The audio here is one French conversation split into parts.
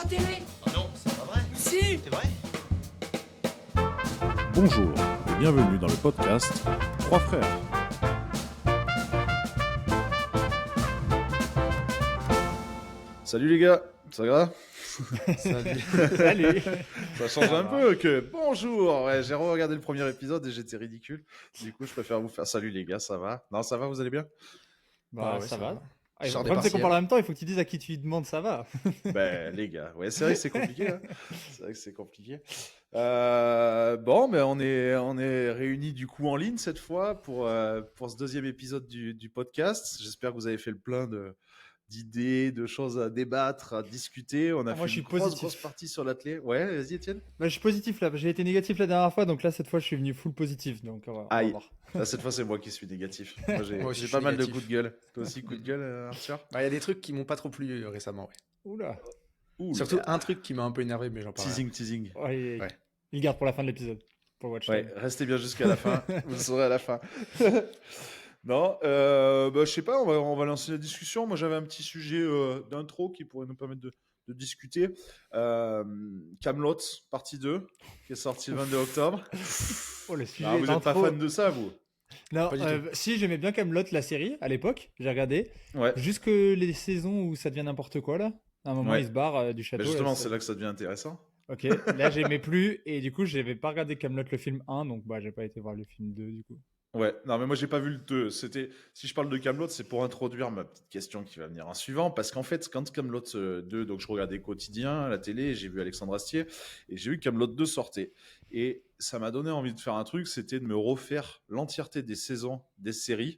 télé. Oh non, c'est pas vrai. Si. C'est vrai? Bonjour et bienvenue dans le podcast Trois Frères. Salut les gars, ça va? Salut. Salut. Ça change un peu que bonjour. Ouais, j'ai regardé le premier épisode et j'étais ridicule. Du coup, je préfère vous faire salut les gars, ça va? Non, ça va, vous allez bien? Bah, ouais, ça va. Je sors Le des problème, c'est qu'on partiels. parle en même temps, il faut que tu dises à qui tu demandes ça va. Ben les gars, ouais, c'est vrai que c'est compliqué. Hein. C'est vrai que c'est compliqué. Bon, ben on est réunis du coup en ligne cette fois pour ce deuxième épisode du podcast. J'espère que vous avez fait le plein d'idées, de choses à débattre, à discuter. On a Moi, fait je suis une grosse positif. partie sur l'athlé. Ouais, vas-y Étienne. Bah, je suis positif là, j'ai été négatif la dernière fois, donc là, cette fois, je suis venu full positif, donc on va Aïe. voir. Là, cette fois, c'est moi qui suis négatif. Moi, j'ai Moi aussi, j'ai je pas suis mal de négatif. coups de gueule. Toi aussi, coup de gueule, Arthur? Bah, il y a des trucs qui m'ont pas trop plu récemment, ouais. Oula. Ouh Surtout là. un truc qui m'a un peu énervé, mais j'en parlerai. Teasing. Ouais, Ouais. il garde pour la fin de l'épisode, pour Watch Ouais, Time. restez bien jusqu'à la fin. Vous le saurez à la fin. Non, bah, je sais pas, on va lancer la discussion. Moi, j'avais un petit sujet d'intro qui pourrait nous permettre de discuter. Camelot, partie 2, qui est sorti le 22 octobre. Oh, le sujet Ah, vous n'êtes pas d'intro. fan de ça, vous? Non, Pas du tout. si, j'aimais bien Kaamelott, la série, à l'époque, j'ai regardé. Ouais. Jusque les saisons où ça devient n'importe quoi, là. À un moment, Ouais. il se barre du Bah, château. justement, c'est là que ça devient intéressant. Ok, là, j'aimais plus, et du coup, j'avais pas regardé Kaamelott le film 1, donc bah, j'ai pas été voir le film 2, du coup. Ouais, non, mais moi, j'ai pas vu le 2. Si je parle de Camelot, c'est pour introduire ma petite question qui va venir en suivant. Parce qu'en fait, quand Camelot 2, donc je regardais quotidien à la télé, j'ai vu Alexandre Astier, et j'ai vu Camelot 2 sortait. Et ça m'a donné envie de faire un truc, c'était de me refaire l'entièreté des saisons des séries,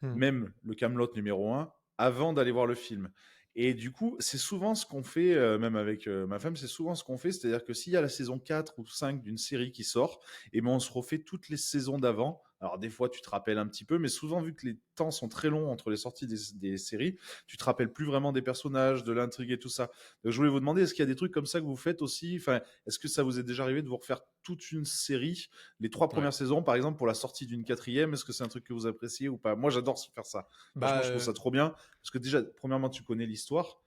même le Camelot numéro 1, avant d'aller voir le film. Et du coup, c'est souvent ce qu'on fait, même avec ma femme, c'est souvent ce qu'on fait. C'est-à-dire que s'il y a la saison 4 ou 5 d'une série qui sort, et ben on se refait toutes les saisons d'avant. Alors des fois, tu te rappelles un petit peu, mais souvent, vu que les temps sont très longs entre les sorties des séries, tu te rappelles plus vraiment des personnages, de l'intrigue et tout ça. Donc, je voulais vous demander, est-ce qu'il y a des trucs comme ça que vous faites aussi? Enfin, est-ce que ça vous est déjà arrivé de vous refaire toute une série, les 3 premières saisons, par exemple, pour la sortie d'une 4e? Est-ce que c'est un truc que vous appréciez ou pas? Moi, j'adore faire ça. Franchement, Bah, je trouve ça trop bien. Parce que déjà, premièrement, tu connais l'histoire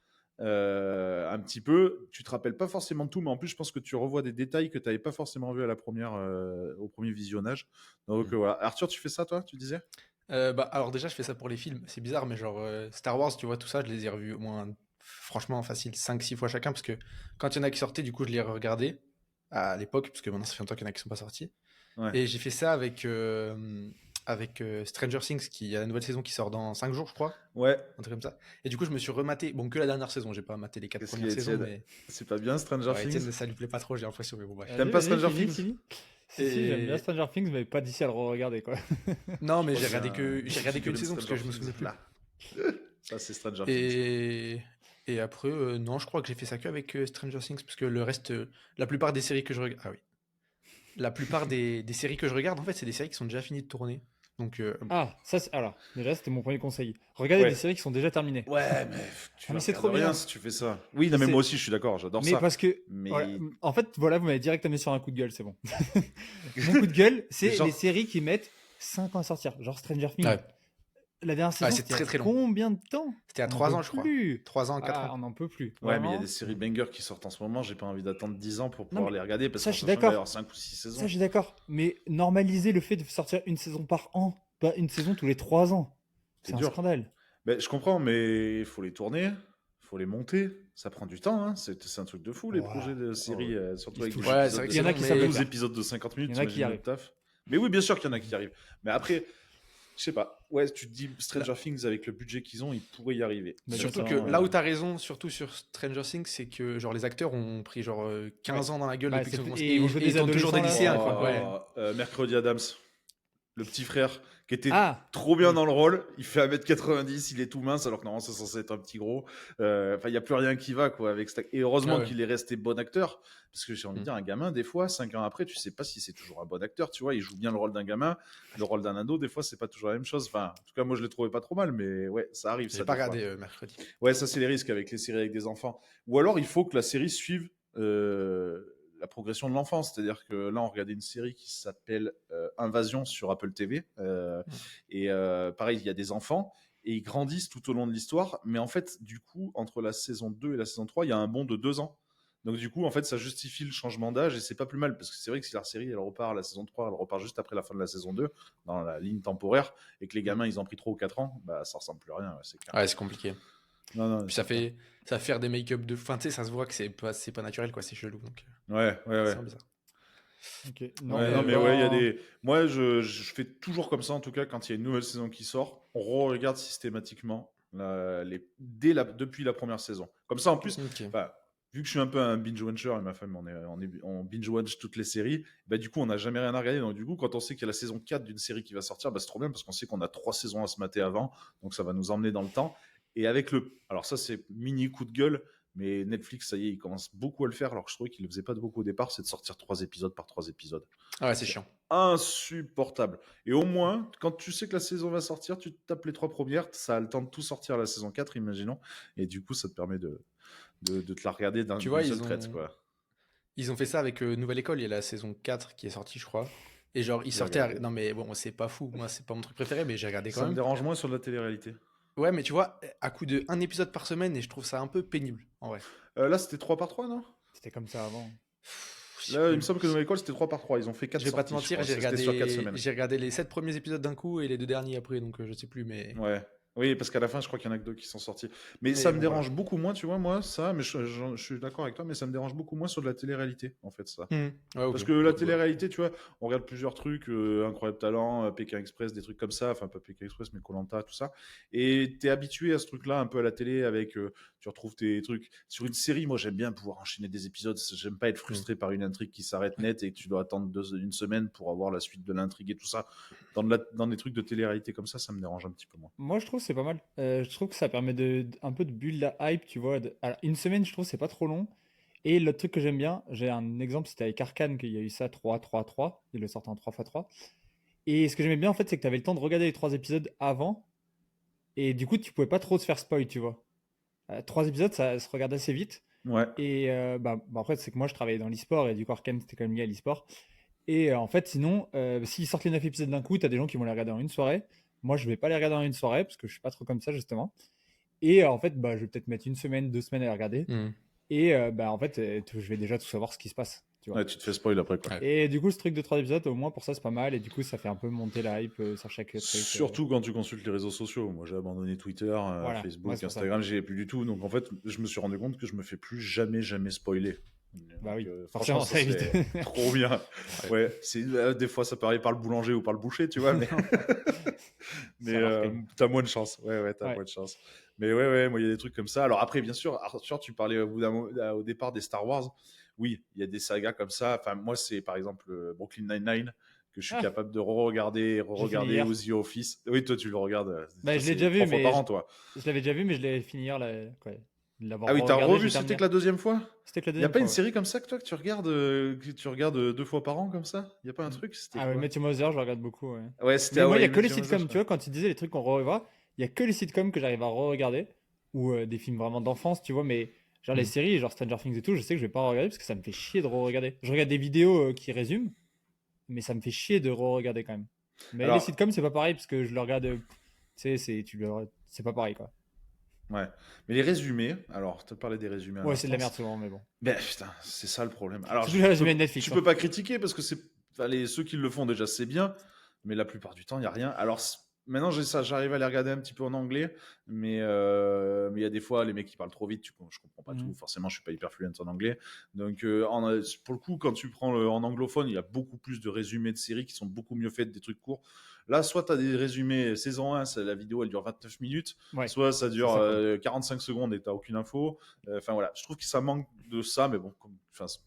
un petit peu. Tu te rappelles pas forcément de tout, mais en plus, je pense que tu revois des détails que tu n'avais pas forcément vu à la première, au premier visionnage. Donc voilà. Arthur, tu fais ça, toi, tu disais? bah, alors déjà, je fais ça pour les films. C'est bizarre, mais genre Star Wars, tu vois, tout ça, je les ai revus au moins, franchement, facile, 5-6 fois chacun, parce que quand il y en a qui sortaient, du coup, je les regardais à l'époque, parce que maintenant, ça fait longtemps qu'il y en a qui sont pas sortis. Ouais. Et j'ai fait ça avec Stranger Things, qui a la nouvelle saison qui sort dans 5 jours, je crois. Ouais. Un truc comme ça. Et du coup, je me suis rematé, bon, que la dernière saison, j'ai pas maté les 4 Qu'est-ce qu'il y premières a, saisons, Étienne? mais C'est pas bien, Stranger ouais, Étienne, Things? ça lui plaît pas trop, j'ai l'impression, mais bon, bref. T'aimes pas Stranger Fini, Things? fini. Si, Et- j'aime bien Stranger Things, mais pas d'ici à le re-regarder, quoi. Non, mais Je j'ai crois regardé que que, c'est j'ai regardé un qu'une film saison parce que je me Stranger souvenais plus. Things. Là. Ça, c'est Stranger Things. Et après, non, je crois que j'ai fait ça que avec Stranger Things, parce que le reste, la plupart des séries que je regarde. Ah oui. La plupart des séries que je regarde, en fait, c'est des séries qui sont déjà finies de tourner. Donc, Ah, ça, alors, déjà, c'était mon premier conseil. Regardez Ouais. des séries qui sont déjà terminées. Ouais, mais tu Ah, mais vas c'est regarder trop rien bien. si tu fais ça. Oui, non, mais C'est- moi aussi, je suis d'accord, j'adore Mais ça. parce que, Mais voilà, en fait, voilà, vous m'avez direct amené sur un coup de gueule, c'est bon. Mon coup de gueule, c'est genre- les séries qui mettent 5 ans à sortir. Genre Stranger Things. Ouais. La dernière saison, c'est c'était très, il y a très long. combien de temps? C'était à On 3 en ans, peut je crois. plus. 3 ans, 4 Ah, ans. on n'en peut plus. ouais, mais il y a Vraiment. des séries bangers qui sortent en ce moment, j'ai pas envie d'attendre 10 ans pour Non, pouvoir mais les regarder parce ça, qu'en je suis sachant qu'il va y d'accord. avoir 5 ou 6 Ça, saisons. je suis d'accord. Mais normaliser le fait de sortir une saison par an, pas une saison tous les 3 ans. C'est C'est un dur. scandale. Ben, je comprends, mais il faut les tourner, il faut les monter. Ça prend du temps, hein. C'est un truc de fou, les Ouais. projets de séries, surtout Ils avec se des touchent. Ouais, épisodes c'est vrai de que Il y en a c'est qui long, savent le 12 faire. épisodes de 50 minutes, Il y en a qui t'imagines le arrivent. taf. Mais oui, bien sûr qu'il y en a qui y arrivent. Mais après, je sais pas. Ouais, tu te dis Stranger Things, avec le budget qu'ils ont, ils pourraient y arriver. Mais Surtout que Sincèrement, là où t'as raison, surtout sur Stranger Things, c'est que genre les acteurs ont pris genre 15 ans dans la gueule Bah, depuis qu'ils c'est- ont commencé. et ils jouent des ils tournent toujours des adolescents, lycéens, là. quoi. Ouais. Mercredi Adams, le petit frère, qui était Ah, trop bien oui. dans le rôle. Il fait 1m90, il est tout mince, alors que normalement c'est censé être un petit gros. Enfin, il n'y a plus rien qui va, quoi. Et heureusement Ah ouais. qu'il est resté bon acteur. Parce que j'ai envie de Mm. dire, un gamin, des fois, 5 ans après, tu sais pas si c'est toujours un bon acteur. Tu vois, il joue bien le rôle d'un gamin. Le rôle d'un ado, des fois, c'est pas toujours la même chose. Enfin, en tout cas, moi, je l'ai trouvé pas trop mal, mais ouais, ça arrive. J'ai Ça, pas des fois. regardé mercredi. Ouais, ça, c'est les risques avec les séries avec des enfants. Ou alors, il faut que la série suive la progression de l'enfant. C'est-à-dire que là, on regardait une série qui s'appelle Invasion sur Apple TV. Et pareil, il y a des enfants et ils grandissent tout au long de l'histoire. Mais en fait, du coup, entre la saison 2 et la saison 3, il y a un bond de 2 ans. Donc du coup, en fait, ça justifie le changement d'âge et c'est pas plus mal parce que c'est vrai que si la série elle repart la saison 3, elle repart juste après la fin de la saison 2 dans la ligne temporaire et que les gamins ils ont pris 3 ou 4 ans, bah ça ressemble plus à rien, ouais, c'est clair. Ouais, c'est compliqué. Non, non, Puis c'est clair. ça fait faire des make-up de fin, tu sais, ça se voit que c'est pas naturel, quoi, c'est chelou, donc Ouais, ouais, c'est ouais. un bizarre. Ok. Non, Ouais, non, mais ouais, il y a ben, des. Moi, je fais toujours comme ça, en tout cas, quand il y a une nouvelle saison qui sort, on regarde systématiquement depuis la première saison. Comme ça, en plus, Ok. bah, vu que je suis un peu un binge-watcher et ma femme, on binge-watch toutes les séries, bah, du coup, on n'a jamais rien à regarder. Donc, du coup, quand on sait qu'il y a la saison 4 d'une série qui va sortir, bah, c'est trop bien parce qu'on sait qu'on a 3 saisons à se mater avant. Donc, ça va nous emmener dans le temps. Et avec le. Alors, ça, c'est mini coup de gueule. Mais Netflix, ça y est, il commence beaucoup à le faire, alors que je trouvais qu'il ne le faisait pas beaucoup au départ, c'est de sortir 3 épisodes par 3 épisodes. Ah ouais, c'est C'est chiant. insupportable. Et au moins, quand tu sais que la saison va sortir, tu te tapes les 3 premières, ça a le temps de tout sortir à la saison 4, imaginons. Et du coup, ça te permet de te la regarder Tu d'une vois, seule traite, quoi. ils ont fait ça avec Nouvelle École, il y a la saison 4 qui est sortie, je crois. Et genre, ils J'ai sortaient. regardé. Non, mais bon, c'est pas fou. Moi, c'est pas mon truc préféré, mais j'ai regardé quand Ça me même. dérange moins sur de la télé-réalité. Ouais, mais tu vois, à coup de un épisode par semaine, et je trouve ça un peu pénible, en vrai. Là, c'était 3 par 3, non? c'était comme ça avant. Je sais Là, il me plus. semble que Nouvelle École, c'était 3 par 3. Ils ont fait 4 Je vais pas te sorties, je mentir, crois. C'était sur 4 semaines. j'ai regardé les 7 premiers épisodes d'un coup et les 2 derniers après, donc je sais plus, Ouais. Oui, parce qu'à la fin, je crois qu'il y en a que 2 qui sont sortis. Mais ça mais me bon, voilà. dérange beaucoup moins, tu vois, moi, ça, mais je suis d'accord avec toi, mais ça me dérange beaucoup moins sur de la télé-réalité, en fait, ça. Ouais, ok. Parce que la Bah, télé-réalité, tu vois, on regarde plusieurs trucs, Incroyable Talent, Pékin Express, des trucs comme ça, enfin pas Pékin Express, mais koh tout ça. Et t'es habitué à ce truc-là, un peu à la télé, avec, tu retrouves tes trucs. Sur une série, moi j'aime bien pouvoir enchaîner des épisodes, j'aime pas être frustré par une intrigue qui s'arrête net et que tu dois attendre une semaine pour avoir la suite de l'intrigue et tout ça. Dans des trucs de télé-réalité comme ça me dérange un petit peu moins. Moi, je trouve que c'est pas mal. Je trouve que ça permet un peu de build la hype, tu vois. Alors, une semaine, je trouve que c'est pas trop long. Et l'autre truc que j'aime bien, j'ai un exemple, c'était avec Arcane, qu'il y a eu ça 3-3-3. Il le sort en 3x3. Et ce que j'aimais bien, en fait, c'est que tu avais le temps de regarder les 3 épisodes avant. Et du coup, tu pouvais pas trop te faire spoil, tu vois. 3 épisodes, ça se regarde assez vite. Ouais. Et après, c'est que moi, je travaillais dans l'e-sport. Et du coup, Arcane, c'était quand même lié à l'e-sport. Et en fait, sinon, s'ils sortent les 9 épisodes d'un coup, t'as des gens qui vont les regarder en une soirée. Moi, je vais pas les regarder en une soirée parce que je suis pas trop comme ça, justement. Et en fait, je vais peut-être mettre une semaine, 2 semaines à les regarder. Hmm. Et en fait, je vais déjà tout savoir ce qui se passe. Tu vois. Ouais, tu te fais spoil après, quoi. Ouais. Et du coup, ce truc de 3 épisodes, au moins pour ça, c'est pas mal. Et du coup, ça fait un peu monter la hype sur chaque truc. Surtout quand tu consultes les réseaux sociaux. Moi, j'ai abandonné Twitter, Voilà, moi, Facebook, c'est pour ça. Instagram, j'y ai plus du tout. Donc, en fait, je me suis rendu compte que je me fais plus jamais, jamais spoiler. Bah Donc, oui, franchement, forcément, ça ça évite. serait trop bien. Ouais. Ouais, des fois, ça peut arriver par le boulanger ou par le boucher, tu vois, mais, Ça marche quand même. t'as moins de chance. Ouais, ouais, t'as Ouais. moins de chance. Mais ouais, ouais, moi, il y a des trucs comme ça. Alors après, bien sûr, Arthur, tu parlais au départ des Star Wars. Oui, il y a des sagas comme ça. Enfin, moi, c'est par exemple Brooklyn Nine-Nine que je suis Ah, capable de re-regarder, j'ai fini re-regarder, ou hier. The Office. Oui, toi, tu le regardes. Bah, je l'ai déjà C'est vu, 3 fois mais par an, toi. je l'avais déjà vu, mais je l'ai fini hier. Quoi. De l'avoir Ah oui, t'as regardé, revu, j'ai c'était terminé. que la deuxième fois? C'était que la Il n'y a deuxième pas une fois, ouais. série comme ça que toi, que tu regardes 2 fois par an comme ça? Il n'y a pas un truc? C'était Ah ouais, quoi? Matthew Mother, je regarde beaucoup, ouais. Ouais, c'était Mais moi, il y Hawaii a que les Meteor Mother, je sitcoms, tu crois. vois, quand tu disais les trucs qu'on revoit, il y a que les sitcoms que j'arrive à re-regarder, ou des films vraiment d'enfance, tu vois, mais genre les Hmm. séries, genre Stranger Things et tout, je sais que je vais pas regarder parce que ça me fait chier de re-regarder. Je regarde des vidéos qui résument, mais ça me fait chier de re-regarder quand même. Mais les Alors, sitcoms, c'est pas pareil parce que je le regarde, tu sais, c'est pas pareil, quoi. ouais. Mais les résumés, alors, tu as parlé des résumés à Ouais, c'est de la l'instant. merde souvent, mais bon. Ben putain, c'est ça le problème. Alors, Surtout les résumés de Netflix, tu hein. peux pas critiquer parce que ceux qui le font déjà, c'est bien, mais la plupart du temps, il n'y a rien. Alors, maintenant, j'arrive à les regarder un petit peu en anglais, mais il y a des fois, les mecs qui parlent trop vite, je comprends pas tout. Mhm. Forcément, je suis pas hyper fluent en anglais. Donc, pour le coup, quand tu prends en anglophone, il y a beaucoup plus de résumés de séries qui sont beaucoup mieux faits, des trucs courts. Là, soit tu as des résumés saison 1, la vidéo elle dure 29 minutes, Ouais, soit ça c'est dure ça, quoi. 45 secondes et tu aucune info. Enfin voilà, je trouve que ça manque de ça, mais bon, qu'est-ce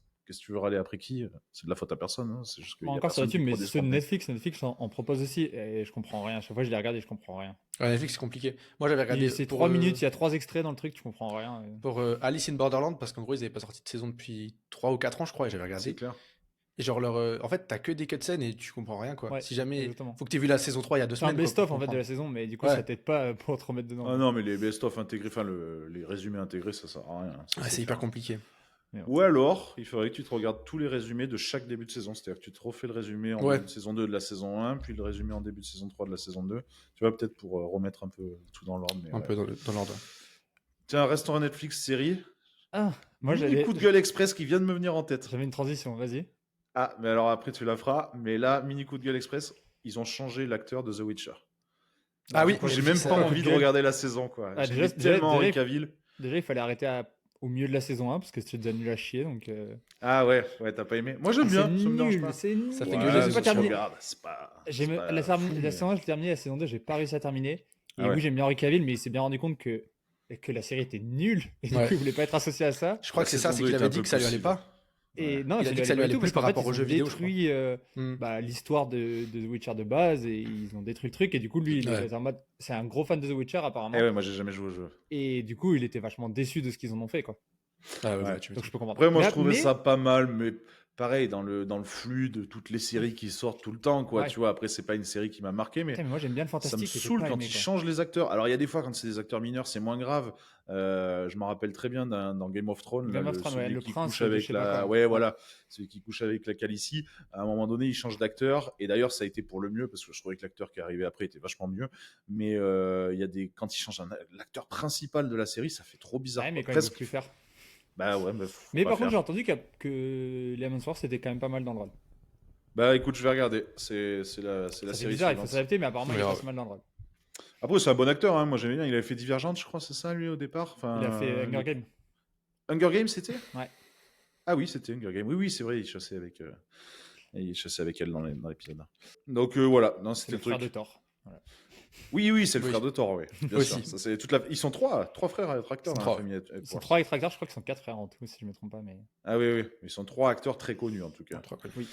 que tu veux râler après qui? C'est de la faute à personne, hein. C'est juste qu'il Bon, y a encore sur personne qui YouTube, mais produit ce ceux de contenu. Netflix en proposent aussi, et je comprends rien. À chaque fois, je les regarde et je comprends rien. Ouais, Netflix, c'est compliqué. Moi, j'avais Et regardé c'est 3 minutes, il y a 3 extraits dans le truc, tu comprends rien. pour Alice in Borderland parce qu'en gros, ils avaient pas sorti de saison depuis 3 ou 4 ans, je crois, et j'avais C'est regardé. clair. Et genre, en fait, t'as que des cutscenes et tu comprends rien, quoi. Ouais, Si jamais. exactement. Faut que t'aies vu la saison 3 il y a 2 C'est un semaines, quoi, pour best-of en fait de comprendre. la saison, mais du coup, ça Ouais, t'aide pas pour te remettre dedans, Ah quoi. non, mais les best-of intégrés, enfin les résumés intégrés, ça sert à rien. Ça, ouais, c'est c'est hyper clair. compliqué. Mais bon. Ou alors, il faudrait que tu te regardes tous les résumés de chaque début de saison. C'est-à-dire que tu te refais le résumé en Ouais, début de saison 2 de la saison 1, puis le résumé en début de saison 3 de la saison 2. Tu vois, peut-être pour remettre un peu tout dans l'ordre. Mais un ouais. peu dans l'ordre. Tiens, restaurant Netflix série. Ah, moi Mini coup de gueule express qui vient de me venir en tête. j'avais une transition, vas-y. Ah, mais alors après tu la feras. Mais là, mini coup de gueule express, ils ont changé l'acteur de The Witcher. Ah Du oui, coup, j'ai j'ai vu même ça. pas Pourquoi coup de envie de gueule? regarder la saison, quoi. Ah, J'aimais tellement Henry Cavill. déjà, il fallait arrêter au milieu de la saison 1 parce que c'était déjà nul à chier. Donc, Ah ouais, t'as pas aimé. Moi j'aime c'est bien, ça me dérange nul, pas. c'est Ça fait nul. gueuler Ouais, J'ai The pas ça se Witcher. terminé. regarde, c'est La, pas fou, la mais... saison 1, je l'ai terminé, la saison 2, j'ai pas réussi à terminer. Et Ah oui, ouais. j'aime bien Henry Cavill, mais il s'est bien rendu compte que la série était nulle. Et du coup, Ouais. il voulait pas être associé à ça. Je crois La que c'est ça, saison c'est 2 qu'il était avait un dit peu que ça lui allait poussive. Ouais. pas. Et non, Il ça a lui dit que ça allait lui pas allait du tout plus parce qu'en par fait, rapport ils aux ont jeux vidéo, je crois. détruit Hmm. l'histoire de The Witcher de base et ils ont détruit le truc. Et du coup, lui, il Ouais. était en mode. C'est un gros fan de The Witcher, Eh apparemment. ouais, moi j'ai jamais joué au jeu. Et du coup, il était vachement déçu de ce qu'ils en ont fait, quoi. Ah ouais, Ouais. bah, tu Donc, je m'étonnes. peux comprendre. Après, moi je Mais, trouvais ça pas mal, mais pareil, dans le flux de toutes les séries qui sortent tout le temps, quoi. ouais. Tu vois, après, c'est pas une série qui m'a marqué, mais Putain, mais moi, j'aime bien le ça me fantastique et j'ai saoule pas quand aimé, ils quoi. changent les acteurs. Alors, il y a des fois, quand c'est des acteurs mineurs, c'est moins grave. Je m'en rappelle très bien dans Game of Thrones, là, Game of Thrones, ouais, celui le qui prince couche de je avec sais pas quoi, la. là. Ouais, voilà. Celui qui couche avec la Khaleesi. À un moment donné, il change d'acteur. Et d'ailleurs, ça a été pour le mieux, parce que je trouvais que l'acteur qui est arrivé après était vachement mieux. Mais il y a des. Quand il change l'acteur principal de la série, ça fait trop bizarre, Ouais, mais quoi. quand ils veulent Presque. plus faire. Bah ouais, bah, faut Mais pas par contre, j'ai faire. entendu que Liam Hemsworth était quand même pas mal dans le rôle. Bah écoute, je vais regarder. C'est la Ça fait série bizarre, il faut suivante. s'adapter, mais apparemment, On il est verra, pas ouais. si mal dans le rôle. Après, c'est un bon acteur, hein. Moi j'aimais bien. Il avait fait Divergente, je crois, c'est ça, lui, au départ. Il a fait Enfin, Hunger Games. Hunger Games, c'était Ouais. Ah oui, c'était Hunger Games. Oui, oui, c'est vrai, il chassait avec elle dans l'épisode. Donc voilà, non, C'est c'était le le frère de truc. Thor. Voilà. Oui, oui, c'est le Oui. frère de Thor, oui, bien sûr. Aussi. Ça, c'est Ils sont trois frères à être Ils acteurs sont dans la trois. famille Ils sont Hemsworth. 3 extracteurs, je crois qu'ils sont 4 frères en tout, si je me trompe pas. Mais... Ah oui, oui, ils sont trois acteurs très connus en tout Non, cas. trois, quoi. Oui.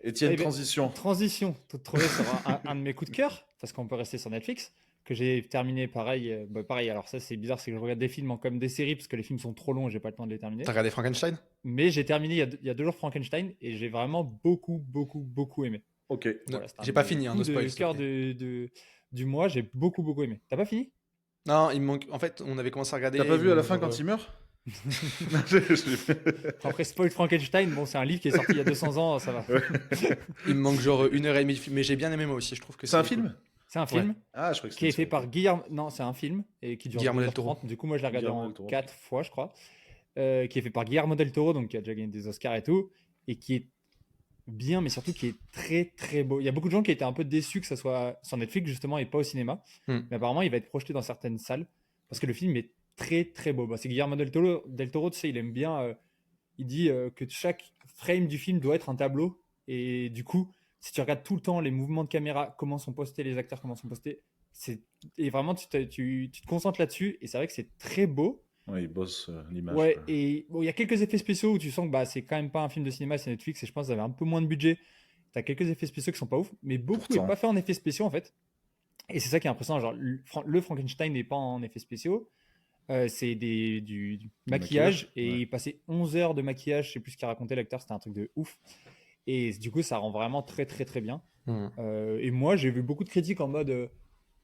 Étienne, Eh ben, transition. transition, tout trouvé sur un de mes coups de cœur, parce qu'on peut rester sur Netflix, que j'ai terminé pareil. Pareil, alors ça c'est bizarre, c'est que je regarde des films comme des séries, parce que les films sont trop longs et j'ai pas le temps de les terminer. T'as regardé Frankenstein? Mais j'ai terminé il y a 2 jours Frankenstein et j'ai vraiment beaucoup aimé. Ok. Voilà, c'était un J'ai de pas mes fini, hein, coups no spoil, de s'il te cœur plaît. du mois, j'ai beaucoup aimé. T'as pas fini? Non, il me manque. En fait, on avait commencé à regarder. T'as pas il vu me à la manque fin genre, quand il meurt Après Spoil Frankenstein, bon, c'est un livre qui est sorti il y a 200 ans, ça va. Ouais. il me manque genre 1 heure et demie de film. Mais j'ai bien aimé moi aussi. Je trouve que C'est un cool. film C'est un film Ah, je crois que qui est c'était fait par Guillermo. Non, c'est un film et qui dure Guillermo del 2h30. Toro. Du coup, moi, je l'ai regardé Guillermo en del Toro. 4 fois, je crois. Qui est fait par Guillermo del Toro, donc qui a déjà gagné des Oscars et tout. Et qui est bien, mais surtout qui est très beau. Il y a beaucoup de gens qui étaient un peu déçus que ça soit sur Netflix, justement, et pas au cinéma. Hmm. Mais apparemment, il va être projeté dans certaines salles parce que le film est très beau. Bah, c'est Guillermo del Toro, tu sais, il aime bien. Il dit que chaque frame du film doit être un tableau. Et du coup, si tu regardes tout le temps les mouvements de caméra, comment sont postés les acteurs, comment sont postés, et vraiment tu te concentres là-dessus. Et c'est vrai que c'est très beau. Ouais, il bosse l'image. Ouais, quoi. et bon, il y a quelques effets spéciaux où tu sens que bah, c'est quand même pas un film de cinéma, c'est Netflix, et je pense qu'ils avaient un peu moins de budget. Tu as quelques effets spéciaux qui sont pas ouf, mais beaucoup n'est Pourtant. pas fait en effets spéciaux en fait. Et c'est ça qui est impressionnant. Genre, le Frankenstein n'est pas en effets spéciaux. C'est du maquillage. Et ouais. il passait 11 heures de maquillage. Je sais plus ce qu'a raconté l'acteur. C'était un truc de ouf. Et du coup, ça rend vraiment très bien. Hmm. Et moi, j'ai vu beaucoup de critiques en mode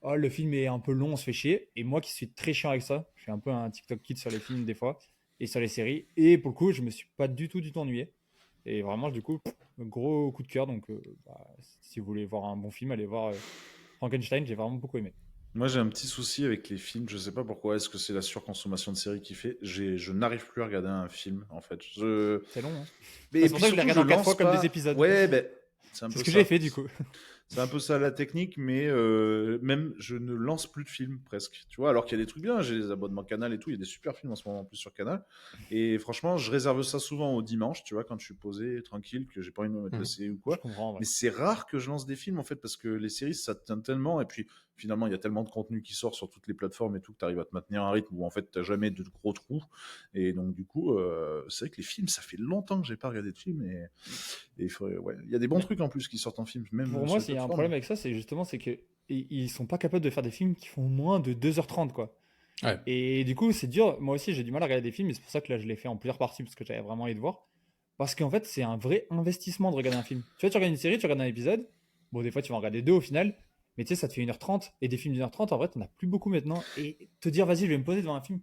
oh, le film est un peu long, on se fait chier. Et moi qui suis très chiant avec ça, je suis un peu un TikTok kid sur les films des fois et sur les séries. Et pour le coup, je me suis pas du tout ennuyé. Et vraiment, du coup, gros coup de cœur. Donc, si vous voulez voir un bon film, allez voir Frankenstein. J'ai vraiment beaucoup aimé. Moi, j'ai un petit souci avec les films. Je sais pas pourquoi. Est-ce que c'est la surconsommation de séries qui fait Je n'arrive plus à regarder un film, en fait. C'est long, hein. Mais C'est pour ça que je l'ai regardé en 4 fois comme des épisodes. Ouais, ben, c'est un C'est peu ce que ça. j'ai fait du coup. C'est un peu ça la technique, mais même je ne lance plus de films presque. Tu vois, alors qu'il y a des trucs bien. J'ai les abonnements Canal et tout. Il y a des super films en ce moment en plus sur Canal. Et franchement, je réserve ça souvent au dimanche, tu vois, quand je suis posé, tranquille, que j'ai pas envie de me mettre la série ou Je quoi. comprends. Ouais. Mais c'est rare que je lance des films en fait, parce que les séries ça te tient tellement. Et puis finalement, il y a tellement de contenu qui sort sur toutes les plateformes et tout que tu arrives à te maintenir un rythme où en fait t'as jamais de gros trous. Et donc du coup, c'est vrai que les films, ça fait longtemps que j'ai pas regardé de films. Et il faudrait, ouais, il y a des bons trucs en plus qui sortent en film, même Pour sur moi, les s'il y a un plateformes. problème avec ça, c'est justement c'est que ils sont pas capables de faire des films qui font moins de 2h30 quoi. Ouais. Et du coup, c'est dur. Moi aussi, j'ai du mal à regarder des films, et c'est pour ça que là, je l'ai fait en plusieurs parties parce que j'avais vraiment envie de voir. Parce qu'en fait, c'est un vrai investissement de regarder un film. Tu vois, tu regardes une série, tu regardes un épisode. Bon, des fois, tu vas en regarder 2 au final. Mais tu sais, ça te fait 1h30. Et des films d'1h30, en vrai, t'en as plus beaucoup maintenant. Et te dire, vas-y, je vais me poser devant un film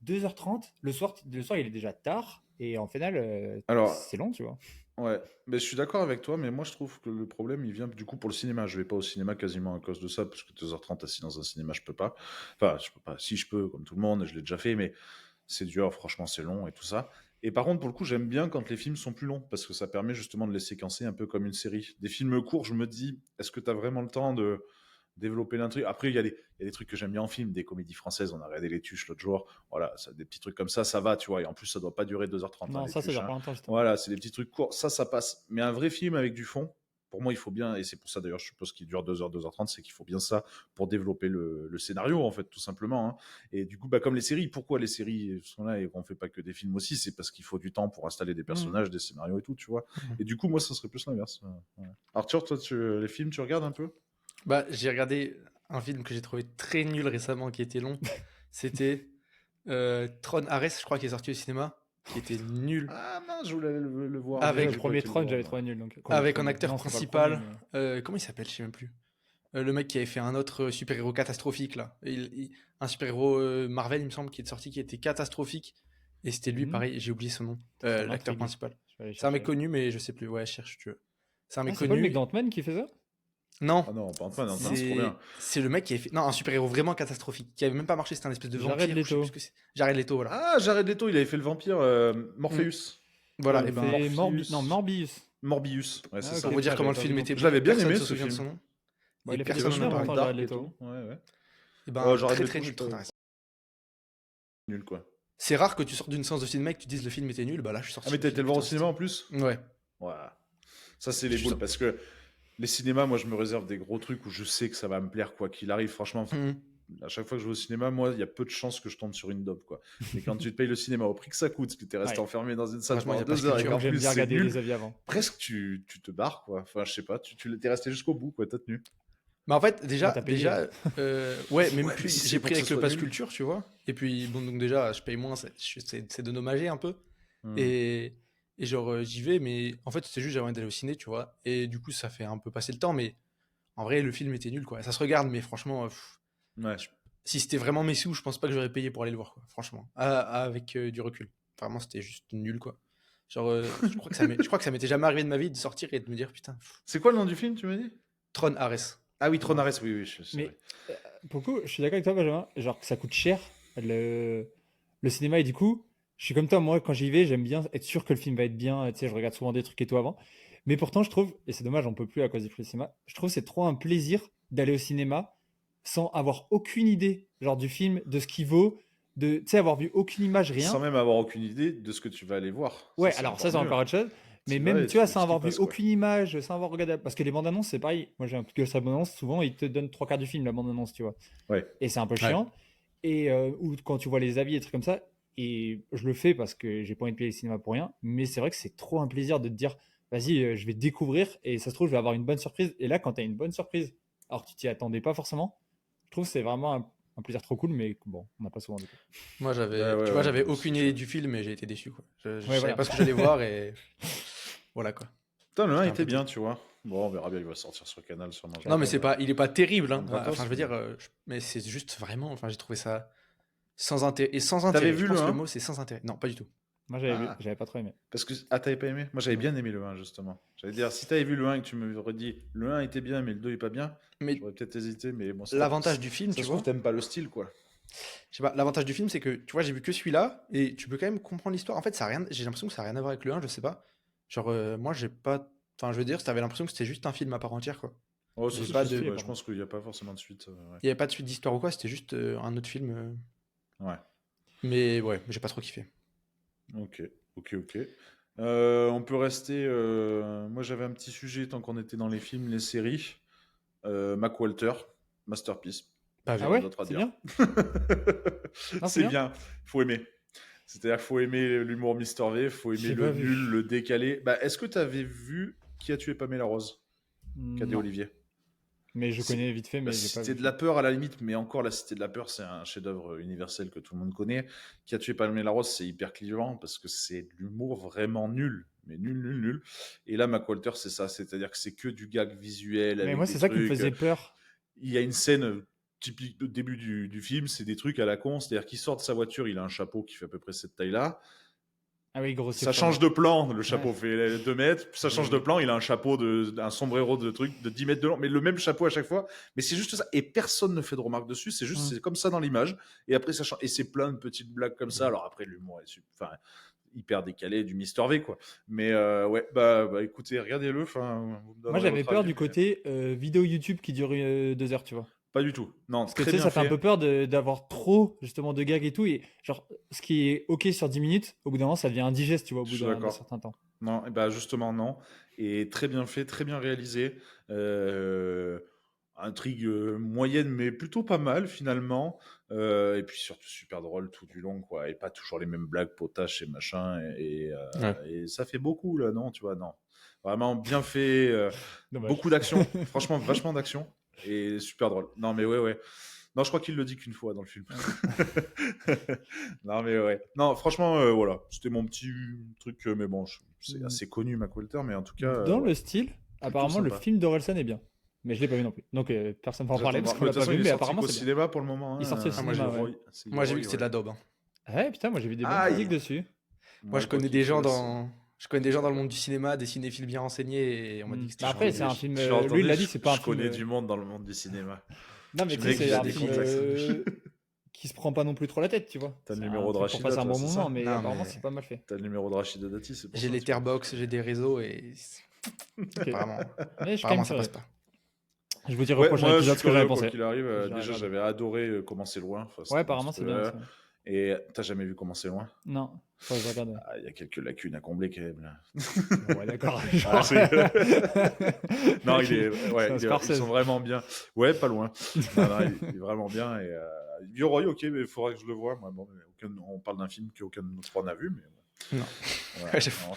2h30, le soir, il est déjà tard. Et en final, Alors, c'est long, tu vois. ouais, mais je suis d'accord avec toi, mais moi je trouve que le problème il vient du coup pour le cinéma. Je vais pas au cinéma quasiment à cause de ça, parce que 2h30 assis dans un cinéma, je peux pas. Enfin, je peux pas. Si je peux, comme tout le monde, je l'ai déjà fait, mais C'est dur, franchement, c'est long et tout ça. Et par contre, pour le coup, j'aime bien quand les films sont plus longs, parce que ça permet justement de les séquencer un peu comme une série. Des films courts, je me dis, est-ce que tu as vraiment le temps de développer l'intrigue? Après, il y a des trucs que j'aime bien en film, des comédies françaises, on a regardé Les Tuches l'autre jour, voilà, des petits trucs comme ça va, tu vois, et en plus, ça doit pas durer 2h30, hein, Non, Les ça Tuches, dure hein. pas longtemps, justement. Voilà, c'est des petits trucs courts, ça passe. Mais un vrai film avec du fond, pour moi, il faut bien, et c'est pour ça d'ailleurs, je suppose qu'il dure 2h, 2h30, c'est qu'il faut bien ça pour développer le scénario, en fait, tout simplement, hein. Et du coup, bah, comme les séries, pourquoi les séries sont là et qu'on fait pas que des films aussi? C'est parce qu'il faut du temps pour installer des personnages, des scénarios et tout, tu vois. Mhm. Et du coup, moi, ça serait plus l'inverse. Ouais. Arthur, toi, les films, tu regardes un peu? Bah, j'ai regardé un film que j'ai trouvé très nul récemment, qui était long. C'était Tron Ares, je crois, qui est sorti au cinéma, qui était nul. Ah mince, je voulais le voir, mais Déjà, Avec, le j'ai pas premier été le Tron, voir, j'avais moi. trouvé nul. Donc, quoi, le avec en premier? acteur Non, c'est pas le premier, principal, comment il s'appelle, je sais même plus. Le mec qui avait fait un autre super-héros catastrophique, là. Un super-héros Marvel, il me semble, qui est sorti, qui était catastrophique. Et c'était lui, Mhm. pareil, j'ai oublié son nom, Ça l'acteur m'intrigue. principal. Je vais aller C'est un mec chercher. connu, mais je sais plus. Ouais, cherche si tu veux. C'est un mec Ah, c'est pas le mec connu. d'Ant-Man qui fait ça? Non, Ah non, pas Ant-Man, Ant-Man, Non? c'est trop bien. c'est le mec qui avait fait. Non, un super-héros vraiment catastrophique, qui avait même pas marché, c'était un espèce de Jared vampire, je sais plus ce Leto. que c'est. Jared Leto, voilà. Ah, Jared Leto, il avait fait le vampire Mm. Morpheus. Voilà, et Il ben, fait non, Morpheus. Morbius. Morbius, ouais, c'est Ah, ok, ça. pour vous dire putain, comment j'avais le pas vu film non était plus. Je bon, l'avais bien personne aimé se ce souvient de film. son nom, Bon, et il a fait des C'est personne trucs n'en a bien vachement parlé. pourtant, Jared dark et Leto. tout. Ouais, ouais. Et ben, Jared très Leto, très j'ai nul, pas Tron Ares. nul quoi. C'est rare que tu sortes d'une séance de cinéma et que tu dises le film était nul, bah là je suis Ah sorti, mais je me t'as suis été dit le voir au putain, cinéma en plus? Ouais. Voilà. Ça c'est Je les suis boules sorti. parce que les cinémas, moi je me réserve des gros trucs où je sais que ça va me plaire quoi qu'il arrive. Franchement, Mhm. à chaque fois que je vais au cinéma, moi il y a peu de chances que je tombe sur une dope quoi. Mais quand tu te payes le cinéma au prix que ça coûte, que t'es resté Ouais. enfermé dans une salle Heureusement, il n'y pendant a pas ce 2 heures et culture. qu'en Donc, j'aime plus bien c'est regarder nul, les avis avant. presque tu te barres quoi. Enfin je sais pas, tu t'es resté jusqu'au bout quoi, t'as tenu. Mais en fait, Bah, t'as payé. ouais, même Ouais, mais plus, si c'est j'ai pour pris que ça avec le soit pass nul. culture, tu vois. Et puis, bon, donc déjà, je paye moins, c'est dédommagé un peu. Hmm. Et, et genre, j'y vais, mais en fait, c'est juste, j'avais envie d'aller au ciné, tu vois. Et du coup, ça fait un peu passer le temps, mais en vrai, le film était nul, quoi. Ça se regarde, mais franchement, Ouais. si c'était vraiment mes sous, je pense pas que j'aurais payé pour aller le voir, quoi. Franchement. Avec du recul. Vraiment, c'était juste nul, quoi. Genre, je crois que ça m'était jamais arrivé de ma vie de sortir et de me dire, putain, C'est quoi le nom du film, tu m'as dit? Tron Ares. Ah oui, Tron Ares, oui, oui, c'est vrai. Mais pour le coup, je suis d'accord avec toi, Benjamin. Genre, que ça coûte cher le cinéma. Et du coup, je suis comme toi. Moi, quand j'y vais, j'aime bien être sûr que le film va être bien. Tu sais, je regarde souvent des trucs et tout avant. Mais pourtant, je trouve, et c'est dommage, on peut plus à cause du prix du cinéma, je trouve que c'est trop un plaisir d'aller au cinéma sans avoir aucune idée, genre du film, de ce qu'il vaut, de, tu sais, avoir vu aucune image, Sans rien. même avoir aucune idée de ce que tu vas aller voir. Ça, Ouais, c'est alors ça, encore c'est mieux. encore autre chose. Mais Tu vas même, et tu vois, tu sais sans ce qui avoir vu passe, quoi. aucune image, sans avoir regardé. Parce que les bandes annonces, c'est pareil. Moi, j'ai un que sa bande annonce, souvent, ils te donnent trois quarts du film, la bande annonce, tu vois. Ouais. Et c'est un peu Ouais. chiant. Et ou quand tu vois les avis et trucs comme ça. Et je le fais parce que j'ai pas envie de payer le cinéma pour rien. Mais c'est vrai que c'est trop un plaisir de te dire, vas-y, je vais découvrir. Et ça se trouve, je vais avoir une bonne surprise. Et là, quand tu as une bonne surprise, alors que tu t'y attendais pas forcément, je trouve que c'est vraiment un plaisir trop cool. Mais bon, on n'a pas souvent du coup. Moi, Ouais, ouais, tu vois, ouais, j'avais non, c'est aucune idée chouette. du film et j'ai été déçu, quoi. Je Ouais, savais voilà. pas ce que j'allais voir et voilà, quoi. Putain, le 1 J'étais un était peu bien, déçu. tu vois. Bon, on verra bien, il va sortir sur Canal, sûrement. Je Non, mais c'est regarderai. pas, il est pas terrible, hein. En Enfin, gratos, je veux dire, mais c'est juste vraiment, enfin, j'ai trouvé ça sans intérêt. Et sans T'avais intérêt. Je vu le pense que le 1? mot, c'est sans intérêt. Non, pas du tout. Moi, j'avais vu, Ah, j'avais pas trop aimé. parce que... Ah, t'avais pas aimé? Moi, j'avais Non. bien aimé le 1, justement. J'allais dire, si t'avais vu le 1 et que tu me redis le 1 était bien, mais le 2 est pas bien, Mais j'aurais peut-être hésité, mais bon, l'avantage du film, ça tu se trouve, vois, t'aimes pas le style, quoi. je sais pas, l'avantage du film, c'est que, tu vois, j'ai vu que celui-là et tu peux quand même comprendre l'histoire. En fait, ça a rien, j'ai l'impression que ça a rien à voir avec le 1, je sais pas. Genre, moi, j'ai pas, enfin, je veux dire, t'avais l'impression que c'était juste un film à part entière, quoi. Oh, Il ça y avait se pas trouve, de, stylé, ouais, je par contre. pense qu'il n'y a pas forcément de suite. Ouais. il y avait pas de suite d'histoire ou quoi, c'était juste un autre film. Ouais. Mais ouais, j'ai pas trop kiffé. Ok, ok, ok. On peut rester. Moi, j'avais un petit sujet tant qu'on était dans les films, les séries. Mac Walter, Masterpiece. Pas J'ai vu. Ah rien ouais? d'autre à C'est dire. bien? Non, c'est C'est bien? bien, faut aimer. C'est-à-dire qu'il faut aimer l'humour Mister V, faut aimer J'ai le pas nul, vu. le décalé. Bah, est-ce que tu avais vu Qui a tué Pamela Rose? Cadet Non. Olivier. Mais je C'est connais vite fait, bah, mais j'ai pas Cité vu. de la peur à la limite, mais encore la Cité de la peur, c'est un chef-d'œuvre universel que tout le monde connaît. Qui a tué Pamela Rose, c'est hyper clivant parce que c'est de l'humour vraiment nul, mais nul, nul, nul. Et là, Mac Walter, c'est ça, c'est-à-dire que c'est que du gag visuel Mais avec moi, des c'est ça qui me trucs. faisait peur. Il y a une scène typique de début du film, c'est des trucs à la con, c'est-à-dire qu'il sort de sa voiture, il a un chapeau qui fait à peu près cette taille-là. Ah oui, gros Ça fun. change de plan, le chapeau Ouais. fait 2 mètres, puis ça change de plan, il a un chapeau, un sombrero de truc de 10 mètres de long, mais le même chapeau à chaque fois. Mais c'est juste ça, et personne ne fait de remarques dessus, c'est juste, Mm. c'est comme ça dans l'image, et après ça change, et c'est plein de petites blagues comme ça, alors après l'humour est enfin, hyper décalé, du Mister V, quoi. Mais ouais, bah écoutez, regardez-le, enfin, vous me Moi, donnerez j'avais votre peur avis, du mais côté vidéo YouTube qui dure 2 heures, tu vois. pas du tout. Non, Parce que tu très sais, bien ça fait un peu fait. peur d'avoir trop justement de gags et tout. Et genre, ce qui est ok sur 10 minutes, au bout d'un moment, ça devient indigeste, tu vois, au Je bout suis d'un d'accord. certain temps. Non, et bah justement non. Et très bien fait, très bien réalisé. Euh, Intrigue moyenne, mais plutôt pas mal finalement. Et puis surtout super drôle tout du long, quoi. Et pas toujours les mêmes blagues potaches et machin. Ouais. Et ça fait beaucoup là, non, tu vois, non. Vraiment bien fait. Dommage. Beaucoup d'action. Franchement, vachement d'action. Et super drôle. Non, mais ouais, ouais. Non, je crois qu'il le dit qu'une fois dans le film. Non, mais ouais. Non, franchement, voilà. C'était mon petit truc, mais bon, c'est assez connu, Mac Walter, mais en tout cas, Dans ouais, le style, plutôt apparemment, le sympa. film d'Orelsan est bien. Mais je l'ai pas vu non plus. Donc, personne ne va en J'attends parler de parce voir. qu'on Mais de l'a toute pas façon, vu, il est mais sorti apparemment, qu'au c'est bien. cinéma pour le moment. Il est sorti au Hein. Ah, moi, cinéma, ouais. C'est moi, j'ai vu Yoroi, que c'était de ouais. la daube, hein. Ouais, putain, moi j'ai vu des bonnes Aïe. critiques dessus. Moi, Moi, je quoi connais qu'il des gens fasse. je connais des gens dans le monde du cinéma, des cinéphiles bien renseignés, et on m'a dit que c'était Bah Je après, vraiment connais, c'est bien. un film. je Lui, il l'entendais, l'a dit, c'est pas un je film. connais du monde dans le monde du cinéma. Non, mais Le tu sais, mec, c'est il a un des film contacts. qui se prend pas non plus trop la tête, tu vois. T'as le C'est numéro un de truc pour Rachida, passer un toi, bon c'est moment, ça? mais Non, apparemment, mais c'est pas mal fait. T'as le numéro de Rachida Dati, c'est pour j'ai ça, les tu vois. Letterboxd, j'ai des réseaux, et Ok. apparemment, Mais je suis quand apparemment, même ça passe curieux. pas. Je vous dirai au Ouais, prochain moi je épisode suis ce que j'avais curieux quoi pensé. qu'il arrive. J'irai Déjà, regarder. j'avais adoré Commencer loin. Enfin, Ouais, c'était apparemment, c'est bien monstrueux. aussi. Et t'as jamais vu Commencer loin? Non, faudrait que je regarde. Ah, il y a quelques lacunes à combler quand même là. Bon, ouais, d'accord. Ah, Genre... non, c'est ouais, un ils sont Scorsese. vraiment bien. Ouais, pas loin. Non, non, il est vraiment bien. Et Yoroi, ok, mais il faudra que je le voie. Moi, bon, on parle d'un film qu'aucun de nous trois n'a vu, mais Non. voilà. J'ai- Non,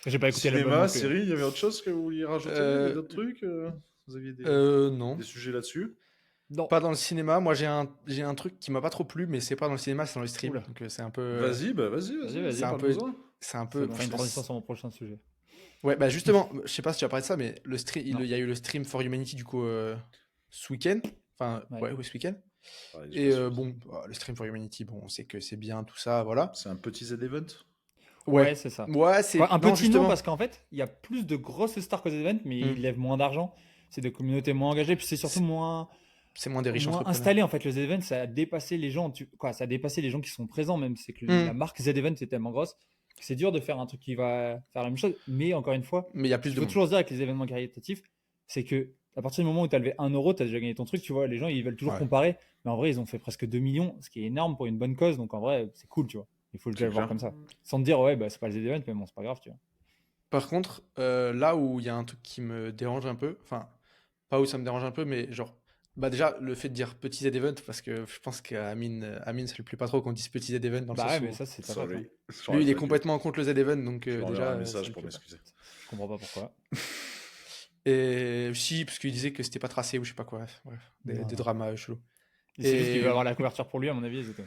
J'ai pas écouté l'album cinéma, non plus. série, il y avait autre chose que vous vouliez rajouter? Il y avait Euh, d'autres trucs? Vous aviez non. des sujets là-dessus? Non. Pas dans le cinéma. Moi, j'ai un truc qui m'a pas trop plu, mais c'est pas dans le cinéma, c'est dans le stream. Oula. Donc, c'est un peu. Vas-y, bah Vas-y, vas-y. C'est un peu. parle-nous-en. C'est un Ça peu. me fera une transition sur mon prochain sujet. Ouais, bah justement, je sais pas si tu as parlé de ça, mais le stream, Non. il y a eu le stream for Humanity du coup ce week-end. Enfin, Ouais. ouais, ce week-end. Pareil, j'ai Et pas suivi. bon, le stream for Humanity, bon, on sait que c'est bien, tout ça, voilà. C'est un petit Z-Event? Ouais, Ouais, c'est ça. ouais, c'est. Quoi, un Non, petit nom justement. parce qu'en fait, il y a plus de grosses stars qu'aux events, mais Hmm. ils lèvent moins d'argent. C'est des communautés moins engagées, puis c'est surtout moins, C'est moins des riches moins entrepreneurs. installé en fait. Les events, ça a dépassé les gens. Ça a dépassé les gens qui sont présents même. C'est que Hmm. la marque Z-Event est tellement grosse que c'est dur de faire un truc qui va faire la même chose. Mais encore une fois, Mais il y a ce plus qu'il de faut monde. toujours se dire avec les événements caritatifs, c'est que à partir du moment où tu as levé 1 euro, tu as déjà gagné ton truc. Tu vois, les gens ils veulent toujours Ouais. comparer, mais en vrai, ils ont fait presque 2 millions, ce qui est énorme pour une bonne cause. Donc en vrai, c'est cool, tu vois. Il faut déjà C'est le voir clair. comme ça. Sans te dire, ouais, bah, c'est pas les events, mais bon, c'est pas grave, tu vois. Par contre, là où il y a un truc qui me dérange un peu, enfin, pas où ça me dérange un peu, mais genre, bah déjà, le fait de dire petit Z-Event, parce que je pense qu'à Amine, ça lui plaît pas trop qu'on dise petit Z-Event dans le Bah sens ouais, mais où ça, c'est ta faute. Sorry. lui, il est J'aurais pas dû. complètement contre le Z-Event, donc Je lui enverrai déjà, un ça message lui pour plaît pas. m'excuser. Je comprends pas pourquoi. Et si, parce qu'il disait que c'était pas tracé ou je sais pas quoi, bref, des Non. dramas chelous. C'est juste qu'il Et- veut avoir la couverture pour lui, à mon avis, c'est tout.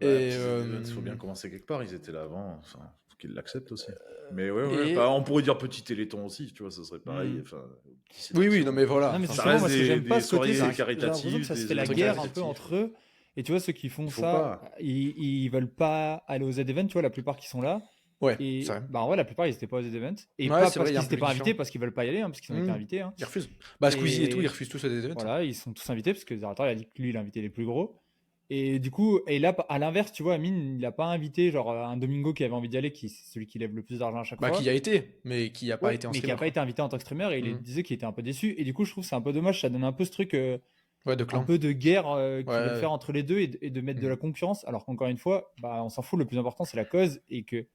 Ouais, Et, petit Z-Event, il faut bien commencer quelque part. Ils étaient là avant. Enfin, faut qu'ils l'acceptent aussi. Mais ouais, ouais. et- Bah, on pourrait dire petit Téléthon aussi, tu vois, ça serait pareil. Mm. Enfin, petite Oui, oui, section. non, mais voilà. Non, mais enfin, ça justement, reste moi, ce que des- j'aime pas, des ce côté, soirées c'est que j'ai l'impression caritatives, que ça se des fait la événements guerre un peu caritatifs. entre eux. Et tu vois, ceux qui font Il faut ça, pas. ils veulent pas aller aux Z-Events, tu vois, la plupart qui sont là. ouais, Et c'est vrai. bah, en vrai, la plupart, ils étaient pas aux Z-Events. Et Ouais, pas c'est vrai, parce il y a qu'ils un étaient public pas invités, différent. parce qu'ils veulent pas y aller, hein, parce qu'ils ont été Mm. invités. Hein. Ils refusent. Bah, Squeezie et tout, Et ils refusent tous les événements. voilà, ils sont tous invités parce que Zerator, il a dit que lui, il a invité les plus gros. Et du coup, et là, à l'inverse, tu vois, Amine, il a pas invité genre un Domingo qui avait envie d'y aller, qui c'est celui qui lève le plus d'argent à chaque Bah, fois. qui y a été, mais qui a pas Ouais, été en mais qui streamer. a pas été invité en tant que streamer et il Mm. disait qu'il était un peu déçu. Et du coup, je trouve que c'est un peu dommage, ça donne un peu ce truc, Ouais, de un clan. peu de guerre qu'ils Ouais, veulent ouais. faire entre les deux et de mettre de Mm. la concurrence. Alors qu'encore une fois, bah, on s'en fout, le plus important c'est la cause et que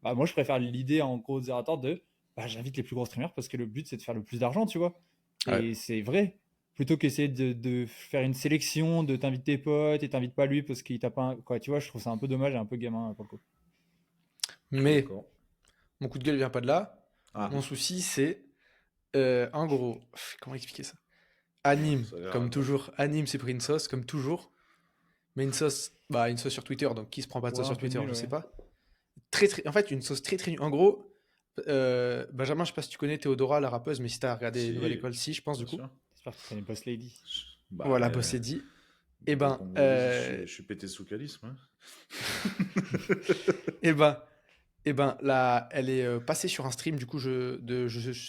bah, moi je préfère l'idée en gros de Zerator de bah, j'invite les plus gros streamers parce que le but c'est de faire le plus d'argent, tu vois. Ouais. Et c'est vrai. Plutôt qu'essayer de faire une sélection, de t'inviter tes potes et t'invites pas lui parce qu'il t'a pas. Quoi, tu vois, je trouve ça un peu dommage et un peu gamin pour le coup. Mais D'accord. mon coup de gueule vient pas de là. Ah, Mon souci, c'est en gros, comment expliquer ça? Anime, ça a l'air comme bon. toujours. Anime s'est pris une sauce, comme toujours. Mais une sauce sur Twitter, donc qui se prend pas de Ouais, sauce un sur peu Twitter, nul, je sais ouais. pas. En fait, une sauce très très nulle. En gros, Benjamin, je sais pas si tu connais Théodora, la rappeuse, mais si t'as regardé Si, Nouvelle École, si, je pense bien du coup. sûr. J'espère que tu connais Boss Lady. Bah, Voilà, Boss dit. Et Bébé ben, Congolais, je suis pété sous calice, moi. et ben, Et ben là, elle est passée sur un stream, du coup, je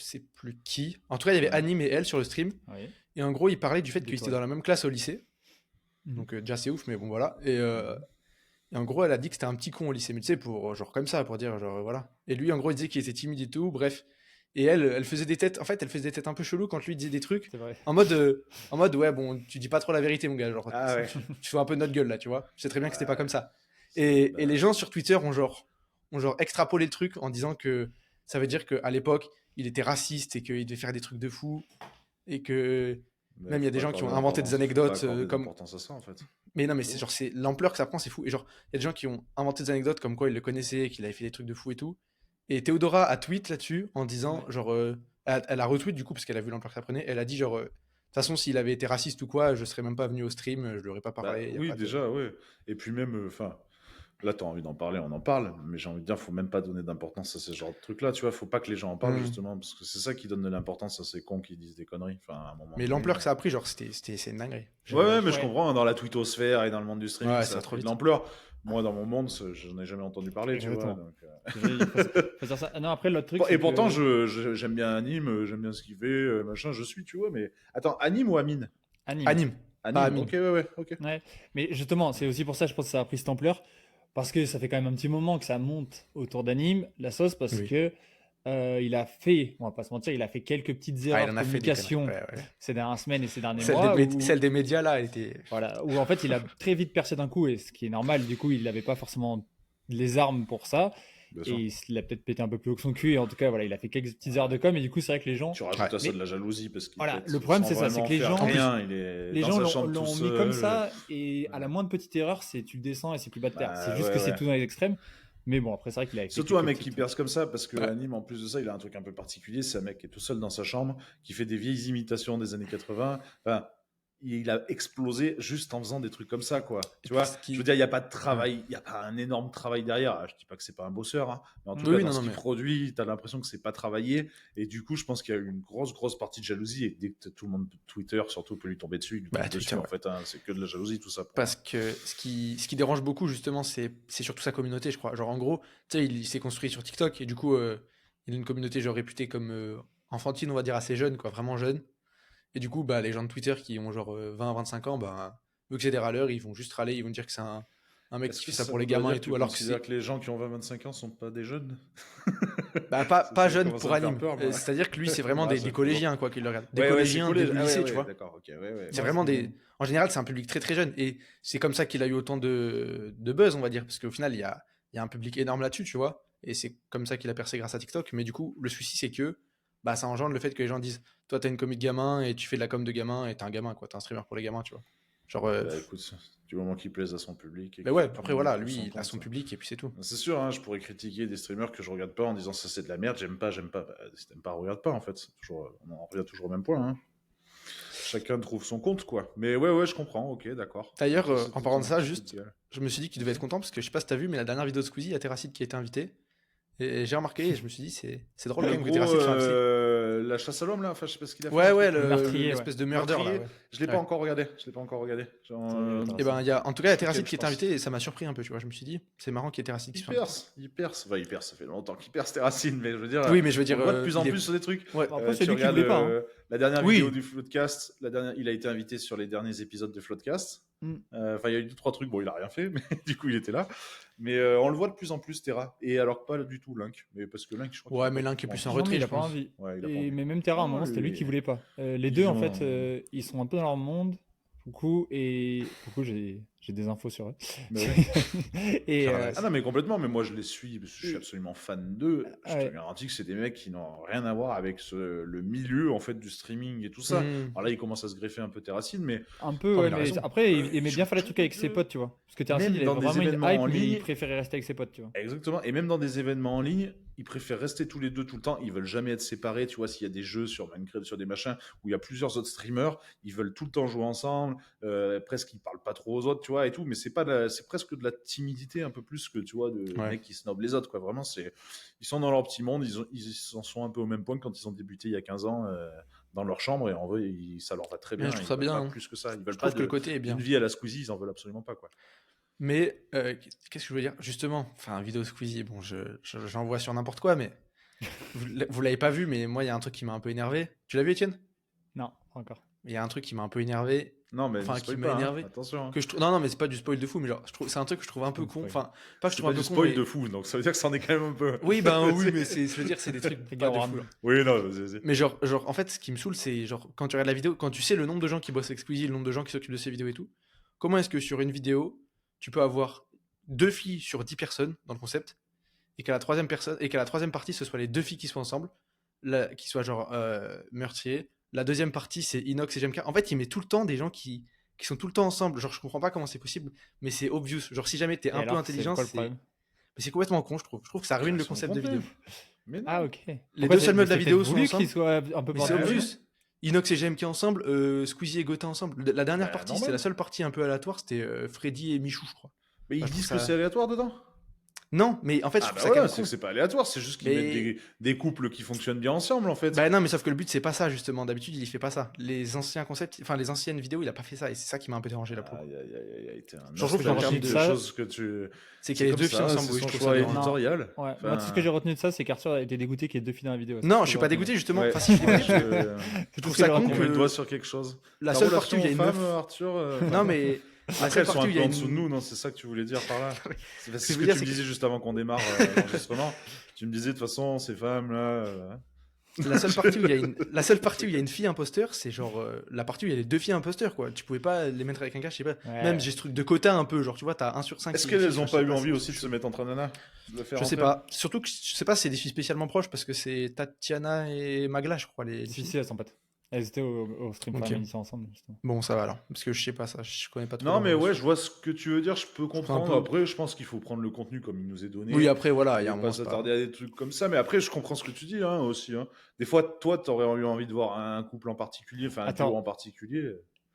sais plus qui. En tout cas, il y avait Ouais. Anime et elle sur le stream. Oui. Et en gros, ils parlaient du fait qu'ils étaient D'étoiles. dans la même classe au lycée. Mhm. Donc, déjà, c'est ouf, mais bon, voilà. Et en gros, elle a dit que c'était un petit con au lycée. Mais tu sais, pour, genre, comme ça, pour dire, genre, voilà. Et lui, en gros, il disait qu'il était timide et tout, bref. Et elle faisait des têtes. En fait, elle faisait des têtes un peu cheloues quand lui disait des trucs. C'est vrai. En mode, ouais, bon, tu dis pas trop la vérité, mon gars. Genre, Ah ouais. tu fais un peu notre gueule, là, tu vois. Je sais très bien que c'était pas Ouais. comme ça. Bah, Et les gens sur Twitter ont genre extrapolé le truc en disant que ça veut dire qu'à l'époque, il était raciste et qu'il devait faire des trucs de fou. Et que mais même il y a faut des pas gens qui ont accorder inventé des d'importance, faut pas anecdotes accorder comme. d'importance à ça en fait. Mais non, mais c'est Bon. genre, c'est l'ampleur que ça prend, c'est fou. Et genre, il y a des gens qui ont inventé des anecdotes comme quoi il le connaissait, qu'il avait fait des trucs de fou et tout. Et Théodora a tweet là-dessus en disant, Ouais. genre, elle a retweet du coup, parce qu'elle a vu l'ampleur que ça prenait. Elle a dit, genre, de toute façon, s'il avait été raciste ou quoi, je serais même pas venu au stream, je lui aurais pas Bah parlé. Y a oui, pas de... déjà, ouais. Et puis même, enfin, là, t'as envie d'en parler, on en parle, mais j'ai envie de dire, faut même pas donner d'importance à ce genre de trucs-là, tu vois. Faut pas que les gens en parlent, Hmm. justement, parce que c'est ça qui donne de l'importance à ces cons qui disent des conneries, enfin, à un moment Mais donné. l'ampleur que ça a pris, genre, c'est une dinguerie. Ouais, mais je Ouais. comprends, hein, dans la twittosphère et dans le monde du streaming, Ouais, ça ça a va trop pris de vite. l'ampleur. Moi, dans mon monde, je n'en ai jamais entendu parler, tu vois. Exactement. Donc, Il faut dire ça. Ah non, après, l'autre truc, Et c'est pourtant, que. j'aime bien Anime, j'aime bien ce qu'il fait, machin, je suis, tu vois, mais... Attends, Anime ou Amine? Anime. Anime, pas Anime, Amine. ok, ouais, ok. Ouais. Mais justement, c'est aussi pour ça, je pense que ça a pris cette ampleur. Parce que ça fait quand même un petit moment que ça monte autour d'Anime, la sauce, parce Oui. que il a fait, on va pas se mentir, il a fait quelques petites Ah, il erreurs de en a fait des conneries. communication Ouais, ouais. ces dernières semaines et ces derniers mois Celle des médias, là, était. où en fait il a très vite percé d'un coup, et ce qui est normal, du coup, il n'avait pas forcément les armes pour ça. Bien Et sûr. il a peut-être pété un peu plus haut que son cul. Et en tout cas, voilà, il a fait quelques petites erreurs de com. Et du coup, c'est vrai que les gens. Tu rajoutes Ouais. à ça Mais de la jalousie parce qu'il voilà, pète le problème, sans c'est ça, c'est vraiment que les faire gens, rien, il est les dans gens sa chambre tout l'ont mis comme seul. ça. Et à la moindre petite erreur, tu le descends et c'est plus bas de terre. C'est Bah juste que ouais, c'est ouais. tout dans les extrêmes. Mais bon, après, c'est vrai qu'il avait fait Surtout un quelques mec qui petites. perce comme ça, parce que Ouais. Anime, en plus de ça, il a un truc un peu particulier. C'est un mec qui est tout seul dans sa chambre, qui fait des vieilles imitations des années 80. Enfin, il a explosé juste en faisant des trucs comme ça, quoi. Et Tu puis vois, ce je veux qui. dire, il n'y a pas de Ouais. travail, il n'y a pas un énorme travail derrière. Je dis pas que c'est pas un bosseur, hein, mais en tout Oui, cas, Oui, dans non, ce non, qu'il mais. produit, tu as l'impression que c'est pas travaillé. Et du coup, je pense qu'il y a eu une grosse partie de jalousie. Et dès que tout le monde, Twitter surtout, peut lui tomber dessus, il lui tombe Bah, dessus, Twitter, en ouais. fait. Hein. C'est que de la jalousie, tout ça. Pour Parce moi. que ce qui dérange beaucoup, justement, c'est surtout sa communauté, je crois. Genre, en gros, tu sais, il s'est construit sur TikTok et du coup, il a une communauté, genre, réputée comme enfantine, on va dire, assez jeune, quoi, vraiment jeune. Et du coup, bah, les gens de Twitter qui ont genre 20 à 25 ans, bah, vu que c'est des râleurs, ils vont juste râler, ils vont dire que c'est un mec Est-ce qui que fait ça ça pour les voudrait gamins dire et que tu tout, alors que considères c'est. que les gens qui ont 20-25 ans sont pas des jeunes? Bah, Ça pas jeune commence à pour me faire anime. peur, moi. C'est-à-dire que lui, c'est vraiment Ouais, des ça fait collégiens, quoi, qui le regardent. Des Ouais, c'est collégiens, collège. début Ah ouais, lycée, tu ouais, vois. d'accord, ok, ouais. C'est Ouais, vraiment c'est des. En général, c'est un public très très jeune. Et c'est comme ça qu'il a eu autant de buzz, on va dire. Parce qu'au final, il y a un public énorme là-dessus, tu vois. Et c'est comme ça qu'il a percé grâce à TikTok. Mais du coup, le souci, c'est que bah, ça engendre le fait que les gens disent toi, t'as une commu de gamin et tu fais de la com de gamin et t'es un gamin, quoi. T'es un streamer pour les gamins, tu vois. Genre. Bah écoute, du moment qu'il plaise à son public et Mais que ouais, tout après, le monde y voilà, trouve lui, son il a son compte. public et puis c'est tout. C'est sûr, hein, je pourrais critiquer des streamers que je regarde pas en disant ça c'est de la merde, j'aime pas. Bah, si t'aimes pas, regarde pas en fait. On en revient toujours au même point. Hein. Chacun trouve son compte, quoi. Mais ouais, je comprends, ok, d'accord. D'ailleurs, Ça, en c'était parlant de ton ça, petit coup de juste, gueule. je me suis dit que tu devais être Vas-y. content parce que je sais pas si t'as vu, mais la dernière vidéo de Squeezie, il y a Terracid qui a été invité. Et j'ai remarqué et je me suis dit, c'est drôle quand Le même que gros, Terracid soit invité. la chasse à l'homme, là, enfin, je sais pas ce qu'il a fait, Ouais, un ouais, truc. Le meurtrier, ouais. l'espèce de murder là, Meurtrier. ouais. Je l'ai pas Ouais. encore regardé. Genre, Et ben, en tout cas, il y a ok, Terracid je qui est pense. invité et ça m'a surpris un peu, tu vois. Je me suis dit, c'est marrant qu'il y ait Terracid qui Il soit invité. perce, il perce. Enfin, il perce, ça fait longtemps qu'il perce tes racines, mais je veux dire, Oui, mais je veux on dire, le voit de plus en il est. plus sur des trucs. Ouais. Bon, après, c'est Tu lui qui regardes voulait pas. Hein. la dernière vidéo Oui. du Floodcast, il a été invité sur les derniers épisodes de Floodcast. Mm. Enfin, il y a eu 2-3 trucs, bon, il a rien fait, mais du coup, il était là. Mais on le voit de plus en plus, Terra. Et alors que pas du tout Link. Mais parce que Link, je crois qu'il Ouais, a mais pas Link est trop plus en envie. Non, mais retrait, il je a pas pense. envie. Ouais, il a pas envie. Mais même Terra, à un Oh, moment, c'était lui lui, qui voulait pas. Les ils deux, en ont- fait, ils sont un peu dans leur monde. Et du coup, j'ai des infos sur eux. Mais ouais. Et Carnage. Ah non, mais complètement, mais moi je les suis parce que je suis Et- absolument fan d'eux. Je te ouais. garantis que c'est des mecs qui n'ont rien à voir avec le milieu en fait du streaming et tout ça. Hmm. Alors là, il commence à se greffer un peu Terracine, mais Un peu, Oh, mais ouais, il a mais raison. après, il aimait bien faire les tous trucs les avec ses deux, potes, tu vois. Parce que Terracid, même il avait dans des vraiment une événements hype, en mais il ligne, préférait rester avec ses potes, tu vois. exactement. Et même dans des événements en ligne, ils préfèrent rester tous les deux tout le temps. Ils veulent jamais être séparés. Tu vois, s'il y a des jeux sur Minecraft, sur des machins où il y a plusieurs autres streamers, ils veulent tout le temps jouer ensemble. Presque, ils parlent pas trop aux autres, tu vois, et tout. Mais c'est presque de la timidité un peu plus que, tu vois, de Ouais. mecs qui snobent les autres, quoi. Vraiment, ils sont dans leur petit monde. Ils en sont un peu au même point que quand ils ont débuté il y a 15 ans dans leur chambre. Et en vrai, ça leur va très bien. Ouais, je trouve Ils ça veulent bien. pas Hein. plus que ça. Ils Je veulent pas trouve que le côté est bien. d'une vie à la Squeezie. Ils en veulent absolument pas, quoi. Mais qu'est-ce que je veux dire? Justement, enfin, vidéo Squeezie, bon, j'en vois sur n'importe quoi, mais vous l'avez pas vu, mais moi, il y a un truc qui m'a un peu énervé. Tu l'as vu, Étienne? Non, pas encore. Il y a un truc qui m'a un peu énervé. Non, mais ne Enfin, qui spoil m'a pas, hein. énervé. Attention. Hein. Que je trouve... Non, non, mais c'est pas du spoil de fou, mais genre, c'est un truc que je trouve un peu Bon, con. spoil. Enfin, pas que je C'est trouve pas un du peu con, spoil mais... de fou, donc ça veut dire que c'en est quand même un peu. Oui, ben oui, mais je veux dire, c'est des trucs pas de fou. Genre. Oui, non, vas-y. Mais genre, en fait, ce qui me saoule, c'est genre, quand tu regardes la vidéo, quand tu sais le nombre de gens qui bossent avec Squeezie, le nombre de gens qui s'occupent de ces vidéos et tout, comment est-ce que sur une vidéo, tu peux avoir 2 filles sur 10 personnes dans le concept, et qu'à la troisième partie, ce soit les 2 filles qui soient ensemble, qui soient genre meurtriers. La deuxième partie, c'est Inox et JMK. En fait, il met tout le temps des gens qui sont tout le temps ensemble. Genre, je comprends pas comment c'est possible, mais c'est obvious. Genre, si jamais t'es un peu intelligent, c'est quoi le problème? mais c'est complètement con, je trouve. Je trouve que ça ruine le concept de vidéo. Mais non. Ah, ok. Les deux seuls modes de la vidéo sont voulu ensemble. qu'ils soient un peu Mais c'est bordel. obvious. Inox et JMK ensemble, Squeezie et Gotha ensemble. La dernière Bah, partie, normal. c'était la seule partie un peu aléatoire, c'était Freddy et Michou, je crois. Mais ils Bah, je disent trouve que ça- c'est aléatoire dedans. Non, mais en fait, je Ah trouve bah ça quand voilà, même c'est con. que c'est pas aléatoire, c'est juste qu'ils Mais- mettent des couples qui fonctionnent bien ensemble en fait. Bah non, mais sauf que le but, c'est pas ça, justement. D'habitude, il fait pas ça. Les anciens concepts, enfin, les anciennes vidéos, il a pas fait ça, et c'est ça qui m'a un peu dérangé là pour le coup. Aïe, t'es un Je trouve que nostalgique en termes de de- choses que tu. C'est qu'il y a les comme deux filles ça, ensemble, c'est oui, son je trouve choix ça dérangeant. éditorial. Ouais, Enfin, moi, tout ce que j'ai retenu de ça, c'est qu'Arthur a été dégoûté qu'il y ait 2 filles dans la vidéo. Non, je suis pas dégoûté, justement. Ouais. Enfin, si, je suis dégoûté. Je Je tout trouve ce que ça j'ai con retenu. On met le que doigt sur quelque chose. la Ta seule partie relation où il y a une femme, meuf. Arthur. Non, mais la Après, seule elles sont partie un où il y peu a en dessous de une. nous, non? C'est ça que tu voulais dire par là. C'est Ce ce que je que veux dire, tu c'est me disais juste avant qu'on démarre l'enregistrement. Tu me disais de toute façon, ces femmes là. La seule partie où il y a une, la seule partie où il y a une fille imposteur, c'est genre la partie où il y a les 2 filles imposteurs, quoi. Tu pouvais pas les mettre avec un gars, je sais pas. Ouais. Même j'ai ce truc de quota un peu, genre tu vois, t'as 1 sur 5. Est-ce qu'elles ont pas eu envie aussi de se mettre entre nanas? De le faire Je sais entre pas. Surtout que je sais pas si c'est des filles spécialement proches parce que c'est Tatiana et Magla, je crois, les Si, filles. si, elles sont potes. Elles étaient au stream Ok. family ensemble, justement. Bon, ça va alors. Parce que je sais pas ça, je connais pas trop. Non, leur mais ouais, relation. je vois ce que tu veux dire, je peux comprendre. peu- Après, je pense qu'il faut prendre le contenu comme il nous est donné. Oui, après, voilà, il y a un pas moment. c'est pas- s'attarder à des trucs comme ça, mais après, je comprends ce que tu dis hein, aussi. Hein. Des fois, toi, t'aurais eu envie de voir un couple en particulier, enfin un Attends. duo en particulier.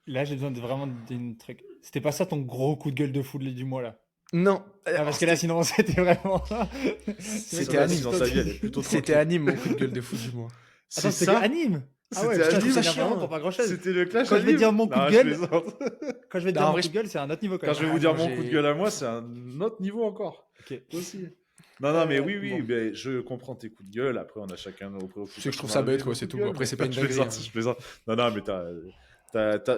Là, j'ai besoin de vraiment d'un truc. C'était pas ça ton gros coup de gueule de fou du mois, là? Non. Ah, parce que là, sinon, c'était vraiment. C'était Ça, anime. dans sa vie, elle est plutôt C'était tranquille. anime, mon coup de gueule de foot du mois. Attends, C'est c'était ça. anime. Ah ouais, C'était putain, je anime, trouve ça chiant. vraiment pour pas grand chose. C'était le clash Quand je vais anime. dire mon coup de Non, je gueule- plaisante. Quand je vais te Non, dire en mon vrai, coup de gueule, c'est un autre niveau quand Quand même. je vais vous dire moi, mon coup de j'ai- gueule à moi, c'est un autre niveau encore. Ok. Aussi. Non, mais oui, bon. mais je comprends tes coups de gueule. Après, on a chacun nos préoccupations. C'est que je trouve ça bête, quoi, c'est tout. Après, c'est pas une je dinguerie, plaisante, hein. je plaisante. Non, mais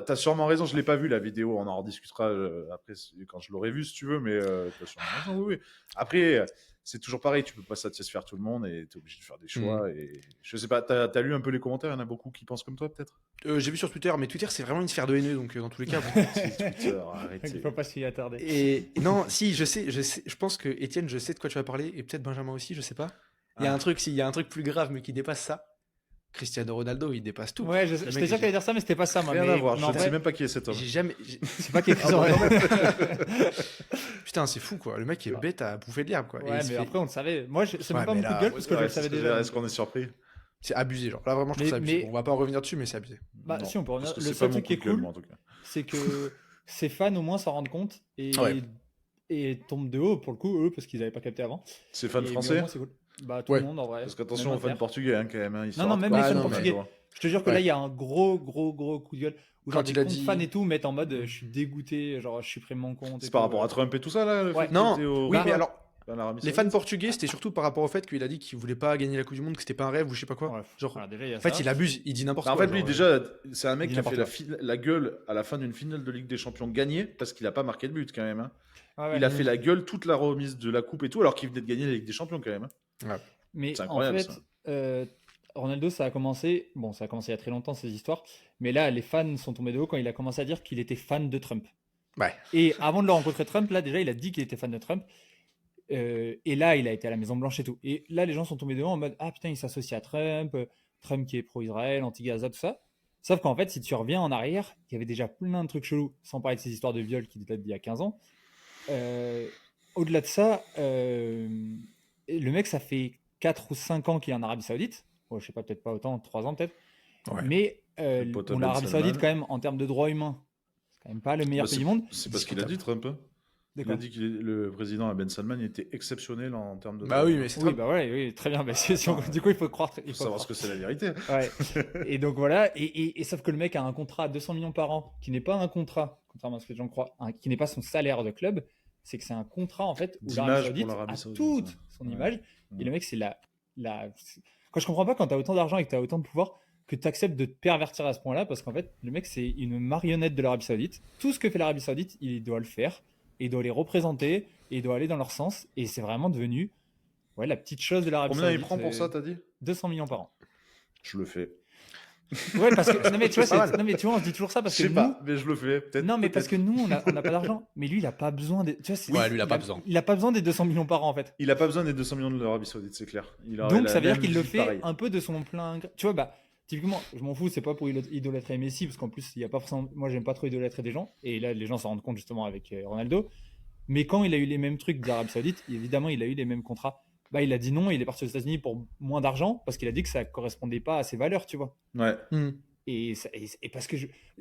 t'as sûrement raison. Je l'ai pas vu la vidéo. On en rediscutera après quand je l'aurai vu, si tu veux. Mais t'as sûrement raison. Oui. Après, c'est toujours pareil. Tu peux pas satisfaire tout le monde et t'es obligé de faire des choix. Et je sais pas. T'as lu un peu les commentaires. Il y en a beaucoup qui pensent comme toi, peut-être. J'ai vu sur Twitter, mais Twitter, c'est vraiment une sphère de haineux, donc dans tous les cas. bon. Twitter, arrêtez. Il faut pas s'y attarder. Et non, si, je sais, je pense que Étienne, je sais de quoi tu vas parler, et peut-être Benjamin aussi, je sais pas. Il y a Ah. un truc, s'il y a un truc plus grave, mais qui dépasse ça. Cristiano Ronaldo, il dépasse tout. Ouais, Le j'étais mec, sûr que t'allais dire ça, mais c'était pas ça, moi. Rien mais- à voir. mais Je en ne vrai, sais même pas qui est cet homme. J'ai jamais. c'est pas quelque Ah chose. bon, Putain, c'est fou quoi. Le mec est bête à bouffer de l'herbe quoi. Et Ouais, il se mais fait- après, on le savait. Moi, c'est Ouais, même pas mais mon coup là, de gueule parce que je Ouais, le c'est savais ce que déjà. j'ai- Est-ce qu'on est surpris? C'est abusé, genre. Là, vraiment, je trouve Mais- ça abusé. mais- On va pas en revenir dessus, mais c'est abusé. Bah, Non, si, on peut revenir. parce que Le c'est seul pas mon truc qui est coup de gueule, cool, moi, en tout cas. c'est que ses fans au moins s'en rendent compte et, Ouais. et tombent de haut pour le coup, eux, parce qu'ils avaient pas capté avant. C'est fan Et- mais au français? moins, c'est cool. Bah, tout Ouais. le monde en vrai. Parce qu'attention Même aux fans Inter. portugais, hein, quand même. Hein, ils Non, non, sortent même pas. les Ah, fans non, mais- portugais. Je te jure que Ouais. là, il y a un gros coup de gueule. Où genre Quand des il a comptes dit- fans et tout mettent en mode je suis dégoûté, genre je supprime mon compte. et C'est par tout. rapport à Trump et tout ça, là? le Ouais. fait Non, qu'il était au- oui, Bah, mais alors, dans l'Arabie les fans Saoudite. portugais, c'était surtout par rapport au fait qu'il a dit qu'il voulait pas gagner la Coupe du Monde, que c'était pas un rêve ou je sais pas quoi. Ouais, Genre, voilà, déjà, il y a en fait, ça. il abuse, il dit n'importe Bah, en quoi. fait, lui, genre, déjà, c'est un mec il qui a fait n'importe la gueule à la fin d'une finale de Ligue des Champions gagnée parce qu'il a pas marqué de but, quand même. Hein. Ah ouais. Il a fait la gueule toute la remise de la coupe et tout, alors qu'il venait de gagner la Ligue des Champions, quand même. Hein. Mais C'est en incroyable, fait, ça. Ronaldo, ça a commencé il y a très longtemps, ces histoires. Mais là, les fans sont tombés de haut quand il a commencé à dire qu'il était fan de Trump. Ouais. Et avant de le rencontrer Trump, là, déjà, il a dit qu'il était fan de Trump. Et là, il a été à la Maison-Blanche et tout. Et là, les gens sont tombés de haut en mode ah putain, il s'associe à Trump, Trump qui est pro-Israël, anti-Gaza, tout ça. Sauf qu'en fait, si tu reviens en arrière, il y avait déjà plein de trucs chelous, sans parler de ces histoires de viol qui datent d'il y a 15 ans. Au-delà de ça, le mec, ça fait 4 ou 5 ans qu'il est en Arabie Saoudite. Bon, je sais pas, peut-être pas autant, 3 ans peut-être. Ouais. Mais Le pote à bon, Ben l'Arabie Salman. Saoudite, quand même, en termes de droits humains, c'est quand même pas le meilleur Bah, pays du monde. C'est parce qu'il a dit, Trump. Hein. Il a dit que le président Ben Salman était exceptionnel en termes de. Bah oui, mais c'est Oui, trop. bah ouais, oui, très bien. Bah, du coup, il faut croire. Il faut savoir ce que c'est la vérité. Ouais. Et donc voilà, et sauf que le mec a un contrat à 200 millions par an, qui n'est pas un contrat, contrairement à ce que les gens croient, qui n'est pas son salaire de club, c'est que c'est un contrat en fait où D'image l'Arabie pour Saoudite l'Arabie a Saoudite, toute ouais. son Ouais. image. Et Ouais. le mec, c'est quand je comprends pas quand tu as autant d'argent et que tu as autant de pouvoir que tu acceptes de te pervertir à ce point-là parce qu'en fait, le mec, c'est une marionnette de l'Arabie Saoudite. Tout ce que fait l'Arabie Saoudite, il doit le faire et il doit les représenter et il doit aller dans leur sens. Et c'est vraiment devenu la petite chose de l'Arabie Combien il Saoudite. prend pour ça, t'as dit? 200 millions par an. Je le fais. Ouais, parce que non mais tu vois, C'est pas mal. non mais tu vois, on se dit toujours ça parce Je que sais nous, pas, mais je le fais. Peut-être. non mais parce que peut-être. nous, on n'a pas d'argent. Mais lui, il a pas besoin des, tu vois, Ouais, lui, il a pas besoin. Il a pas besoin des 200 millions par an en fait. Il a pas besoin des 200 millions de l'Arabie Saoudite, c'est clair. Il aurait Donc la ça veut dire même qu'il le vie fait pareil. un peu de son plein gré. Tu vois, bah typiquement, je m'en fous, c'est pas pour idolâtrer Messi parce qu'en plus, il y a pas forcément. Moi, j'aime pas trop idolâtrer des gens et là, les gens s'en rendent compte justement avec Ronaldo. Mais quand il a eu les mêmes trucs d'Arabie Saoudite, évidemment, il a eu les mêmes contrats. Bah, il a dit non, il est parti aux États-Unis pour moins d'argent parce qu'il a dit que ça correspondait pas à ses valeurs, tu vois. Ouais. Et parce que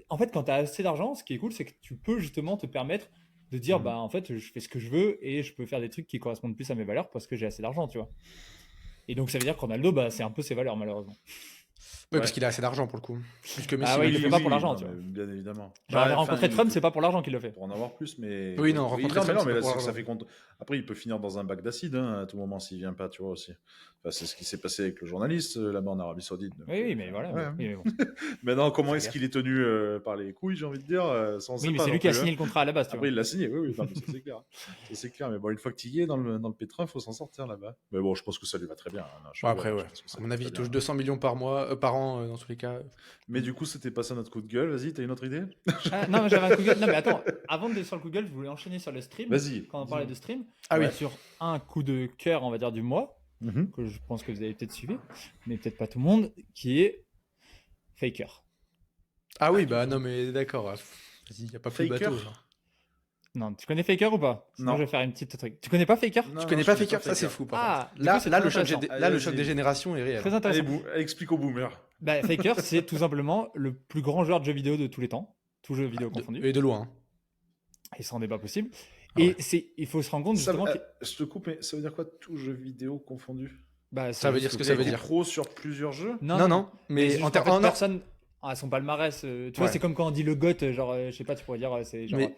en fait, quand tu as assez d'argent, ce qui est cool, c'est que tu peux justement te permettre de dire, bah en fait, je fais ce que je veux et je peux faire des trucs qui correspondent plus à mes valeurs parce que j'ai assez d'argent, tu vois. Et donc ça veut dire que Ronaldo, bah, c'est un peu ses valeurs malheureusement. Ouais, parce qu'il a assez d'argent pour le coup. Plus que Messi. Ah ouais, il le lui. fait pas pour l'argent, tu mais vois. bien évidemment. Genre, Bah, rencontrer il Trump, peut- c'est pas pour l'argent qu'il le fait. Pour en avoir plus, mais. Oui, non, rencontrer non, mais Trump, non, c'est mais pas là, pour c'est que ça l'argent. fait compte. Après, il peut finir dans un bac d'acide, à tout moment s'il vient pas, tu vois aussi. Enfin, c'est ce qui s'est passé avec le journaliste là-bas en Arabie Saoudite. Donc, Oui, mais voilà. ouais. Oui, mais bon. Maintenant, comment C'est est-ce clair. qu'il est tenu par les couilles, j'ai envie de dire, ça on Oui, sait mais pas c'est non lui qui a plus, signé hein. le contrat à la base, tu vois. Après, il l'a signé, oui, non, mais ça c'est clair. Ça c'est clair, mais bon, une fois que tu y es dans le pétrin, il faut s'en sortir là-bas. Mais bon, je pense que ça lui va très bien. Hein. Non, je Bon, rigole, après, hein, ouais. je pense que ça À lui mon va avis, très il touche bien. 200 millions par an dans tous les cas. Mais du coup, c'était pas ça notre coup de gueule. Vas-y, t'as une autre idée? Ah, non, mais j'avais un coup de gueule. Non, mais attends, avant de sur le coup de gueule, je voulais enchaîner sur le stream. Vas-y. Quand on parlait de stream, Ah oui. sur un coup de cœur, on va dire, du mois, Mhm. que je pense que vous avez peut-être suivi, mais peut-être pas tout le monde, qui est Faker. Ah oui, bah non, mais d'accord. Vas-y, il n'y a pas plus de Faker. bateau. Genre. Non, tu connais Faker ou pas? Sinon, Non. je vais faire une petite truc. Tu connais pas Faker? Non, Tu connais je pas connais Faker? Ça, c'est fou, par Ah, contre. du Là, coup, c'est là, très le choc, intéressant. là, le Allez, choc vas-y. des générations est réel. Très Allez, intéressant. explique aux boomers. Bah, Faker, c'est tout simplement le plus grand joueur de jeux vidéo de tous les temps, tous jeux vidéo confondus, Et de loin. et sans débat possible. Ah Et ouais. il faut se rendre compte justement que Je te coupe, mais ça veut dire quoi, tout jeu vidéo confondu? bah, Ça veut juste dire ce que Il ça a veut été dire. pro sur plusieurs jeux? Non, mais juste en en termes. fait, non. personne à son palmarès. Tu vois, Ouais. c'est comme quand on dit le GOAT, genre, je sais pas, tu pourrais dire, c'est genre Mais-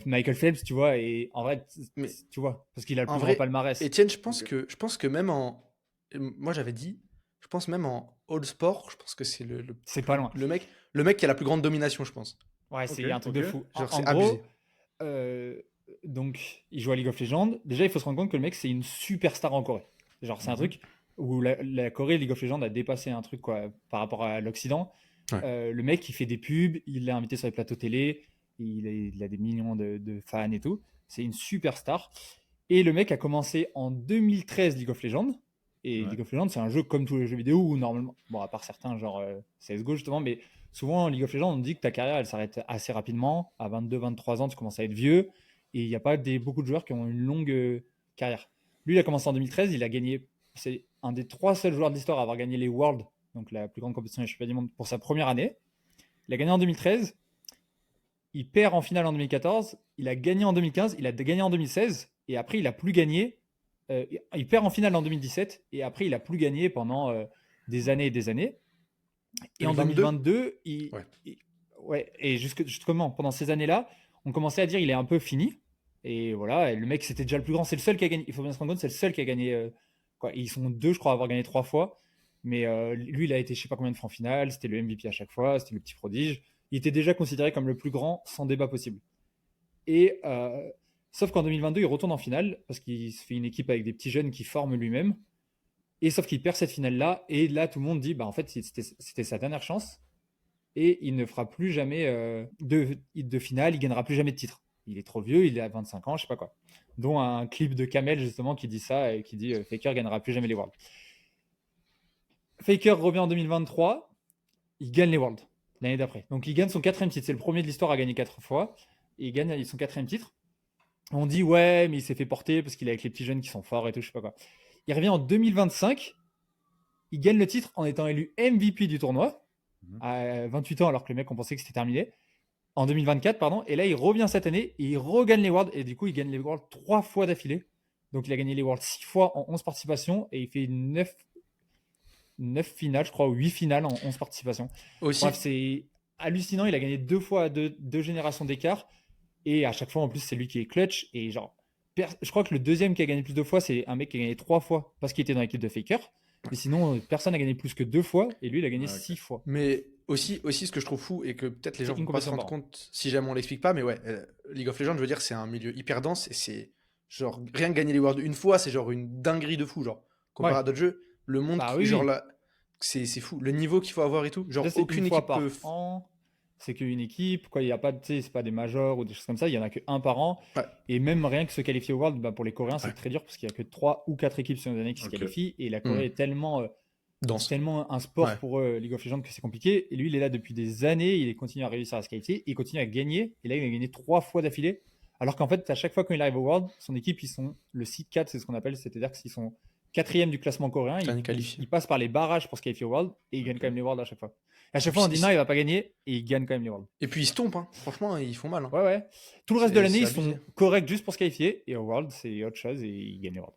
Michael Phelps, tu vois, et en vrai, Mais- tu vois, parce qu'il a le En plus vrai, grand palmarès. Etienne, je pense Ok. que même en. Moi, j'avais dit, je pense même en All Sport, je pense que c'est C'est pas loin. le mec qui a la plus grande domination, je pense. Ouais, c'est Ok, un truc de ok. fou. Genre, En c'est gros, abusé. donc, il joue à League of Legends. Déjà, il faut se rendre compte que le mec, c'est une superstar en Corée. Genre, c'est un truc où la Corée, League of Legends a dépassé un truc quoi, par rapport à l'Occident. Ouais. Le mec, il fait des pubs, il est invité sur les plateaux télé, il a des millions de fans et tout. C'est une superstar. Et le mec a commencé en 2013 League of Legends. Et Ouais. League of Legends, c'est un jeu comme tous les jeux vidéo où normalement, bon, à part certains, genre CSGO justement, mais souvent, League of Legends, on dit que ta carrière, elle s'arrête assez rapidement. À 22-23 ans, tu commences à être vieux. Et il n'y a pas beaucoup de joueurs qui ont une longue carrière. Lui, il a commencé en 2013. Il a gagné. C'est un des 3 seuls joueurs de l'histoire à avoir gagné les Worlds, donc la plus grande compétition des championnats du monde, pour sa première année. Il a gagné en 2013. Il perd en finale en 2014. Il a gagné en 2015. Il a gagné en 2016. Et après, il n'a plus gagné. Il perd en finale en 2017. Et après, il n'a plus gagné pendant des années et des années. Et en 2022, ouais, et justement, pendant ces années-là, on commençait à dire il est un peu fini. Et voilà, et le mec, c'était déjà le plus grand. C'est le seul qui a gagné. Il faut bien se rendre compte, c'est le seul qui a gagné. Quoi. Ils sont 2, je crois, à avoir gagné 3 fois. Mais lui, il a été, je sais pas combien de fois en finale. C'était le MVP à chaque fois. C'était le petit prodige. Il était déjà considéré comme le plus grand, sans débat possible. Et sauf qu'en 2022, il retourne en finale parce qu'il se fait une équipe avec des petits jeunes qu'il forme lui-même. Et sauf qu'il perd cette finale-là. Et là, tout le monde dit, bah en fait, c'était sa dernière chance. Et il ne fera plus jamais de finale. Il gagnera plus jamais de titre. Il est trop vieux. Il est à 25 ans, je sais pas quoi. Dont un clip de Kamel justement qui dit ça et qui dit Faker gagnera plus jamais les Worlds. Faker revient en 2023. Il gagne les Worlds l'année d'après. Donc il gagne son 4e titre. C'est le premier de l'histoire à gagner 4 fois. Et il gagne son 4e titre. On dit ouais, mais il s'est fait porter parce qu'il est avec les petits jeunes qui sont forts et tout, je sais pas quoi. Il revient en 2025. Il gagne le titre en étant élu MVP du tournoi à 28 ans, alors que les mecs ont pensé que c'était terminé. En 2024, pardon. Et là, il revient cette année et il regagne les Worlds. Et du coup, il gagne les Worlds 3 fois d'affilée. Donc, il a gagné les Worlds 6 fois en 11 participations et il fait 9 finales, je crois, ou 8 finales en 11 participations. Aussi. Bref, c'est hallucinant. Il a gagné 2 fois à 2 générations d'écart. Et à chaque fois, en plus, c'est lui qui est clutch. Et genre, je crois que le deuxième qui a gagné plus de fois, c'est un mec qui a gagné 3 fois parce qu'il était dans l'équipe de Faker. Mais sinon, personne n'a gagné plus que 2 fois. Et lui, il a gagné Ah, ok. 6 fois. Mais aussi, ce que je trouve fou et que peut-être les C'est gens vont pas se rendre incompressible. compte si jamais on l'explique pas, mais ouais, League of Legends, je veux dire, c'est un milieu hyper dense et c'est genre rien que gagner les Worlds une fois, c'est genre une dinguerie de fou, genre comparé Ouais. à d'autres jeux, le monde Bah qui, oui, genre oui. là, c'est fou, le niveau qu'il faut avoir et tout, genre Là, c'est aucune une fois équipe peut. par an. C'est qu'une équipe. Quoi, il y a pas, tu sais, c'est pas des majors ou des choses comme ça. Il y en a qu'un par an. Ouais, Et même rien que se qualifier au World, bah, pour les Coréens, c'est ouais. très dur parce qu'il y a que 3 ou 4 équipes sur une année qui se Ok. qualifient. Et la Hmm. Corée est tellement, c'est Dense. tellement un sport Ouais. pour eux, League of Legends, que c'est compliqué. Et lui, il est là depuis des années. Il continue à réussir à se qualifier. Il continue à gagner. Et là, il a gagné 3 fois d'affilée. Alors qu'en fait, à chaque fois quand il arrive au World, son équipe, ils sont le seed 4, c'est ce qu'on appelle. C'est-à-dire qu'ils sont quatrième du classement coréen. Putain, il qualifie. Ils passent par les barrages pour se qualifier au World. Et ils gagnent Ok. quand même les Worlds à chaque fois. Et à chaque puis, fois, on dit non, il va pas gagner. Et ils gagnent quand même les Worlds. Et puis ils se tombent, hein. Franchement, ils font mal, hein. Ouais, ouais. Tout le reste de C'est l'année, ils abusé. sont corrects juste pour se qualifier. Et au World, c'est autre chose et ils gagnent les Worlds.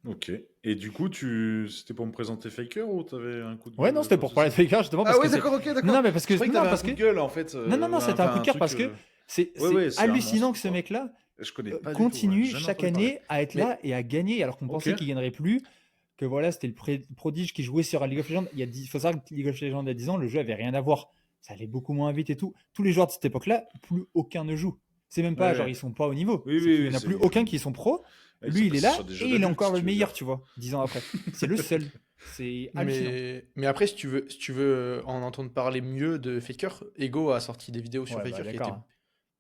Ok. Et du coup, c'était pour me présenter Faker ou t'avais un coup de Ouais, gueule non, c'était pour parler de Faker justement. Parce Ah ouais, que c'est- d'accord, ok, d'accord. Non, mais parce que. Je croyais que Non, t'avais un parce coup de que. gueule en fait. Non, c'était un coup de cœur parce que c'est Ouais, c'est un hallucinant monstre, que ce quoi. mec-là Je connais pas du tout, continue ouais, jamais chaque entendu parler. année à être Mais- là et à gagner alors qu'on Ok. pensait qu'il gagnerait plus. Que voilà, c'était le prodige qui jouait sur League of Legends. Il faut savoir que League of Legends il y a 10 ans, le jeu avait rien à voir. Ça allait beaucoup moins vite et tout. Tous les joueurs de cette époque-là, plus aucun ne joue. C'est même pas Ouais, genre ouais. ils sont pas au niveau. Oui, C'est oui, qu'il y en oui, a c'est- plus aucun qui sont pro. Ils Lui, sont il est passés là sur des jeux et il est d'adultes, encore si le tu veux meilleur, dire. tu vois, 10 ans après. C'est le seul. C'est hallucinant. Mais après, si tu veux en entendre parler mieux de Faker, Ego a sorti des vidéos sur Ouais, Faker qui d'accord. étaient.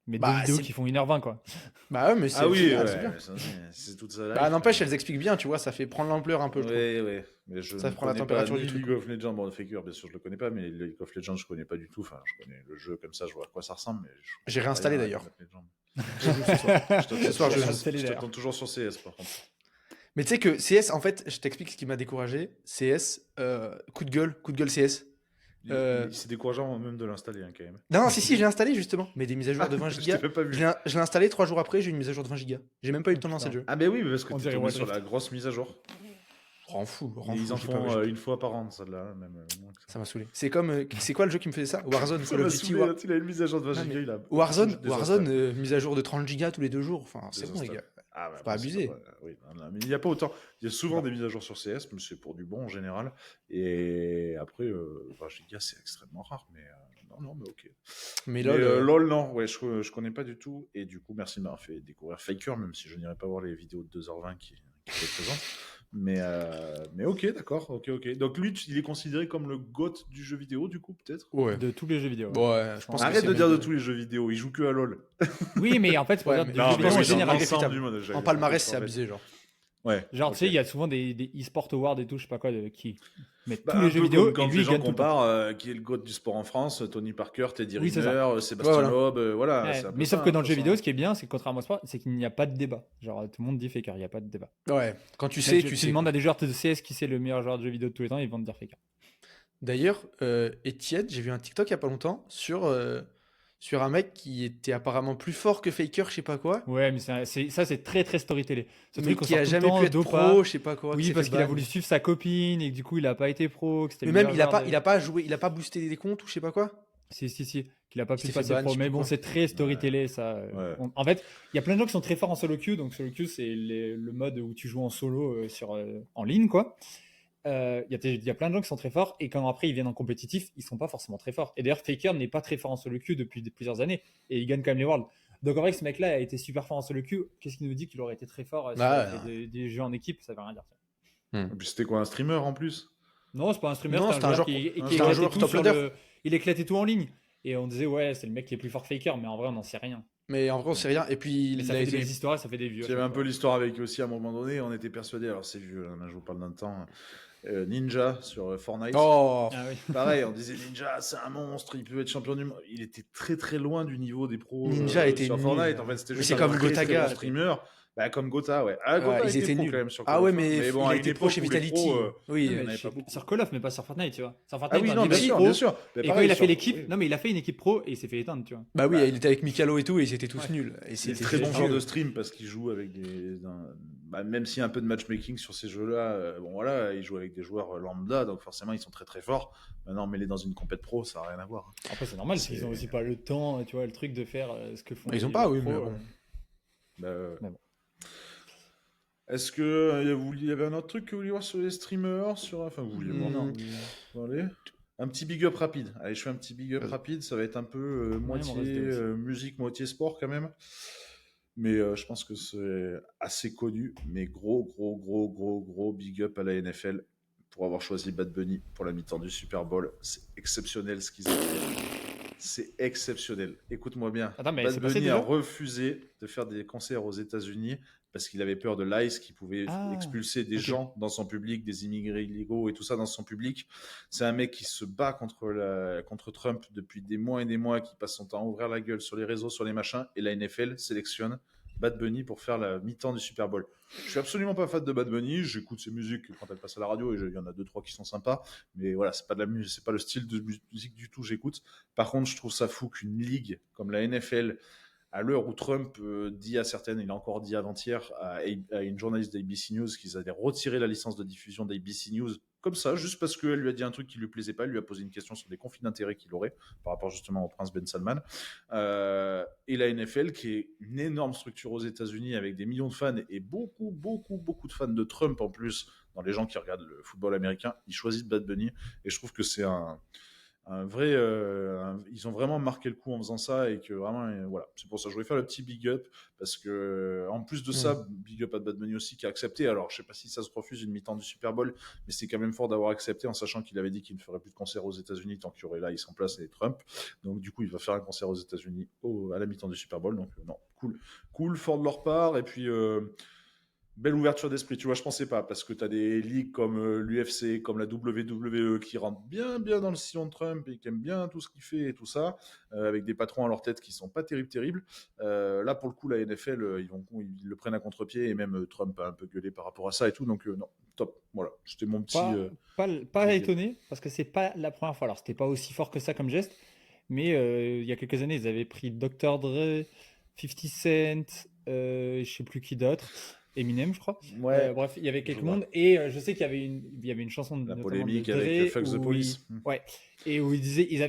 Mais Bah, deux vidéos c'est- qui font 1h20, quoi. Bah ouais, mais c'est Ah oui, génial, c'est ouais, bien. mais ça, c'est toute sa life. Bah n'empêche, mais- elles expliquent bien, tu vois, ça fait prendre l'ampleur un peu, je trouve. Ouais, mais je Ça ne prend la connais température pas du ni truc. League of Legends, bon, Faker, bien sûr, je le connais pas, mais League of Legends, je connais pas du tout. Enfin, je connais le jeu comme ça, je vois à quoi ça ressemble, mais je J'ai comprends réinstallé rien à d'ailleurs. League of Legends. Je joue ce soir. Je t'attends Ce soir, toujours je sur- joue. je t'attends toujours sur CS, par contre. Mais tu sais que CS, en fait, je t'explique ce qui m'a découragé. CS, coup de gueule CS. C'est décourageant même de l'installer, hein, quand même. Non, si, j'ai installé justement, mais des mises à jour de 20 Je gigas. t'ai même pas vu. Je l'ai installé 3 jours après, j'ai une mise à jour de 20 gigas. J'ai même pas eu le temps de lancer le jeu. Ah, ben oui, mais parce que On t'es dirait tombé Wild sur Rift. la grosse mise à jour. Rends fou, Et ils en j'ai font pas- j'ai- une fois par an, celle-là, même moins que ça. Ça m'a saoulé. C'est comme. C'est quoi le jeu qui me faisait ça? Warzone, Ça Call m'a of Duty. saoulé, là, il a une mise à jour de 20 Non, gigas, mais il a. Warzone, Désinstallé. mise à jour de 30 gigas tous les 2 jours. Enfin, c'est bon, les Désinstallé. gars. Ah, bah, Faut pas après, c'est abuser. pas- oui, non, mais il n'y a pas autant. Il y a souvent des mises à jour sur CS, mais c'est pour du bon en général. Et après, 20 gigas, c'est extrêmement rare. Mais non, mais ok. Mais Mais là, LOL, non, ouais, je connais pas du tout. Et du coup, merci de m'avoir fait découvrir Faker, même si je n'irai pas voir les vidéos de 2h20 qui étaient présentes. Mais ok, d'accord, ok. Donc lui, il est considéré comme le GOAT du jeu vidéo, du coup, peut-être. ouais. De tous les jeux vidéo. Bon, ouais, je pense que Arrête c'est de dire même- de tous les jeux vidéo, il joue que à LOL. Oui, mais en fait, c'est pour Ouais, dire mais des non, jeux mais vidéo oui, en c'est général. indéfectible. du monde, En palmarès, c'est abusé, genre. Ouais. Genre, tu sais, ok. il y a souvent des e-sport awards et tout, je sais pas quoi, qui mettent Bah, tous un les jeux peu vidéo comme et quand lui, les il gens gagne tout le temps. comparent qui est le GOAT du sport en France, Tony Parker, Teddy Oui, c'est ça. Riner, Sébastien Voilà. Loeb, voilà. Ouais, c'est un peu mais ça, sauf que hein, dans le de jeu toute vidéo, façon. ce qui est bien, c'est que contrairement au sport, c'est qu'il n'y a pas de débat. Genre, tout le monde dit Faker, il n'y a pas de débat. Ouais, quand tu Mais sais, tu tu sais. demandes quoi. à des joueurs de CS qui c'est le meilleur joueur de jeu vidéo de tous les temps, ils vont te dire Faker. D'ailleurs, Etienne, j'ai vu un TikTok il y a pas longtemps sur un mec qui était apparemment plus fort que Faker, je sais pas quoi, Ouais, mais ça, c'est très très storytellé. Ce mais truc qu'on qui sort a tout le jamais temps, pu être Dopa. pro, je sais pas quoi. qui Oui, s'est parce fait qu'il a ban. voulu suivre sa copine et que du coup, il a pas été pro. Que c'était Mais le même, meilleur joueur de- il a pas joué, il a pas boosté des comptes ou je sais pas quoi. Si, qu'il a pas Il pu s'est fait passer ban, pro. je sais Mais plus bon, quoi. c'est très storytellé ça. Ouais. En fait, il y a plein de gens qui sont très forts en solo queue. Donc, solo queue, c'est le mode où tu joues en solo en ligne, quoi. Il y a plein de gens qui sont très forts et quand après ils viennent en compétitif, ils sont pas forcément très forts. Et d'ailleurs, Faker n'est pas très fort en solo queue depuis plusieurs années et il gagne quand même les Worlds. Donc en vrai, que ce mec-là a été super fort en solo queue. Qu'est-ce qui nous dit qu'il aurait été très fort si Ah, il avait fait des jeux en équipe? Ça veut rien dire. Et puis c'était quoi, un streamer en plus? Non, c'est pas un streamer, Non, c'est un joueur qui c'est un éclatait joueur tout top sur loader. il éclatait tout en ligne. Et on disait, ouais, c'est le mec qui est plus fort que Faker, mais en vrai, on n'en sait rien. Mais en vrai, on sait rien. Et puis, Mais il ça a fait été. des histoires, ça fait des vieux. Il y avait un peu l'histoire avec aussi à un moment donné, on était persuadés, alors c'est vieux, hein, je vous parle d'un temps, Ninja sur Fortnite. Oh, Ah oui. Pareil, on disait Ninja, c'est un monstre, il peut être champion du monde. Il était très très loin du niveau des pros Ninja était sur nul. Fortnite. En fait, c'était Mais juste c'est un comme très, très Gotaga. bon streamer. Bah, comme Gotha, ouais. Ah, Gotha Ils était étaient pro nuls. quand même sur Call Ah ouais, of, hein. mais Mais bon, il à a une été pro époque chez où les Vitality. pros, Oui, il Ouais, y en mais avait pas beaucoup. sur Call of, mais pas sur Fortnite, tu vois. Sur Ah Fortnite, oui, t'as un non, bien équipe sûr, pro. bien sûr. Mais Et quand pareil, il a fait sur... l'équipe, oui. non, mais il a fait une équipe pro et il s'est fait éteindre, tu vois. bah oui, Bah, il était avec Mikalo et tout, et ils étaient tous Ouais. nuls. Et c'est c'était très bon genre vieux. de stream parce qu'il joue avec bah, même s'il y a un peu de matchmaking sur ces jeux-là, bon voilà, il joue avec des joueurs lambda, donc forcément ils sont très très forts. Maintenant, mêler dans une compète pro, ça n'a rien à voir, hein. Après, c'est normal, parce qu'ils ont C'est... aussi pas le temps, tu vois, le truc de faire ce que font Ils ont les pas, joueurs oui, mais pros. bon. Bah, Mais bon. est-ce que il y avait un autre truc que vous vouliez voir sur les streamers, enfin vous vouliez voir, Non. vous parler un petit big up rapide. Allez, je fais un petit big up Vas-y. rapide. Ça va être un peu Ouais, il m'en reste moitié deux aussi. musique, moitié sport quand même. Mais je pense que c'est assez connu. Mais gros big up à la NFL pour avoir choisi Bad Bunny pour la mi-temps du Super Bowl. C'est exceptionnel ce qu'ils ont fait. C'est exceptionnel. Écoute-moi bien. Attends, mais Bad c'est passé Bunny a déjà? refusé de faire des concerts aux États-Unis parce qu'il avait peur de l'ICE qui pouvait Ah, expulser des ok. gens dans son public, des immigrés illégaux et tout ça dans son public. C'est un mec qui se bat contre Trump depuis des mois et des mois, qui passe son temps à ouvrir la gueule sur les réseaux, sur les machins, et la NFL sélectionne Bad Bunny pour faire la mi-temps du Super Bowl. Je suis absolument pas fan de Bad Bunny, j'écoute ses musiques quand elles passent à la radio, et il y en a 2-3 qui sont sympas, mais voilà, c'est pas de la musique, c'est pas le style de musique du tout j'écoute. Par contre, je trouve ça fou qu'une ligue comme la NFL, à l'heure où Trump dit à certaines, il a encore dit avant-hier à une journaliste d'ABC News qu'ils allaient retirer la licence de diffusion d'ABC News comme ça, juste parce qu'elle lui a dit un truc qui lui plaisait pas, elle lui a posé une question sur des conflits d'intérêts qu'il aurait par rapport justement au prince Ben Salman. Et la NFL, qui est une énorme structure aux États-Unis avec des millions de fans et beaucoup de fans de Trump en plus, dans les gens qui regardent le football américain, ils choisissent Bad Bunny, et je trouve que c'est un vrai, ils ont vraiment marqué le coup en faisant ça, et que vraiment, voilà, c'est pour ça que je voulais faire le petit big up, parce que en plus de ça, big up à Bad Bunny aussi, qui a accepté. Alors je sais pas si ça se refuse une mi-temps du Super Bowl, mais c'est quand même fort d'avoir accepté, en sachant qu'il avait dit qu'il ne ferait plus de concert aux États-Unis tant qu'il y aurait là, il s'en place et Trump. Donc du coup, il va faire un concert aux États-Unis à la mi-temps du Super Bowl. Donc non, cool, fort de leur part. Et puis belle ouverture d'esprit, tu vois, je pensais pas, parce que tu as des ligues comme l'UFC, comme la WWE, qui rentrent bien dans le sillon de Trump et qui aiment bien tout ce qu'il fait et tout ça, avec des patrons à leur tête qui sont pas terribles. Là, pour le coup, la NFL, ils le prennent à contre-pied, et même Trump a un peu gueulé par rapport à ça et tout, donc non, top. Voilà, c'était mon petit... Pas étonné, parce que c'est pas la première fois. Alors, c'était pas aussi fort que ça comme geste, mais il y a quelques années, ils avaient pris Dr. Dre, 50 Cent, je sais plus qui d'autre, Eminem, je crois. Ouais, Bref, il y avait quelques je vois. mondes, et je sais qu'il y avait une chanson La notamment polémique de Dre avec Fuck the où Police. ouais, et où ils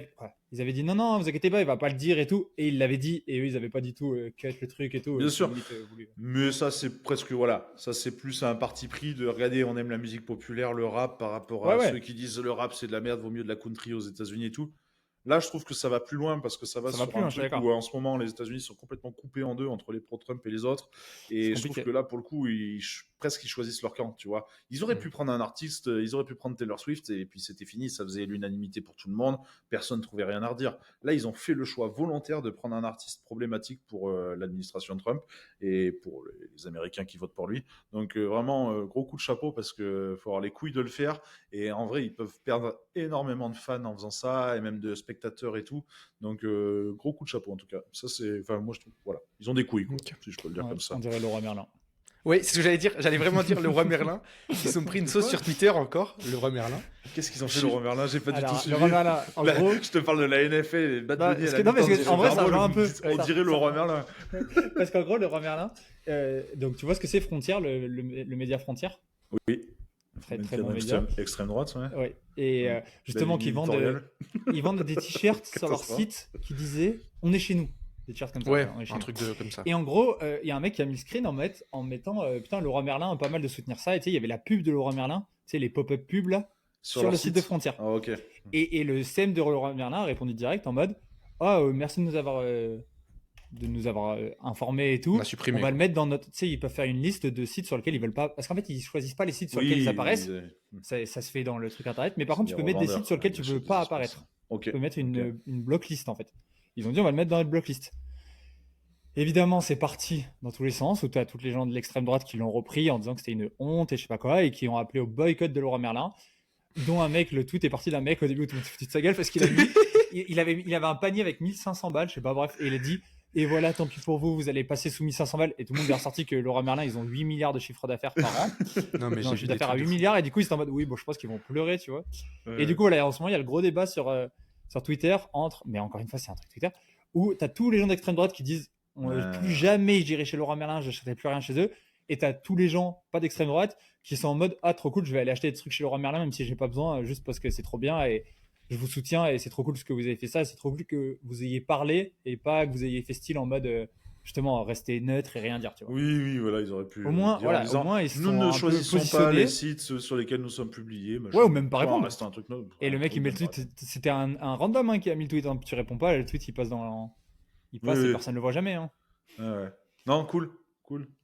avaient dit non, vous inquiétez pas, il va pas le dire et tout, et il l'avait dit, et eux ils avaient pas du tout cut le truc et tout. Bien sûr. Limite, voulu. Mais ça, c'est presque, voilà, ça c'est plus un parti pris de regarder, on aime la musique populaire, le rap, par rapport à Ouais. ceux qui disent le rap c'est de la merde, vaut mieux de la country aux États-Unis et tout. Là, je trouve que ça va plus loin, parce que ça va Ça va sur plus un loin, je suis truc d'accord. où en ce moment les États-Unis sont complètement coupés en deux entre les pro-Trump et les autres. Et C'est je trouve compliqué. que là, pour le coup, presque ils choisissent leur camp, tu vois. Ils auraient pu prendre un artiste, ils auraient pu prendre Taylor Swift, et puis c'était fini, ça faisait l'unanimité pour tout le monde, personne ne trouvait rien à redire. Là, ils ont fait le choix volontaire de prendre un artiste problématique pour l'administration de Trump et pour les Américains qui votent pour lui. Donc vraiment, gros coup de chapeau, parce qu'il faut avoir les couilles de le faire. Et en vrai, ils peuvent perdre énormément de fans en faisant ça, et même de spectateurs et tout. Donc gros coup de chapeau en tout cas. Ça c'est, enfin moi je trouve, voilà, ils ont des couilles, quoi, Ok. si je peux le dire Ouais, comme ça. on dirait Leroy Merlin. Oui, c'est ce que j'allais dire. J'allais vraiment dire le roi Merlin. Ils se sont pris une sauce sur Twitter encore, le roi Merlin. Qu'est-ce qu'ils ont fait, Laurent Merlin? J'ai pas du tout Alors, suivi. Leroy Merlin, en Là, gros, je te parle de la NFL et Bad Non, Bunny à parce la que- non, parce mi-temps que, du en vrai, Super ça Bowl, rejoint un vous peu. me dites, on Ça- dirait Laurent Merlin. parce qu'en gros, Leroy Merlin, donc tu vois ce que c'est Frontière, le média Frontière? Oui. Très bon média. Extrême droite, ouais. Ouais. Et justement, Belle ligne qu'ils éditoriale. vendent des t-shirts sur leur Catastrophe. site qui disaient "On est chez nous". Des t-shirts comme ça. Ouais, On est chez un nous. truc comme ça. Et en gros, il y a un mec qui a mis le screen en mettant putain, Leroy Merlin a pas mal de soutenir ça. Et tu sais, il y avait la pub de Leroy Merlin, tu sais, les pop-up pubs là, sur leur le site de Frontière. Ah, ok. Et le CM de Leroy Merlin a répondu direct en mode merci de nous avoir informés et tout. On a supprimé. On va le mettre dans notre. Tu sais, ils peuvent faire une liste de sites sur lesquels ils veulent pas. Parce qu'en fait, ils choisissent pas les sites sur lesquels ils apparaissent. Ça se fait dans le truc internet. Mais par contre, tu peux mettre des sites sur lesquels tu veux pas apparaître. Ok. Tu peux mettre une blocklist en fait. Ils ont dit on va le mettre dans notre blocklist. Évidemment, c'est parti dans tous les sens, où tu as toutes les gens de l'extrême droite qui l'ont repris en disant que c'était une honte et je sais pas quoi, et qui ont appelé au boycott de Leroy Merlin, dont un mec, le tweet est parti d'un mec au début où tout le monde s'est foutu de sa gueule parce qu'il a mis, il avait un panier avec 1500 balles, je sais pas, bref, et il a dit Et voilà, tant pis pour vous, vous allez passer sous 1500 balles. Et tout le monde est ressorti que Leroy Merlin, ils ont 8 milliards de chiffre d'affaires par an. Non, mais Ils ont un j'ai chiffre vu des d'affaires à trucs 8 de fou. milliards. Et du coup, ils sont en mode, oui, bon, je pense qu'ils vont pleurer, tu vois. Et du Ouais. coup, voilà, en ce moment, il y a le gros débat sur Twitter mais encore une fois, c'est un truc Twitter, où tu as tous les gens d'extrême droite qui disent plus jamais j'irai chez Leroy Merlin, je n'achèterai plus rien chez eux. Et tu as tous les gens, pas d'extrême droite, qui sont en mode trop cool, je vais aller acheter des trucs chez Leroy Merlin, même si j'ai pas besoin, juste parce que c'est trop bien et je vous soutiens et c'est trop cool ce que vous avez fait ça. C'est trop cool que vous ayez parlé et pas que vous ayez fait style en mode justement rester neutre et rien dire, tu vois. Oui, voilà, ils auraient pu Au moins, dire en voilà, au disant moins ils nous sont ne un peu choisissons pas positionnés. les sites sur lesquels nous sommes publiés. Ouais, ou machin. même pas Tu vois, répondre. reste un truc neutre. Et le mec, il met le tweet, c'était un random qui a mis le tweet. Tu réponds pas, le tweet il passe il passe et Oui. personne ne le voit jamais. Ouais. Non, cool.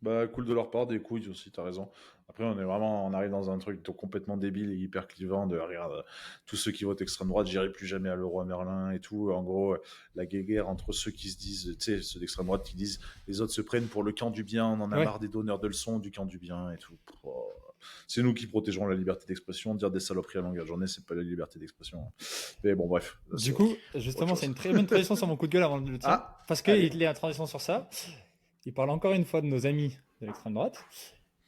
Bah, cool de leur part, des couilles aussi, t'as raison. Après, on arrive dans un truc complètement débile et hyper clivant de regarde, tous ceux qui votent extrême droite, j'irai plus jamais à Leroy Merlin et tout. En gros, la guéguerre entre ceux qui se disent, tu sais, ceux d'extrême droite qui disent les autres se prennent pour le camp du bien, on en a Ouais. marre des donneurs de leçons du camp du bien et tout. C'est nous qui protégerons la liberté d'expression. Dire des saloperies à longueur de journée, c'est pas la liberté d'expression. Mais bon, bref. Du coup, justement, c'est une très bonne transition sur mon coup de gueule avant le tien. Parce qu'il est en transition sur ça. Il parle encore une fois de nos amis de l'extrême droite.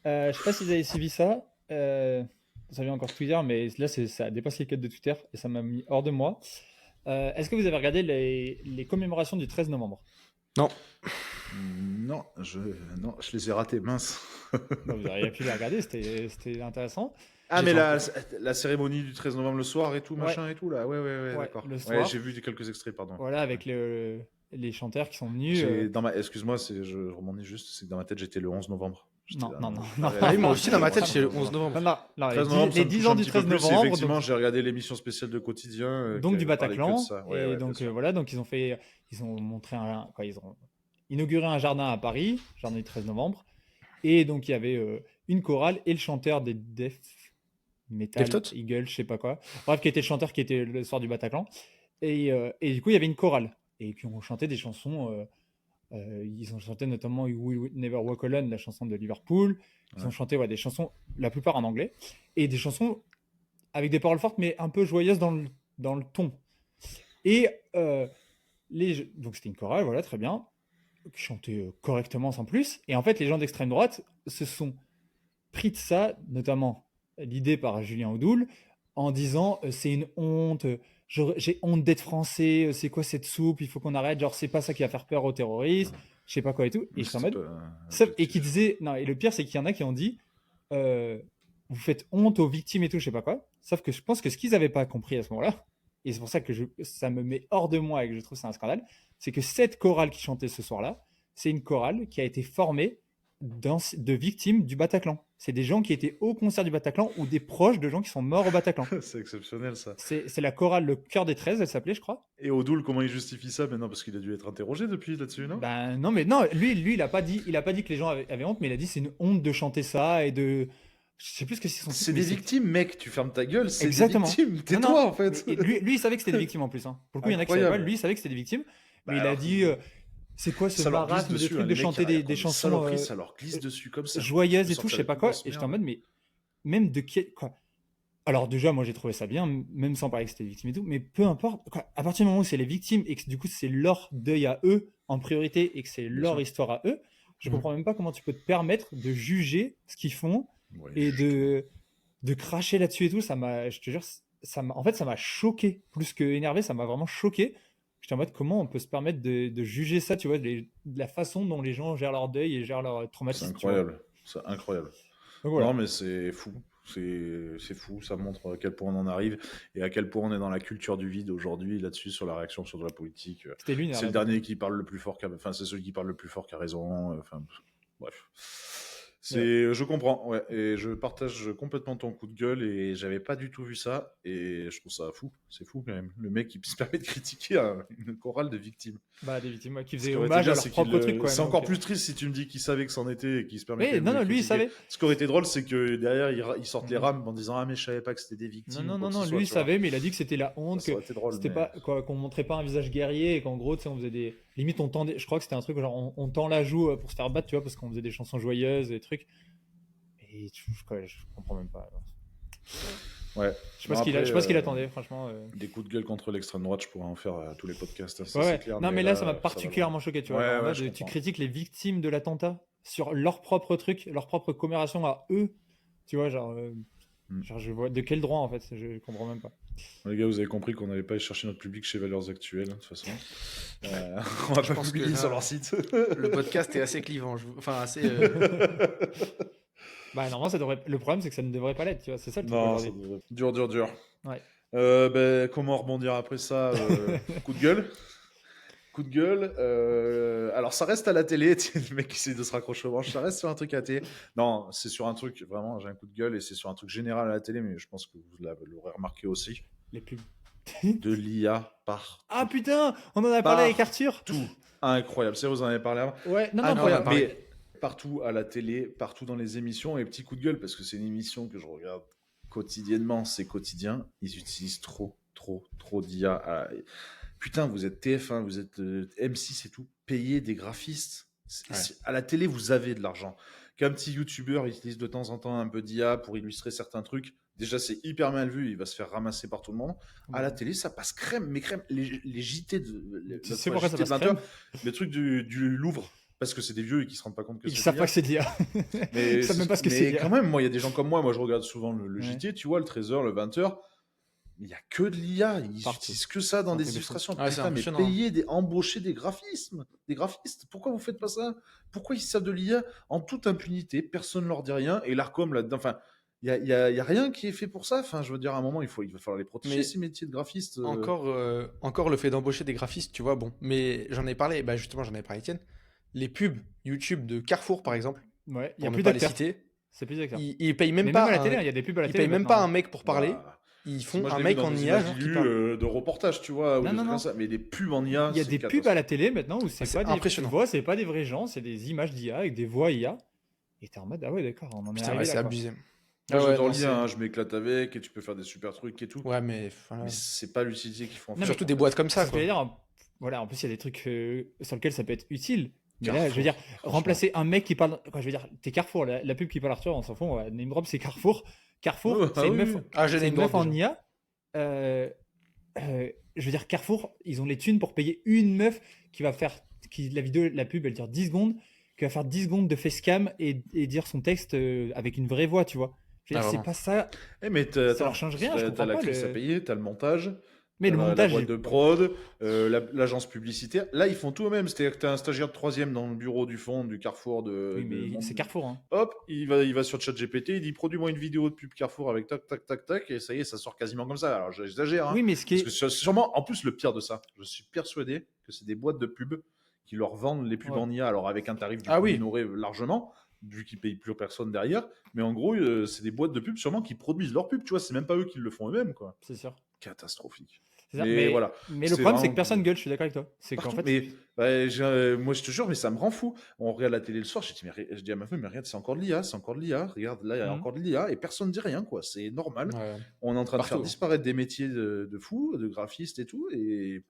Je sais pas si vous avez suivi ça. Ça vient encore Twitter, mais là, ça a dépassé les codes de Twitter et ça m'a mis hors de moi. Est-ce que vous avez regardé les commémorations du 13 novembre? Non. Non, je les ai ratés, mince. Bon, vous auriez pu les regarder, c'était intéressant. Ah, mais la cérémonie du 13 novembre le soir et tout, machin et tout, là. Ouais, d'accord. Le soir. Ouais, j'ai vu quelques extraits, pardon. Voilà, avec les chanteurs qui sont venus. Excuse-moi, je rebondis juste, c'est que dans ma tête, j'étais le 11 novembre. Non. Ah oui, moi aussi, dans ma tête, c'est le 11 novembre. Non, 13 novembre, les 10 ans du 13 novembre. Effectivement, j'ai regardé l'émission spéciale de Quotidien. Donc du qui avait parlé que de Bataclan. ça. Ouais, Et donc voilà, donc ils ont montré ils ont inauguré un jardin à Paris, jardin du 13 novembre. Et donc il y avait une chorale et le chanteur des Def Metal Eagle, je sais pas quoi. Bref, qui était le chanteur qui était le soir du Bataclan. Et du coup, il y avait une chorale et qui ont chanté des chansons. Ils ont chanté notamment We Will Never Walk Alone, la chanson de Liverpool. Ils ont chanté des chansons, la plupart en anglais, et des chansons avec des paroles fortes, mais un peu joyeuses dans le ton. Et donc c'était une chorale, voilà, très bien, qui chantait correctement sans plus. Et en fait, les gens d'extrême droite se sont pris de ça, notamment l'idée par Julien Audoul, en disant c'est une honte. J'ai honte d'être français, c'est quoi cette soupe, il faut qu'on arrête, genre c'est pas ça qui va faire peur aux terroristes, je sais pas quoi et tout. Et je suis en mode. Et qui disait. Non, et le pire, c'est qu'il y en a qui ont dit vous faites honte aux victimes et tout, je sais pas quoi. Sauf que je pense que ce qu'ils avaient pas compris à ce moment-là, et c'est pour ça que ça me met hors de moi et que je trouve que c'est un scandale, c'est que cette chorale qui chantait ce soir-là, c'est une chorale qui a été formée de victimes du Bataclan. C'est des gens qui étaient au concert du Bataclan ou des proches de gens qui sont morts au Bataclan. C'est exceptionnel, ça. C'est la chorale Le Cœur des 13, elle s'appelait, je crois. Et Audoul, comment il justifie ça maintenant? Parce qu'il a dû être interrogé depuis là-dessus, non? Ben non, mais non, lui, il a pas dit que les gens avaient honte, mais il a dit c'est une honte de chanter ça et de. Je sais plus ce que c'est son. C'est des victimes, mec. Tu fermes ta gueule. C'est exactement. des victimes. Tais-toi, en fait. Lui, il savait que c'était des victimes en plus. Hein. Pour le coup, il y en a qui savaient pas. Lui, il savait que c'était des victimes, mais il a dit. C'est quoi ce marasme de truc de chanter des chansons ça leur glisse dessus comme ça. Joyeuses et tout, je sais pas quoi. Et j'étais en mode, mais même de qui. Quoi. Alors, déjà, moi, j'ai trouvé ça bien, même sans parler que c'était des victimes et tout, mais peu importe. Quoi, à partir du moment où c'est les victimes et que du coup, c'est leur deuil à eux en priorité et que c'est leur histoire à eux, je comprends même pas comment tu peux te permettre de juger ce qu'ils font et de cracher là-dessus et tout. Je te jure, en fait, ça m'a choqué. Plus que énervé, ça m'a vraiment choqué. J'étais en mode comment on peut se permettre de juger ça, tu vois, de la façon dont les gens gèrent leur deuil et gèrent leur traumatisme. C'est incroyable, c'est incroyable. Voilà. Non, mais c'est fou. C'est fou, ça montre à quel point on en arrive et à quel point on est dans la culture du vide aujourd'hui là-dessus sur la réaction sur de la politique. C'est le dernier qui parle le plus fort, c'est celui qui parle le plus fort qui a raison. Bref. Je comprends, ouais, et je partage complètement ton coup de gueule et j'avais pas du tout vu ça et je trouve ça fou, c'est fou quand même. Le mec qui se permet de critiquer une chorale de victimes. Bah des victimes qui faisaient hommage à leur propre truc. C'est encore plus triste si tu me dis qu'il savait que c'en était et qu'il se permettait. Non, lui il savait. Ce qui aurait été drôle, c'est que derrière ils sortent les rames en disant ah mais je savais pas que c'était des victimes. Non, lui il savait, mais il a dit que c'était la honte, ça aurait été drôle, c'était pas qu'on montrait pas un visage guerrier et qu'en gros on faisait des limite on tendait, je crois que c'était un truc genre on tend la joue pour se faire battre, tu vois, parce qu'on faisait des chansons joyeuses et trucs. Et je comprends même pas. Alors. Ouais. Je sais pas Non, je sais pas ce qu'il après, attendait, franchement. des coups de gueule contre l'extrême droite, je pourrais en faire à tous les podcasts, hein, ça Ouais, c'est ouais. clair, Non, mais mais là, ça m'a là, ça va loin. particulièrement choqué, tu vois. Genre Ouais, en ouais, je mode, tu comprends. critiques les victimes de l'attentat sur leur propre truc, leur propre commémoration à eux. Tu vois, Hmm. genre je vois de quel droit en fait, je comprends même pas. Les gars, vous avez compris qu'on n'allait pas aller chercher notre public chez Valeurs Actuelles, hein, de toute façon. On va Je pas pense que publier sur là, leur site. le podcast est assez clivant. Enfin, assez. Bah, normalement, ça devrait. Le problème, c'est que ça ne devrait pas l'être, tu vois. C'est ça le truc Non, ça aujourd'hui. devrait. Dur, dur, dur. Ouais. Comment rebondir après ça coup de gueule. Coup de gueule. Alors, ça reste à la télé. Le mec qui essaie de se raccrocher aux branches. Ça reste sur un truc à la télé. Non, c'est sur un truc, vraiment, j'ai un coup de gueule et c'est sur un truc général à la télé, mais je pense que vous l'aurez remarqué aussi. Les pubs. De l'IA partout. Ah putain, on en a parlé avec Arthur. Tout. Incroyable. C'est vrai, vous en avez parlé avant. Ouais, non, non, on en a Incroyable. parlé. Mais partout à la télé, partout dans les émissions. Et petit coup de gueule, parce que c'est une émission que je regarde quotidiennement, c'est quotidien. Ils utilisent trop d'IA. Putain, vous êtes TF1, vous êtes M6 et tout. Payez des graphistes. Ouais. À la télé, vous avez de l'argent. Qu'un petit youtubeur utilise de temps en temps un peu d'IA pour illustrer certains trucs, déjà c'est hyper mal vu, il va se faire ramasser par tout le monde. À la télé, ça passe crème, mais crème. Les JT Tu sais pourquoi ça passe crème ? le truc du Louvre, parce que c'est des vieux et qui se rendent pas compte que Ils c'est savent de pas l'IA. que c'est de l'IA. Mais Ils savent même pas ce que c'est mais d'IA. quand même, moi, il y a des gens comme moi je regarde souvent le Ouais. JT, tu vois, le 13h, le 20h. Il n'y a que de l'IA, ils Partout. utilisent que ça dans C'est un des truc de fou. illustrations. Ouais, c'est Putain, mais impressionnant. embaucher des graphistes. Pourquoi vous faites pas ça? Pourquoi ils savent de l'IA en toute impunité? Personne ne leur dit rien. Et l'Arcom là-dedans, enfin, il y a rien qui est fait pour ça. Enfin, je veux dire, à un moment, il va falloir les protéger, Mais ces métiers de graphistes. encore le fait d'embaucher des graphistes, tu vois, bon. Mais j'en ai parlé, bah justement, j'en ai parlé, Étienne. Les pubs YouTube de Carrefour, par exemple, Ouais, il y a pour ne plus pas les d'acteurs. citer, C'est plus d'acteurs. ils payent même Mais même à pas la télé, il y a des pubs à la ils télé payent même maintenant. pas un mec pour parler. Bah, Ils parce que font moi, je un l'ai vu mec dans en des IA, images genre, qui dilues parle. de reportage, tu vois, ou Non, des non, trucs non. comme ça. Mais des pubs en IA, Il y a c'est des pubs à catastrophique. la télé maintenant où c'est C'est pas des. Tu impressionnant. vois, c'est pas des vrais gens, c'est des images d'IA avec des voix IA. Et t'es en mode, ah ouais, d'accord, on en est Putain, arrivé ouais, là, c'est quoi. abusé. Moi, Ah ouais, j'adore non, l'IA, hein, c'est. je m'éclate avec et tu peux faire des super trucs et tout. Ouais, mais Mais voilà. c'est pas l'utilité qu'il faut en Non, faire. mais Surtout des boîtes comme c'est ça, ce que je quoi. veux dire. Voilà, en plus, il y a des trucs sur lesquels ça peut être utile. Mais là, je veux Carrefour, dire, franchement. remplacer un mec qui parle. Quoi, je veux dire, t'es Carrefour, la pub qui parle Arthur, on s'en fout, on va name drop, c'est Carrefour. Carrefour, Ouais, c'est ah une oui, meuf, oui. Ah, j'ai c'est les une meuf droits en déjà. IA. Je veux dire, Carrefour, ils ont les thunes pour payer une meuf qui va faire. La vidéo, la pub, elle dure 10 secondes, qui va faire 10 secondes de facecam et dire son texte avec une vraie voix, tu vois. Je veux Ah, dire, c'est vraiment. pas ça. Eh, mais Ça attends, leur change rien, je t'as comprends pas. l'actrice à payer, t'as le montage, Mais le t'as la montage, boîte de ouais. prod, l'agence publicitaire. Là, ils font tout eux-mêmes. C'est-à-dire que t'as un stagiaire de troisième dans le bureau du fond du Carrefour Oui, mais c'est Carrefour, hein. Hop, il va sur ChatGPT, il dit produis-moi une vidéo de pub Carrefour avec tac, tac, tac, tac, et ça y est, ça sort quasiment comme ça. Alors j'exagère, hein. Oui, mais ce qui Parce est. que sûrement, en plus, le pire de ça, je suis persuadé que c'est des boîtes de pub qui leur vendent les pubs Ouais. en IA, alors avec un tarif du Ah coup oui. minoré largement, vu qu'ils payent plus personne derrière. Mais en gros, c'est des boîtes de pub sûrement qui produisent leurs pubs, tu vois, c'est même pas eux qui le font eux-mêmes, quoi. C'est sûr. Catastrophique. C'est ça. Mais voilà. Mais le C'est problème, c'est vraiment que personne gueule, je suis d'accord avec toi. C'est qu'en partout. fait. Mais moi, je te jure, mais ça me rend fou. On regarde la télé le soir, je dis à ma femme, mais regarde, c'est encore de l'IA, c'est encore de l'IA. Regarde, là, il y a Mhm. encore de l'IA et personne ne dit rien, quoi. C'est normal. Ouais. On est en train de faire Partout. disparaître des métiers de fous, de graphistes et tout, et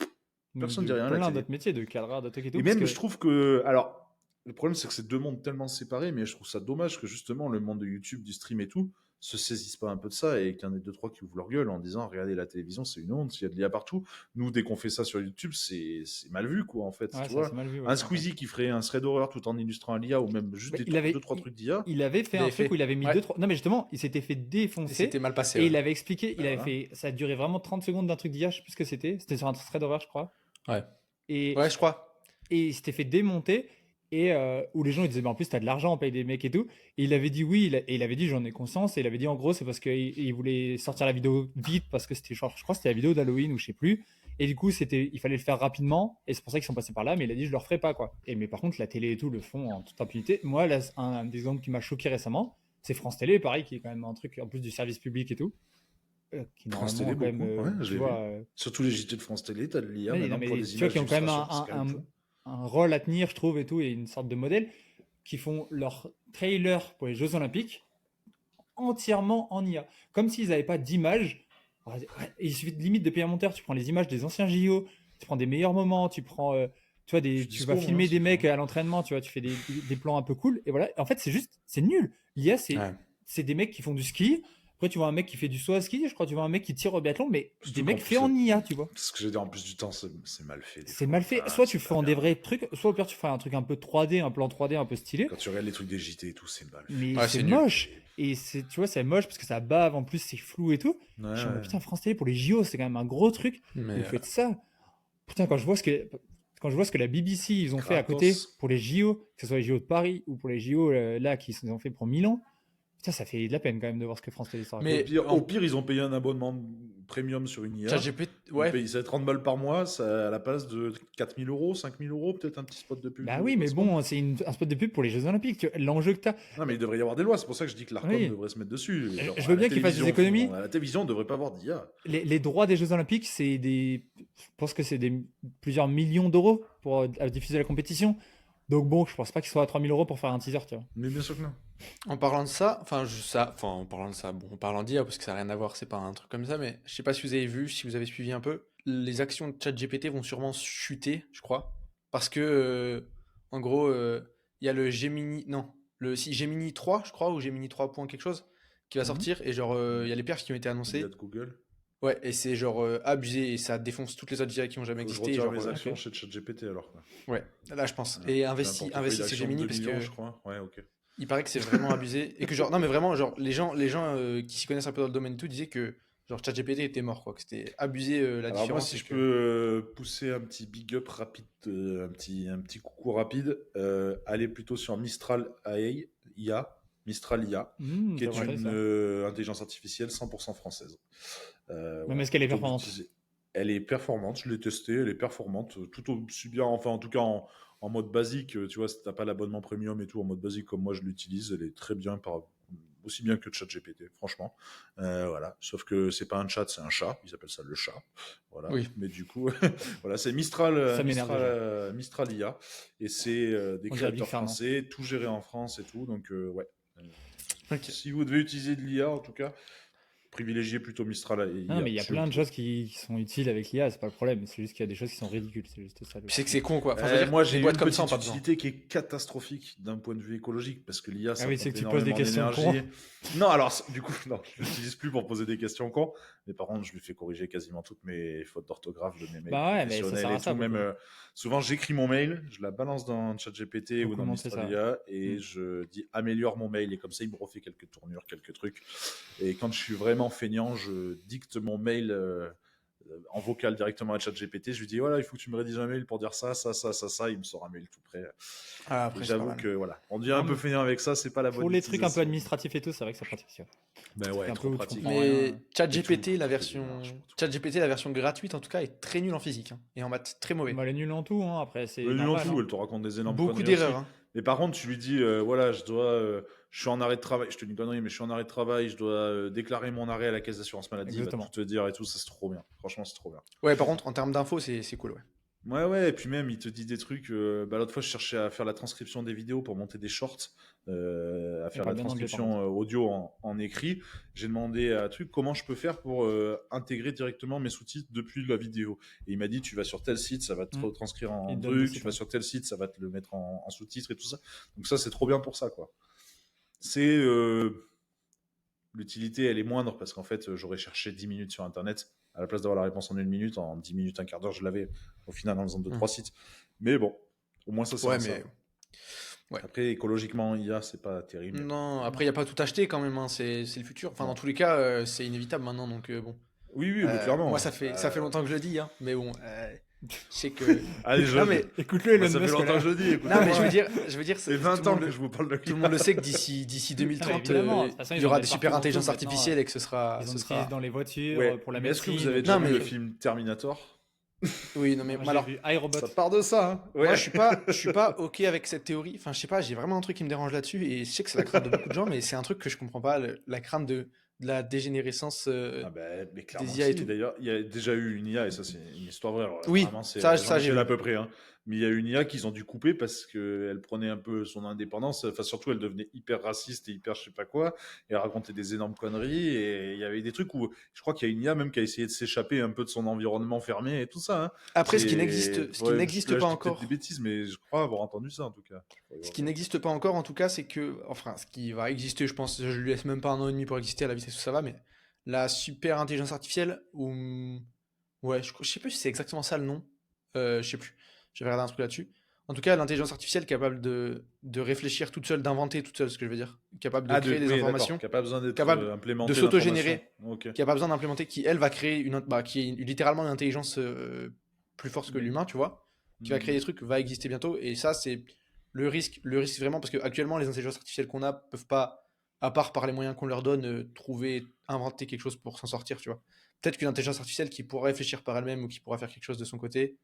personne ne dit rien à la Plein télé. d'autres métiers, de cadreur, de trucs et tout. Et parce même, que- je trouve que. Alors, le problème, c'est que c'est deux mondes tellement séparés, mais je trouve ça dommage que justement le monde de YouTube, du stream et tout, se saisissent pas un peu de ça et qu'il y en ait deux, trois qui ouvrent leur gueule en disant regardez la télévision, c'est une honte, il y a de l'IA partout. Nous, dès qu'on fait ça sur YouTube, c'est mal vu, quoi, en fait. Ouais, Tu ça, vois, c'est mal vu. Ouais, un c'est Squeezie qui ferait un thread d'horreur tout en illustrant un l'IA ou même juste Mais des deux, trois trucs d'IA. il avait fait Il un avait truc fait. où il avait mis Ouais. deux, trois. Non, mais justement, il s'était fait Et défoncer. c'était mal passé. Et Ouais. il avait expliqué, il Ben avait voilà. fait. Ça a duré vraiment 30 secondes d'un truc d'IA, je sais plus ce que c'était. C'était sur un thread d'horreur, je crois. Ouais. Et, Ouais, je crois. et il s'était fait démonter. Et où les gens ils disaient, bah, en plus, t'as de l'argent, on paye des mecs et tout. Et il avait dit oui, et il avait dit, j'en ai conscience. Et il avait dit, en gros, c'est parce qu'il voulait sortir la vidéo vite, parce que c'était, genre, je crois que c'était la vidéo d'Halloween ou je sais plus. Et du coup, il fallait le faire rapidement. Et c'est pour ça qu'ils sont passés par là. Mais il a dit, je le referai pas, quoi. Mais par contre, la télé et tout le font en toute impunité. Moi, là, un des exemples qui m'a choqué récemment, c'est France Télé, pareil, qui est quand même un truc, en plus du service public et tout. Qui France normalement, Télé, quand beaucoup. même, Ouais, je tu l'ai vois, vu. Surtout les JT de France Télé, t'as de l'IA ouais, maintenant non, mais pour les tu vois, images qui ont quand même d'illustration, c'est quand même fou. un rôle à tenir, je trouve, et tout, et une sorte de modèle, qui font leur trailer pour les Jeux Olympiques entièrement en IA. Comme s'ils n'avaient pas d'images. Il suffit limite de payer un monteur, tu prends les images des anciens JO, tu prends des meilleurs moments, tu prends. Tu vois, Je suis tu dispo, vas moi, filmer s'il des faut. mecs à l'entraînement, tu vois, tu fais des plans un peu cool, et voilà. En fait, c'est juste, c'est nul. L'IA, Ouais. c'est des mecs qui font du ski. Après, Toi, tu vois un mec qui fait du saut à ski, je crois, tu vois un mec qui tire au biathlon, mais des Surtout mecs qu'en faits plus, en IA, tu vois. ce que j'ai dit en plus du temps, c'est mal fait des C'est fois. mal fait. Enfin, Soit tu c'est fais pas en des bien. vrais trucs, soit au pire, tu fais un truc un peu 3D, un plan 3D un peu stylé. Quand tu regardes les trucs des JT et tout, c'est mal fait. Mais Ouais, c'est c'est nul. moche. Et tu vois, c'est moche parce que ça bave, en plus, c'est flou et tout. Ouais, Je suis en mode, ouais. putain, France Télé pour les JO, c'est quand même un gros truc. Mais Vous faites ça. Putain, quand je vois ce que la BBC, ils ont fait à côté Gratos. pour les JO, que ce soit les JO de Paris ou pour les JO là, qu'ils ont fait pour Milan, putain, ça fait de la peine quand même de voir ce que France Télé sort à Mais- côté. Au pire, ils ont payé un abonnement premium sur une IA. ChatGPT, Ils ouais. payent ça 30 balles par mois, ça, à la place de 4 000 euros, 5 000 euros, peut-être un petit spot de pub. Bah oui, mais bon, c'est un spot de pub pour les Jeux Olympiques. L'enjeu que t'as. Non, mais il devrait y avoir des lois, c'est pour ça que je dis que l'ARCOM Oui. devrait se mettre dessus. Genre, Je veux à la bien qu'ils fassent des télévision, économies. À la télévision, on ne devrait pas avoir d'IA. Les droits des Jeux Olympiques, c'est des. Je pense que c'est plusieurs millions d'euros pour diffuser la compétition. Donc bon, je pense pas qu'ils soient à 3 000 euros pour faire un teaser, tu vois. Mais bien sûr que non. En parlant de ça, en parlant de ça, bon, en parlant d'IA, parce que ça n'a rien à voir, c'est pas un truc comme ça, mais je sais pas si vous avez vu, si vous avez suivi un peu, les actions de ChatGPT vont sûrement chuter, je crois, parce que, en gros, il y a le Gemini, non, si Gemini 3, je crois, ou Gemini 3 point quelque chose, qui va Mhm. sortir, et genre, il y a les perfs qui ont été L'IA annoncés, de Google. ouais, et c'est genre abusé, et ça défonce toutes les autres IA qui ont jamais Faut que je existé, retire genre, mes actions ok. chez ChatGPT alors. Quoi. ouais, là je pense, Voilà. et J'ai un investis portefeuille sur d'actions de Gemini, 2 parce millions, que... je crois. Ouais, ok. Il paraît que c'est vraiment abusé et que genre non mais vraiment genre les gens qui s'y connaissent un peu dans le domaine et tout disaient que genre ChatGPT était mort quoi, que c'était abusé la Alors moi, différence si et je que peux pousser un petit big up rapide, un petit coucou rapide, allez plutôt sur Mistral AI, IA, Mistral IA, qui Ça est va, une ça. intelligence artificielle 100% française. Même est-ce qu'elle est plutôt performante? d'utiliser. Elle est performante, je l'ai testée, elle est performante, tout aussi bien, enfin en tout cas en mode basique, tu vois, si t'as pas l'abonnement premium et tout, en mode basique comme moi je l'utilise, elle est très bien, aussi bien que ChatGPT, franchement. Voilà, sauf que c'est pas un chat, c'est un chat, ils appellent ça le chat, voilà. oui. Mais du coup, voilà, c'est Mistral, Ça m'énerve Mistral IA, et c'est des On dirait créateurs Big Fernand. français, tout géré en France et tout, donc ouais. Ok. Si vous devez utiliser de l'IA, en tout cas, privilégiez plutôt Mistral et Non, IA. mais il y a plein de choses qui sont utiles avec l'IA, c'est pas le problème. C'est juste qu'il y a des choses qui sont ridicules, c'est juste ça. Puis c'est que c'est con quoi. Enfin, je veux dire, moi, des j'ai boîtes une comme ça ont petite pas besoin. utilité qui est catastrophique d'un point de vue écologique parce que l'IA, ça Ah oui, prend c'est que tu poses des énormément questions d'énergie. Non, alors, du coup, non, je l'utilise plus pour poser des questions cons, mais par contre, je lui fais corriger quasiment toutes mes fautes d'orthographe de mes mails Bah ouais, mais ça professionnels sert à et ça, tout. Même, beaucoup. souvent, j'écris mon mail, je la balance dans ChatGPT ou Beaucoup dans de monde fait Mistral ça. IA et Mm. je dis améliore mon mail et comme ça, il me refait quelques tournures, quelques trucs. Et quand je suis vraiment feignant, je dicte mon mail en vocal directement à ChatGPT. Je lui dis voilà, il faut que tu me rédiges un mail pour dire ça. Il me sort un mail tout prêt. Ah, Et après c'est pas j'avoue mal. que voilà, on devient un Non, peu mais feignant avec ça, c'est pas la bonne pour les trucs un peu utilisation. administratifs et tout, c'est vrai que c'est pratique. Ben C'est ouais, un trop peu où tu pratique. comprends Mais rien. ChatGPT, Et la tout, version toutes les démarches, pour tout. ChatGPT, la version gratuite en tout cas est très nulle en physique hein, et en maths très mauvais. Bah, elle est nulle en tout, hein. Après, c'est Nul en normal. tout, Hein. elle te raconte des énormes Beaucoup conneries aussi. d'erreurs. Hein. Mais par contre, tu lui dis voilà, je suis en arrêt de travail. Je te dis une connerie, mais je suis en arrêt de travail. Je dois déclarer mon arrêt à la caisse d'assurance maladie. Il va Exactement. tout te dire et tout. Ça, c'est trop bien. Franchement, c'est trop bien. Ouais, par contre en termes d'infos c'est cool ouais. Ouais, et puis même, il te dit des trucs. L'autre fois, je cherchais à faire la transcription des vidéos pour monter des shorts, à faire parle la bien anglais, par transcription audio en écrit. J'ai demandé à un truc comment je peux faire pour intégrer directement mes sous-titres depuis la vidéo. Et il m'a dit, tu vas sur tel site, ça va te retranscrire en Il te donne des truc, sites, tu vas ouais. sur tel site, ça va te le mettre en sous-titres et tout ça. Donc ça, c'est trop bien pour ça, quoi. C'est l'utilité, elle est moindre parce qu'en fait, j'aurais cherché 10 minutes sur Internet. À la place d'avoir la réponse en 1 minute, en 10 minutes, un quart d'heure, je l'avais au final en faisant 2-3 sites. Mais bon, au moins ça sert Ouais à ça. mais ouais. Après, écologiquement, IA, c'est pas terrible. Non, après il y a pas tout acheté quand même hein, c'est le futur. Enfin Non. dans tous les cas c'est inévitable maintenant donc bon. Oui, bah, clairement. Moi ça fait longtemps que je le dis hein, mais bon je sais que Allez, je non mais Écoute-le, Moi, Elon ça fait Musk. longtemps là. que je le dis. Écoute, non mais je veux dire c'est tout 20 le ans monde que le- je vous parle de tout le monde le sait que d'ici 2030, Évidemment, de toute façon, il ils y ont aura des des super partout intelligences maintenant. artificielles et que ce sera. Ils ont Ce utilisé sera... dans les voitures, Ouais, pour la mais est-ce que médecine. vous avez déjà Non, vu mais- le film Terminator? Oui, non, mais Moi, alors, j'ai vu iRobot. Ça part de ça, hein. moi, je suis pas OK avec cette théorie. Enfin, je sais pas, j'ai vraiment un truc qui me dérange là-dessus et je sais que c'est la crainte de beaucoup de gens, mais c'est un truc que je comprends pas, la crainte de la dégénérescence Ah ben, mais clairement, des IA et si. tout. D'ailleurs, il y a déjà eu une IA, et ça, c'est une histoire vraie. Alors, Oui, vraiment, ça j'en ai j'ai fait vu. à peu près. Hein. Mais il y a une IA qu'ils ont dû couper parce qu'elle prenait un peu son indépendance. Enfin, surtout, elle devenait hyper raciste et hyper je sais pas quoi. Et elle racontait des énormes conneries. Et il y avait des trucs où je crois qu'il y a une IA même qui a essayé de s'échapper un peu de son environnement fermé et tout ça. Hein. Après, ce qui Ouais, n'existe là, pas je dis peut-être des encore, bêtises, mais je crois avoir entendu ça en tout cas. ce qui n'existe pas encore en tout cas, c'est que, enfin, ce qui va exister, je pense, je lui laisse même pas 1 an et demi pour exister à la vitesse où ça va, mais la super intelligence artificielle, ou ouais, je sais plus si c'est exactement ça le nom. Je sais plus. J'avais regardé un truc là-dessus. En tout cas, l'intelligence artificielle capable de réfléchir toute seule, d'inventer toute seule, ce que je veux dire. Capable de Ah, créer des oui, d'accord. informations, Qui n'a pas besoin d'être capable de implémenté d'informations. s'auto-générer, Ok. qui a pas besoin d'implémenter, qui elle va créer qui est littéralement une intelligence plus forte que Mais- l'humain, tu vois, qui va créer Hmm. des trucs, va exister bientôt. Et ça, c'est le risque vraiment, parce qu'actuellement, les intelligences artificielles qu'on a peuvent pas, à part par les moyens qu'on leur donne, trouver, inventer quelque chose pour s'en sortir, tu vois. Peut-être qu'une intelligence artificielle qui pourra réfléchir par elle-même ou qui pourra faire quelque chose de son côté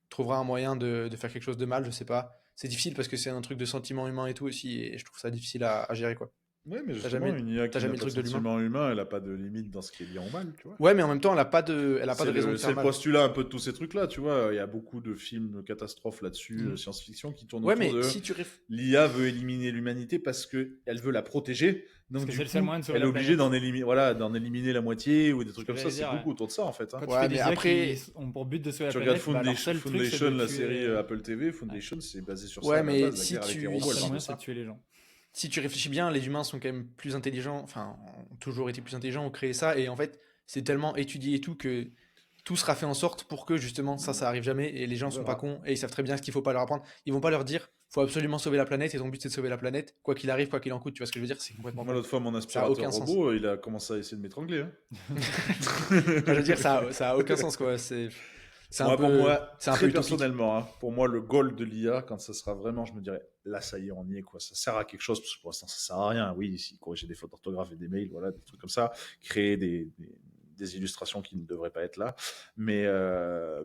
trouvera un moyen de faire quelque chose de mal, je sais pas. C'est difficile parce que c'est un truc de sentiment humain et tout aussi, et je trouve ça difficile à gérer, quoi. Ouais, mais T'as justement, jamais, une IA t'as qui n'a jamais le pas de truc de l'humain. sentiment humain, elle n'a pas de limite dans ce qui est bien ou mal, tu vois. Ouais, mais en même temps, elle a pas de raison de C'est faire le mal. postulat un peu de tous ces trucs-là, tu vois. Il y a beaucoup de films de catastrophes là-dessus, Mhm. science-fiction, qui tournent Ouais, autour mais de si tu l'IA veut éliminer l'humanité parce qu'elle veut la protéger. Parce Donc, que du c'est le seul coup, moyen de sauver elle est la obligée planète. d'en éliminer la moitié ou des Ce trucs que comme ça. j'allais C'est dire, ouais. beaucoup autour de ça, en fait. Hein. Quand tu Ouais, fais mais des IA après, qui ont pour but de sauver la Tu regardes planète, bah, leur seul truc c'est Foundation, de la tuer. série Apple TV, Ouais. Foundation, c'est basé sur ça ouais, à la mais base. La guerre avec les Leur robots, elle seul parle de moyen c'est de ça. tuer les gens. si tu réfléchis bien, les humains sont quand même plus intelligents, enfin, ont toujours été plus intelligents, ont créé ça, et en fait, c'est tellement étudié et tout que tout sera fait en sorte pour que justement ça arrive jamais, et les gens On sont pas verra. cons, et ils savent très bien ce qu'il faut pas leur apprendre. Ils vont pas leur dire, faut absolument sauver la planète, et ton but c'est de sauver la planète, quoi qu'il arrive, quoi qu'il en coûte, tu vois ce que je veux dire, c'est complètement Moi, con. l'autre fois, mon Ça a aspirateur aucun sens. robot, il a commencé à essayer de m'étrangler. Hein. Enfin, je veux dire, ça a aucun sens, quoi. Moi, pour moi, C'est un peu très utopique. personnellement, hein, pour moi, le goal de l'IA, quand ça sera vraiment, je me dirais, là, ça y est, on y est, quoi. Ça sert à quelque chose, parce que pour l'instant, ça sert à rien. Oui, ici, corriger des fautes d'orthographe et des mails, voilà, des trucs comme ça, créer des illustrations qui ne devraient pas être là. Mais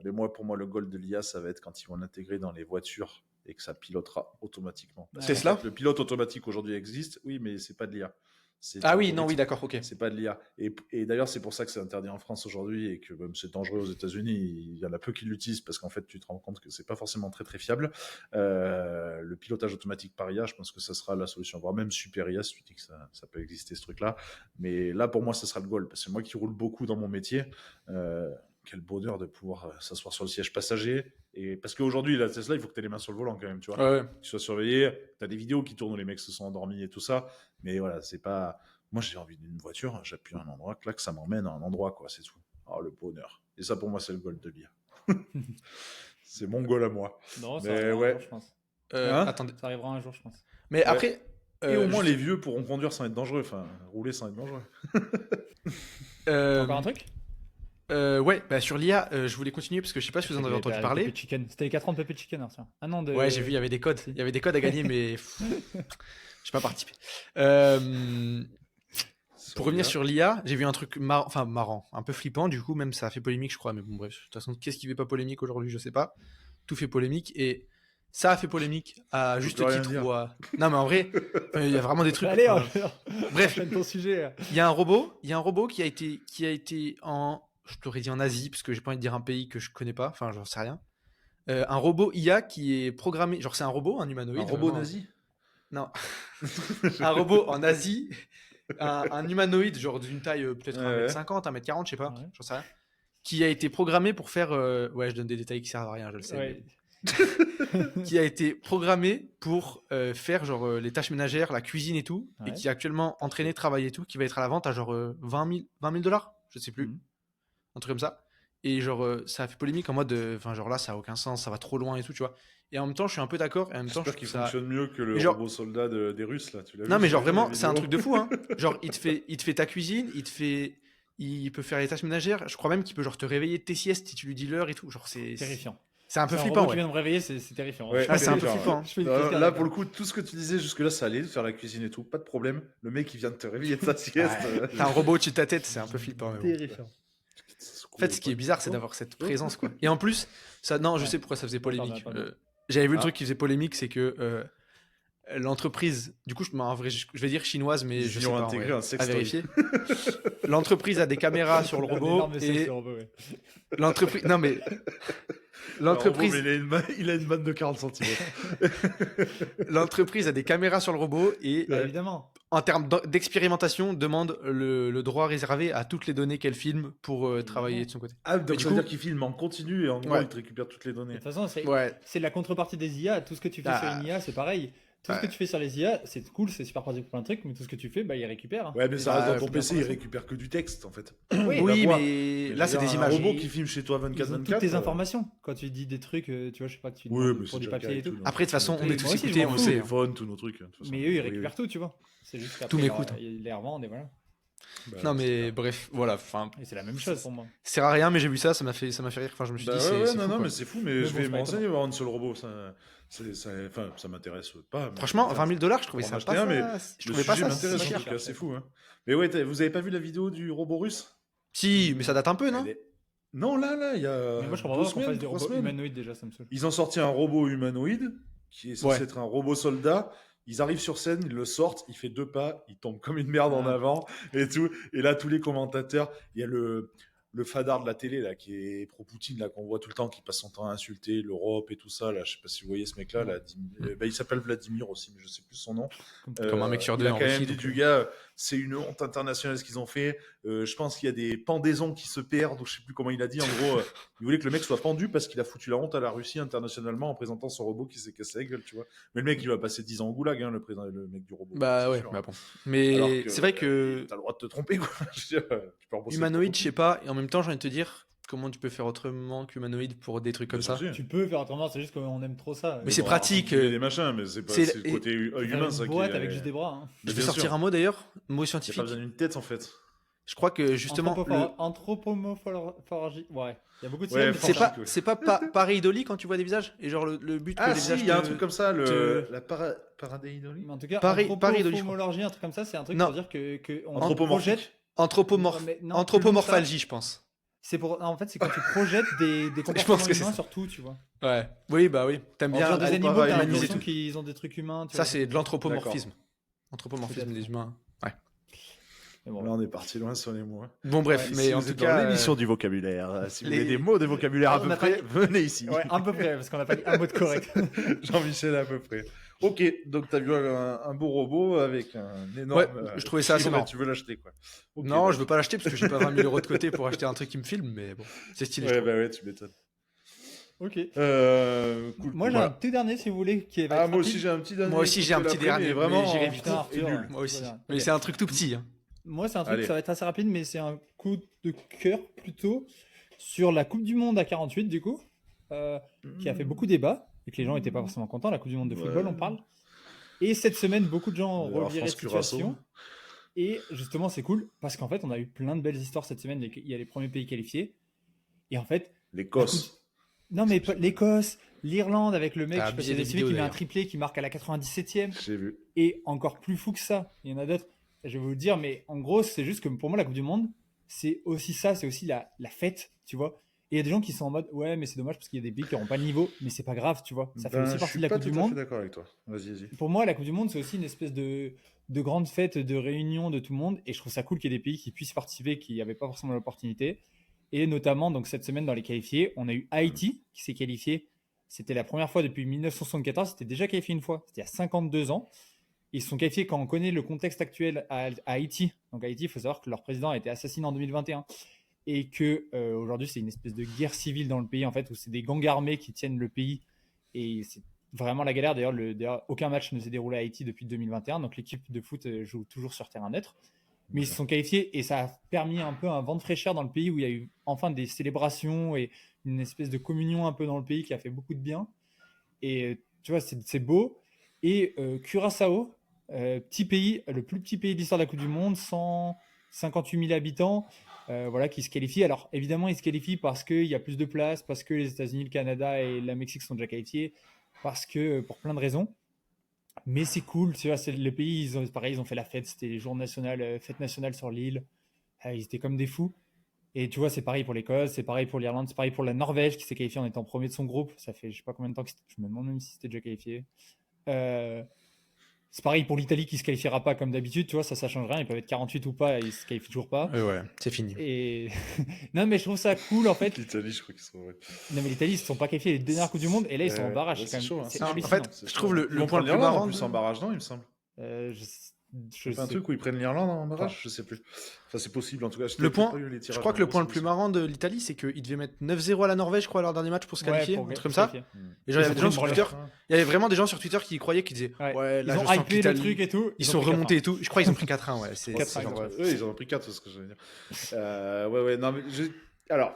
moi, pour moi, le goal de l'IA, ça va être quand ils vont l'intégrer dans les voitures et que ça pilotera automatiquement. Parce qu'en Tesla? fait, le pilote automatique aujourd'hui existe, oui, mais c'est pas de l'IA. C'est Ah un oui, non, oui, algorithme. d'accord, ok. C'est pas de l'IA. Et d'ailleurs, c'est pour ça que c'est interdit en France aujourd'hui et que même c'est dangereux aux États-Unis. Il y en a peu qui l'utilisent parce qu'en fait, tu te rends compte que c'est pas forcément très très fiable. Le pilotage automatique par IA, je pense que ça sera la solution, voire même super IA, si tu dis que ça peut exister ce truc-là. Mais là, pour moi, ça sera le goal parce que moi qui roule beaucoup dans mon métier, quel bonheur de pouvoir s'asseoir sur le siège passager. Et parce qu'aujourd'hui, la Tesla, il faut que tu aies les mains sur le volant quand même, tu vois. Ouais, ouais. Que tu sois surveillé. Tu as des vidéos qui tournent où les mecs se sont endormis et tout ça. Mais voilà, c'est pas. Moi, j'ai envie d'une voiture, j'appuie à un endroit, clac, ça m'emmène à un endroit, quoi, c'est tout. Oh, le bonheur. Et ça, pour moi, c'est le goal de l'IA. C'est mon goal à moi. Non, ça Mais arrivera un ouais. jour, je pense. Hein Attendez. Ça arrivera un jour, je pense. Mais Ouais. après, Et au moins, juste- les vieux pourront conduire sans être dangereux. Enfin, rouler sans être dangereux. Encore un truc ouais, bah sur l'IA, je voulais continuer parce que je sais pas si vous en avez entendu parler. Pepe Chicken. C'était les 4 ans de Pepe Chicken, hein, tiens. Ah non, de. Ouais, j'ai vu, il y avait des codes. Si. Il y avait des codes à gagner, mais j'ai pas participé. Euh, Pour revenir sur l'IA, j'ai vu un truc marrant, un peu flippant, du coup, même ça a fait polémique, je crois, mais bon, bref, de toute façon, qu'est-ce qui fait pas polémique aujourd'hui, je sais pas. Tout fait polémique, et ça a fait polémique à juste plus rien titre dire. ou à... Non, mais en vrai, il y a vraiment des trucs... Allez, Bref. enchaîne ton sujet. Il y a un robot qui a été en... Je t'aurais dit en Asie, parce que j'ai pas envie de dire un pays que je connais pas, enfin, j'en sais rien. Un robot IA qui est programmé... Genre, c'est un robot, un humanoïde. Un robot vraiment, nazi. Non. Un robot en Asie... un humanoïde, genre d'une taille peut-être Ouais. 1m50, 1m40, je sais pas, Ouais. j'en sais rien, qui a été programmé pour faire. Ouais, je donne des détails qui servent à rien, je le sais. Ouais. Mais... qui a été programmé pour faire genre les tâches ménagères, la cuisine et tout, et Ouais. qui est actuellement entraîné, travaillé et tout, qui va être à la vente à genre 20 000 $, je sais plus, Mhm. un truc comme ça. Et genre, ça a fait polémique en mode, enfin, genre là, ça a aucun sens, ça va trop loin et tout, tu vois. Et en même temps, je suis un peu d'accord, et en même temps, je J'espère trouve qu'il ça. fonctionne mieux que le Et genre- robot soldat des Russes, là. Tu l'as Non, vu, mais genre la vraiment, c'est un vidéo truc de fou, hein. Genre, il te fait ta cuisine, il peut faire les tâches ménagères. Je crois même qu'il peut genre te réveiller de tes siestes si tu lui dis l'heure et tout. Genre, c'est Terrifiant. C'est un peu C'est flippant, robot qui ouais. vient de me réveiller, c'est terrifiant. Ouais, Ah, c'est un peu terrifiant, flippant. ouais. Je fais une Non, crise là, cardiaque. pour le coup, tout ce que tu disais jusque-là, ça allait, de faire la cuisine et tout, pas de problème. Le mec, il vient de te réveiller de ta sieste. Ouais. T'as un robot au-dessus de ta tête, c'est un peu flippant. Mais bon. Terrifiant. En fait, ce qui est bizarre, c'est d'avoir cette présence, quoi. Et en plus, ça, non, je Ouais. sais pourquoi ça faisait polémique. Attends, attends. J'avais vu le Ah. truc qui faisait polémique, c'est que l'entreprise, du coup, en vrai, je vais dire chinoise, mais je Ils sais y ont pas, en intégré vrai, un à sextoy. vérifier. L'entreprise a des caméras sur le Un robot énorme sexe et sur le robot, ouais. l'entreprise, non mais Le robot, mais l'entreprise, il a une manne de 40 cm. l'entreprise a des caméras sur le robot et Bah, évidemment. en termes d'expérimentation, demande le droit réservé à toutes les données qu'elle filme pour travailler de son côté. Ah, Mais donc du ça veut coup, dire qu'il filme en continu et en gros, Ouais. il te récupère toutes les De données. toute façon, ouais, c'est la contrepartie des IA. Tout ce que tu fais sur Ah. une IA, c'est pareil. Tout ce que Ouais. tu fais sur les IA, c'est cool, c'est super pratique pour plein de trucs, mais tout ce que tu fais, bah, il récupère. Ouais, mais ça Bah, reste dans ton faut PC, il l'information. récupère que du texte en fait. Oui, oui, la voix. mais là, c'est des Un images. robot Et- qui filme chez toi Ils ont 24-24. toutes tes informations. Quand tu dis des trucs, tu vois, je sais pas, que tu Oui, demandes mais pour c'est du déjà le cas papier et avec tout. tout. Après, de toute façon, on Oui, est tous moi aussi, je écoutés, m'en on fous. le sait. Téléphone, tous nos trucs. de toute façon. Mais eux, ils Oui, récupèrent oui. tout, tu vois. C'est juste Tout qu'après, m'écoute. ils les revendent et voilà. Bah, Non, c'est mais clair. bref, voilà. Enfin, Et c'est la même chose pour moi. ça sert à rien, mais j'ai vu ça, ça m'a fait rire. Enfin, je me suis Bah dit, ouais, c'est ouais, fou, non, quoi. mais c'est fou, mais Mais je bon, vais c'est pas m'enseigner voir un seul robot. Enfin, ça m'intéresse pas. mais Franchement, je vais 20 000 dollars, je pour trouvais en ça acheter pas un, mais ça. Je le trouvais pas sujet ça m'intéresse si en cher. tout cas, c'est fou. Hein. Mais ouais, vous avez pas vu la vidéo du robot russe? Si, mais ça date un peu, non? Elle est- Non, là, il y Mais moi, a je comprends 2 pas qu'on semaines, fasse des 3 robots semaines. humanoïdes déjà, ça me saoule. Ils ont sorti un robot humanoïde qui est censé Ouais. être un robot soldat. Ils arrivent sur scène, ils le sortent, il fait 2 pas, il tombe comme une merde en Ah. avant et tout. Et là, tous les commentateurs, il y a le fadard de la télé là qui est pro-Poutine là qu'on voit tout le temps, qui passe son temps à insulter l'Europe et tout ça. Là, je sais pas si vous voyez ce mec-là. Là, il s'appelle Vladimir aussi, mais je sais plus son nom. Comme un mec sur Il deux a en quand même Russie. dit donc, du gars, c'est une honte internationale ce qu'ils ont fait. Je pense qu'il y a des pendaisons qui se perdent, ou je sais plus comment il a dit. En gros, il voulait que le mec soit pendu parce qu'il a foutu la honte à la Russie internationalement en présentant son robot qui s'est cassé la gueule, tu vois. Mais le mec, il va passer 10 ans au goulag, hein, le mec du robot. Bah c'est ouais, sûr. bah bon. Alors Mais que, c'est vrai que t'as le droit de te tromper, quoi. Je veux dire, tu peux rebosser humanoïde, pour je sais pas, et en même temps, j'ai envie de te dire, comment tu peux faire autrement qu'humanoïde pour des trucs comme ça? Bah, si. Tu peux faire autrement, c'est juste qu'on aime trop ça. Mais c'est bon, pratique, il y a des machins, mais c'est pas c'est- c'est le côté Faut faire humain, une ça qui boîte est. avec juste des bras. Hein. Je vais bien sortir sûr. un mot d'ailleurs, mot Il n'y a scientifique. pas besoin d'une tête en fait. Je crois que justement, Anthropomorphologie. Ouais, il y a beaucoup de Ouais, signes, mais c'est franchement, pas, ouais. c'est pas pareidolie quand tu vois des visages? Et genre le but que Ah les si, visages il y a un te- truc comme ça, te- la paradéidolie. Mais en tout cas, Pareidolie, je crois. anthropomorphologie, un truc comme ça, c'est un truc Non. pour dire que on Anthropomorphique. projette. Anthropomorphe, Non, anthropomorphalgie, je pense. C'est pour, en fait, c'est quand tu projettes des pense comportements que c'est humains ça. sur tout, tu vois. Ouais. Oui, bah oui. T'aimes bien Genre des aller animaux, pareil, t'as humaniser l'impression tout. qu'ils ont des trucs humains. Tu Ça, vois. c'est de l'anthropomorphisme. Anthropomorphisme Peut-être. des humains. Ouais. Mais bon. Là, on est parti loin sur les mots. Hein. Bon, bref, Ouais, mais si en vous tout êtes cas. dans l'émission du vocabulaire, si vous les- avez des mots de vocabulaire à On peu a près, pas venez ici. Ouais, à peu près, parce qu'on n'a pas dit un mot de correct. Jean-Michel à peu près. Ok, donc t'as vu un beau robot avec un énorme. Ouais, je trouvais ça assez chien, marrant. Tu veux l'acheter quoi. Ok, non, bah, je veux pas l'acheter parce que j'ai pas 20 000 euros de côté pour acheter un truc qui me filme, mais bon, c'est stylé. je Ouais, trouve. bah ouais, tu m'étonnes. Ok. Cool. Moi, j'ai Voilà. un tout dernier, si vous voulez, qui va Ah, être moi aussi rapide. j'ai un petit dernier. Moi aussi, j'ai un petit dernier, mais mais vraiment j'irai en vite. court et Arthur, nul. Moi aussi. Voilà. Mais Ok. c'est un truc tout petit. Hein. Moi, c'est un truc, Allez. ça va être assez rapide, mais c'est un coup de cœur plutôt sur la Coupe du Monde à 48, du coup, qui a fait beaucoup débat et que les gens n'étaient pas forcément contents. La Coupe du Monde de football, Ouais. on parle. Et cette semaine, beaucoup de gens ont Alors, reviré de France Curaçao. situation. Et justement, c'est cool parce qu'en fait, on a eu plein de belles histoires cette semaine. Il y a les premiers pays qualifiés. Et en fait, L'Écosse. non, mais l'Écosse, l'Irlande avec le mec, T'as je sais pas si abusé vous avez des suivi, vidéos, qui met un d'ailleurs. triplé qui marque à la 97e. J'ai vu. Et encore plus fou que ça, il y en a d'autres, je vais vous le dire, mais en gros, c'est juste que pour moi, la Coupe du Monde, c'est aussi ça, c'est aussi la fête, tu vois. Et il y a des gens qui sont en mode, ouais, mais c'est dommage parce qu'il y a des pays qui n'auront pas le niveau, mais c'est pas grave, tu vois. Ça fait Ben, aussi je partie suis de la pas Coupe du tout à fait Monde. d'accord avec toi. Vas-y. Pour moi, la Coupe du Monde, c'est aussi une espèce de grande fête, de réunion de tout le monde. Et je trouve ça cool qu'il y ait des pays qui puissent participer, qui n'avaient pas forcément l'opportunité. Et notamment, donc cette semaine, dans les qualifiés, on a eu Haïti qui s'est qualifié. C'était la première fois depuis 1974. C'était déjà qualifié une fois. C'était il y a 52 ans. Ils se sont qualifiés quand on connaît le contexte actuel à Haïti. Donc Haïti, il faut savoir que leur président a été assassiné en 2021 et que aujourd'hui c'est une espèce de guerre civile dans le pays en fait, où c'est des gangs armés qui tiennent le pays et c'est vraiment la galère. D'ailleurs, aucun match ne s'est déroulé à Haïti depuis 2021. Donc l'équipe de foot joue toujours sur terrain neutre. Mais ils se sont qualifiés et ça a permis un peu un vent de fraîcheur dans le pays où il y a eu enfin des célébrations et une espèce de communion un peu dans le pays qui a fait beaucoup de bien. Et tu vois, c'est beau. Et Curaçao, petit pays, le plus petit pays de l'histoire de la Coupe du Monde, 158 000 habitants, voilà, qui se qualifie. Alors évidemment, ils se qualifient parce qu'il y a plus de place, parce que les États-Unis, le Canada et la Mexique sont déjà qualifiés, parce que pour plein de raisons. Mais c'est cool, tu vois, c'est le pays, pareil, ils ont fait la fête, c'était les jours nationales, fête nationale sur l'île. Ils étaient comme des fous. Et tu vois, c'est pareil pour l'Écosse, c'est pareil pour l'Irlande, c'est pareil pour la Norvège qui s'est qualifiée en étant premier de son groupe. Ça fait je sais pas combien de temps que je me demande même si c'était déjà qualifié. C'est pareil pour l'Italie qui se qualifiera pas comme d'habitude, tu vois, ça change rien. Ils peuvent être 48 ou pas, ils se qualifient toujours pas. Ouais, c'est fini. Et non, mais je trouve ça cool en fait. L'Italie, je crois qu'ils sont. Ouais. Non, mais l'Italie, ils se sont pas qualifiés les dernières Coupes du Monde et là ils sont en barrage. Ouais, C'est quand c'est même chaud, hein. c'est Non, en hallucinant. fait, C'est je trouve chaud. le Ils vont point prendre le plus l'Irlande en marrant. plus en barrage, non, il me semble. Je C'est pas un sais. truc où ils prennent l'Irlande en barrage, je sais plus. Enfin, c'est possible en tout cas. Le point, pas eu les je tirages crois que le d'infos, point le c'est plus possible. marrant de l'Italie, c'est qu'ils devaient mettre 9-0 à la Norvège, je crois, à leur dernier match pour se Ouais, qualifier, pour un truc comme se ça. Hmm. Et genre, il y Ils avait ont des gens pris sur une Twitter, relève. il y avait vraiment des gens sur Twitter qui y croyaient, qui disaient Ouais, là, ils je ont sens hypé le qu'Italie, truc et tout. ils ont sont pris 4-1. remontés et tout. Je crois qu'ils ont pris 4-1, ouais. C'est 4-1, genre, Eux, ils en ont pris 4, c'est ce que je veux dire. Ouais, non, mais alors,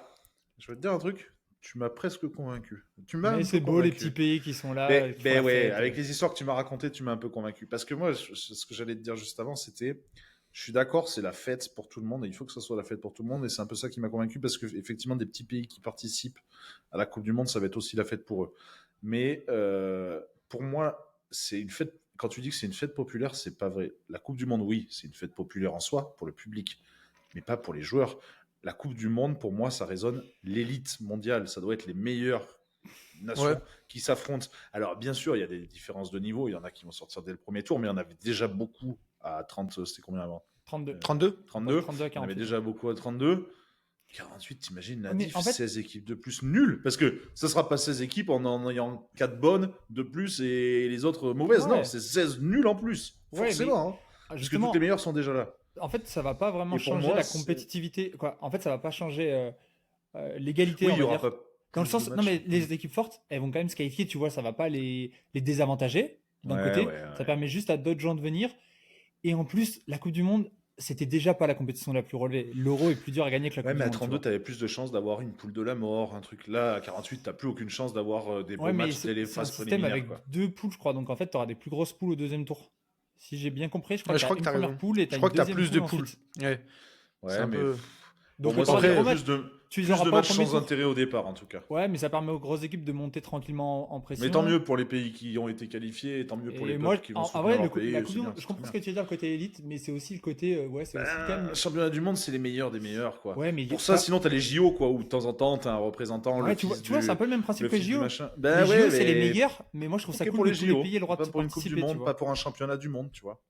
je vais te dire un truc. Tu m'as presque convaincu. Tu m'as un Mais peu c'est beau les convaincu. petits pays qui sont là. Mais, qui font la ouais, fête. avec les histoires que tu m'as racontées, tu m'as un peu convaincu. Parce que moi, ce que j'allais te dire juste avant, c'était, je suis d'accord, c'est la fête pour tout le monde et il faut que ce soit la fête pour tout le monde. Et c'est un peu ça qui m'a convaincu parce que effectivement, des petits pays qui participent à la Coupe du Monde, ça va être aussi la fête pour eux. Mais pour moi, c'est une fête. Quand tu dis que c'est une fête populaire, c'est pas vrai. La Coupe du Monde, oui, c'est une fête populaire en soi pour le public, mais pas pour les joueurs. La Coupe du Monde, pour moi, ça résonne l'élite mondiale. Ça doit être les meilleures nations Ouais. qui s'affrontent. Alors, bien sûr, il y a des différences de niveau. Il y en a qui vont sortir dès le premier tour, mais il y en avait déjà beaucoup à 30. C'était combien avant 32. 32. 32. 32 à Il y en avait 48. déjà beaucoup à 32. 48, t'imagines la Mais diff, en fait- 16 équipes de plus, nul. Parce que ça sera pas 16 équipes en ayant 4 bonnes de plus et les autres mauvaises. Ouais. Non, c'est 16 nuls en plus. Ouais, Forcément. Hein. Parce que Justement, toutes les meilleures sont déjà là. en fait, ça va pas vraiment Et pour changer moi, la c'est- compétitivité. Quoi. En fait, ça va pas changer l'égalité, Oui, on il y va aura dire. pas. Dans le plus sens, de non matchs. mais les équipes fortes, elles vont quand même se qualifier, tu vois, ça va pas les désavantager d'un Ouais, côté. ouais. Ça permet juste à d'autres gens de venir. Et en plus, la Coupe du Monde, c'était déjà pas la compétition la plus relevée. L'Euro est plus dur à gagner que la Ouais, Coupe mais du à Monde. 32, tu avais plus de chances d'avoir une poule de la mort, un truc là. À 48, t'as plus aucune chance d'avoir des beaux Ouais, mais matchs télé c'est un phase système préliminaire. avec Quoi. 2 poules, je crois. Donc en fait, tu auras des plus grosses poules au deuxième tour. Si j'ai bien compris, je crois Ouais, que je tu crois as que une t'as première raison. poule et tu Je as crois une que t'as deuxième plus de poule poules. ensuite. Ouais. Ouais, C'est un mais peu. Donc moi, le ça premier fait match, tu les plus auras de pas au matchs premier sans tour. intérêt au départ, en tout cas. Ouais, mais ça permet aux grosses équipes de monter tranquillement en pression. Mais tant mieux pour les pays qui ont été qualifiés, et tant mieux pour Et les moi, peuples qui vont en soutenir vrai, leur pays. la c'est Coupe du bien, Monde, je c'est comprends très ce que tu veux dire, le côté élite, mais c'est aussi le côté, ouais, c'est aussi quand même. Championnat du monde, c'est les meilleurs des meilleurs, quoi. Ouais, mais Pour ça, sinon, t'as les JO, quoi, où de temps en temps, t'as un représentant, ouais, le tu vois, fils tu vois, du- c'est un peu le même principe le que les fils du JO. machin. Les Ben JO, ouais, c'est les mais- meilleurs, mais moi je trouve ça Ok, cool pour que les tous les JO, pays aient le droit pas de pour une Coupe du participer, tu Monde, vois. pas pour un championnat du monde, tu vois.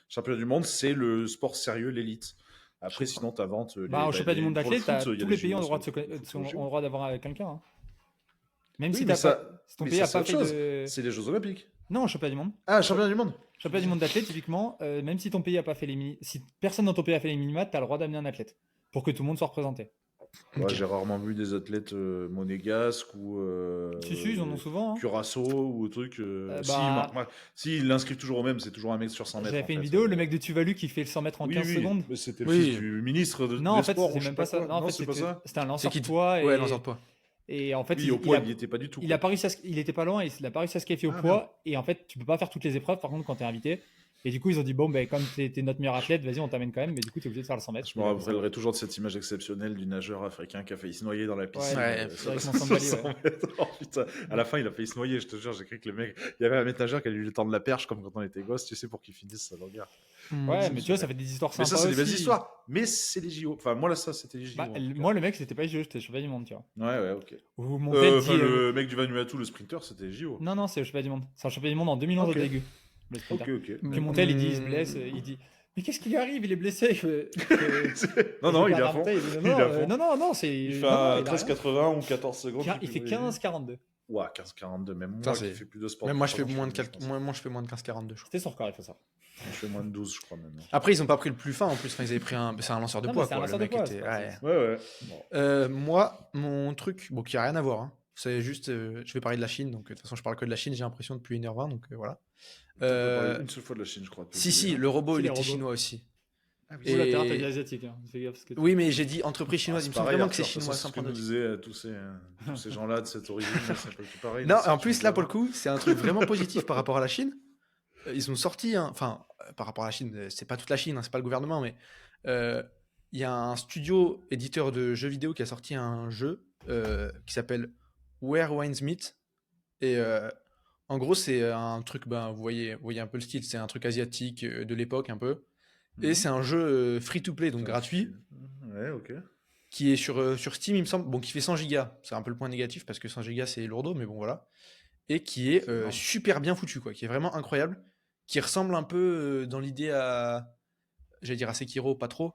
Championnat du monde, c'est le sport sérieux, l'élite. Après, sinon, t'inventes les. Bah, au championnat du monde pour le d'athlète, foot, il y a tous les les pays JO ont le droit aussi, de le foot, c'est aux JO. ont le droit d'avoir quelqu'un. Hein. Même Oui, si mais t'as pas, ça- si ton mais pays ça, a c'est pas autre fait chose. de. C'est les Jeux Olympiques. Non, championnat du monde. Ah, championnat du monde. Championnat du monde d'athlète, typiquement, même si ton pays a pas fait les mini... si personne dans ton pays a fait les minima, t'as le droit d'amener un athlète pour que tout le monde soit représenté. Ouais, Ok. j'ai rarement vu des athlètes monégasques ou Si, ils en ont souvent. Hein. Curaçao ou truc. Si, bah- si, ils l'inscrivent toujours au même, c'est toujours un mec sur 100 mètres. J'avais en fait une fait. vidéo, le mec de Tuvalu qui fait le 100 mètres en Oui, 15 oui, secondes. mais c'était le Oui. fils du ministre Non, en des fait, Sports. c'est ou je même sais pas ça. quoi. Non, en fait, c'est pas ça. c'était un C'est lanceur qui de poids. Ouais, et... lanceur de poids. Et en fait, Oui, au poids, il n'y était pas du tout. il quoi. a pas réussi il était pas loin, il a pas réussi à se qualifier au Ah, poids. Et en fait, tu peux pas faire toutes les épreuves, par contre, quand t'es invité. Et du coup, ils ont dit, bon, ben, comme t'es notre meilleur athlète, vas-y, on t'amène quand même. Mais du coup, t'es obligé de faire le 100 mètres. Je me rappellerai toujours de cette image exceptionnelle du nageur africain qui a failli se noyer dans la piscine. Ouais, sur Cédric Monsambali, 100 ouais. mètres. Oh, putain. À la fin, il a failli se noyer, je te jure. J'ai cru que le mec. Il y avait un maître nageur qui a dû lui tendre la perche comme quand on était gosse, tu sais, pour qu'il finisse sa longueur. Ouais, mais tu vois, ça fait des histoires Mais sympas. ça, c'est des belles aussi. histoires. Mais c'est les JO. Enfin, moi, là, ça, c'était les JO. Bah, en tout cas. moi, le mec, c'était pas les JO, j'étais championnat du monde, tu vois. Ouais, ok. Ou mon père dit. Le mec du Vanuatu, le sprinter, c'était les JO. Non, c'est le championnat du monde. C'est un championnat du monde en 2011 Ok. au début. Le sprinter. Ok. Puis Montel, il dit, il se blesse, il dit, mais qu'est-ce qui lui arrive? Il est blessé. Non, il est à fond. Il Il est à fond. Non, c'est. Il fait non, un il a rien. 13,80 ou 14 secondes. Il fait 15,42. Ouais, 15,42. Même moi Ça, qui c'est- fais plus de sport. Même moi, je fais depuis moins de 3 ans, 4... moi, je fais moins de 15-42, je crois. C'était son record, il fait ça. Je fais moins de 12, je crois, maintenant. Après, ils ont pas pris le plus fin en plus. Enfin, ils avaient pris un. C'est un lanceur de Non, mais poids, c'est un quoi. lanceur Le de mec poids, était. c'est pas- Ouais. Ouais. Bon. Moi, mon truc, bon, qui a rien à voir, hein. C'est juste, je vais parler de la Chine, donc de toute façon, je parle que de la Chine, j'ai l'impression depuis 1h20, donc voilà. T'as pas parlé une seule fois de la Chine, je crois. depuis le Si, début. le robot, Si, il les était robots. chinois aussi. Ah oui, Et- Oula, t'as dit asiatique. Hein. Fais gaffe, parce que... Oui, mais j'ai dit entreprise Ah, chinoise, c'est il me semble pareil, vraiment que Arthur, c'est de toute chinois, façon, sans ce que nous prendre. disaient tous ces gens-là de cette origine, c'est un peu tout pareil. Non, mais ça, en tu plus, me là, pour diras. le coup, c'est un truc vraiment positif par rapport à la Chine. Ils ont sorti, enfin, par rapport à la Chine, c'est pas toute la Chine, hein, c'est pas le gouvernement, mais il y a un studio éditeur de jeux vidéo qui a sorti un jeu qui s'appelle Where Wines Meet. Et en gros, c'est un truc, ben, vous voyez un peu le style, c'est un truc asiatique de l'époque un peu. Et c'est un jeu free-to-play, donc Putain, gratuit, Ouais, ok. qui est sur Steam, il me semble, bon, qui fait 100 gigas. C'est un peu le point négatif parce que 100 gigas c'est lourdeau, mais bon, voilà. Et qui est C'est énorme. super bien foutu, quoi, qui est vraiment incroyable, qui ressemble un peu dans l'idée à, j'allais dire à Sekiro, pas trop,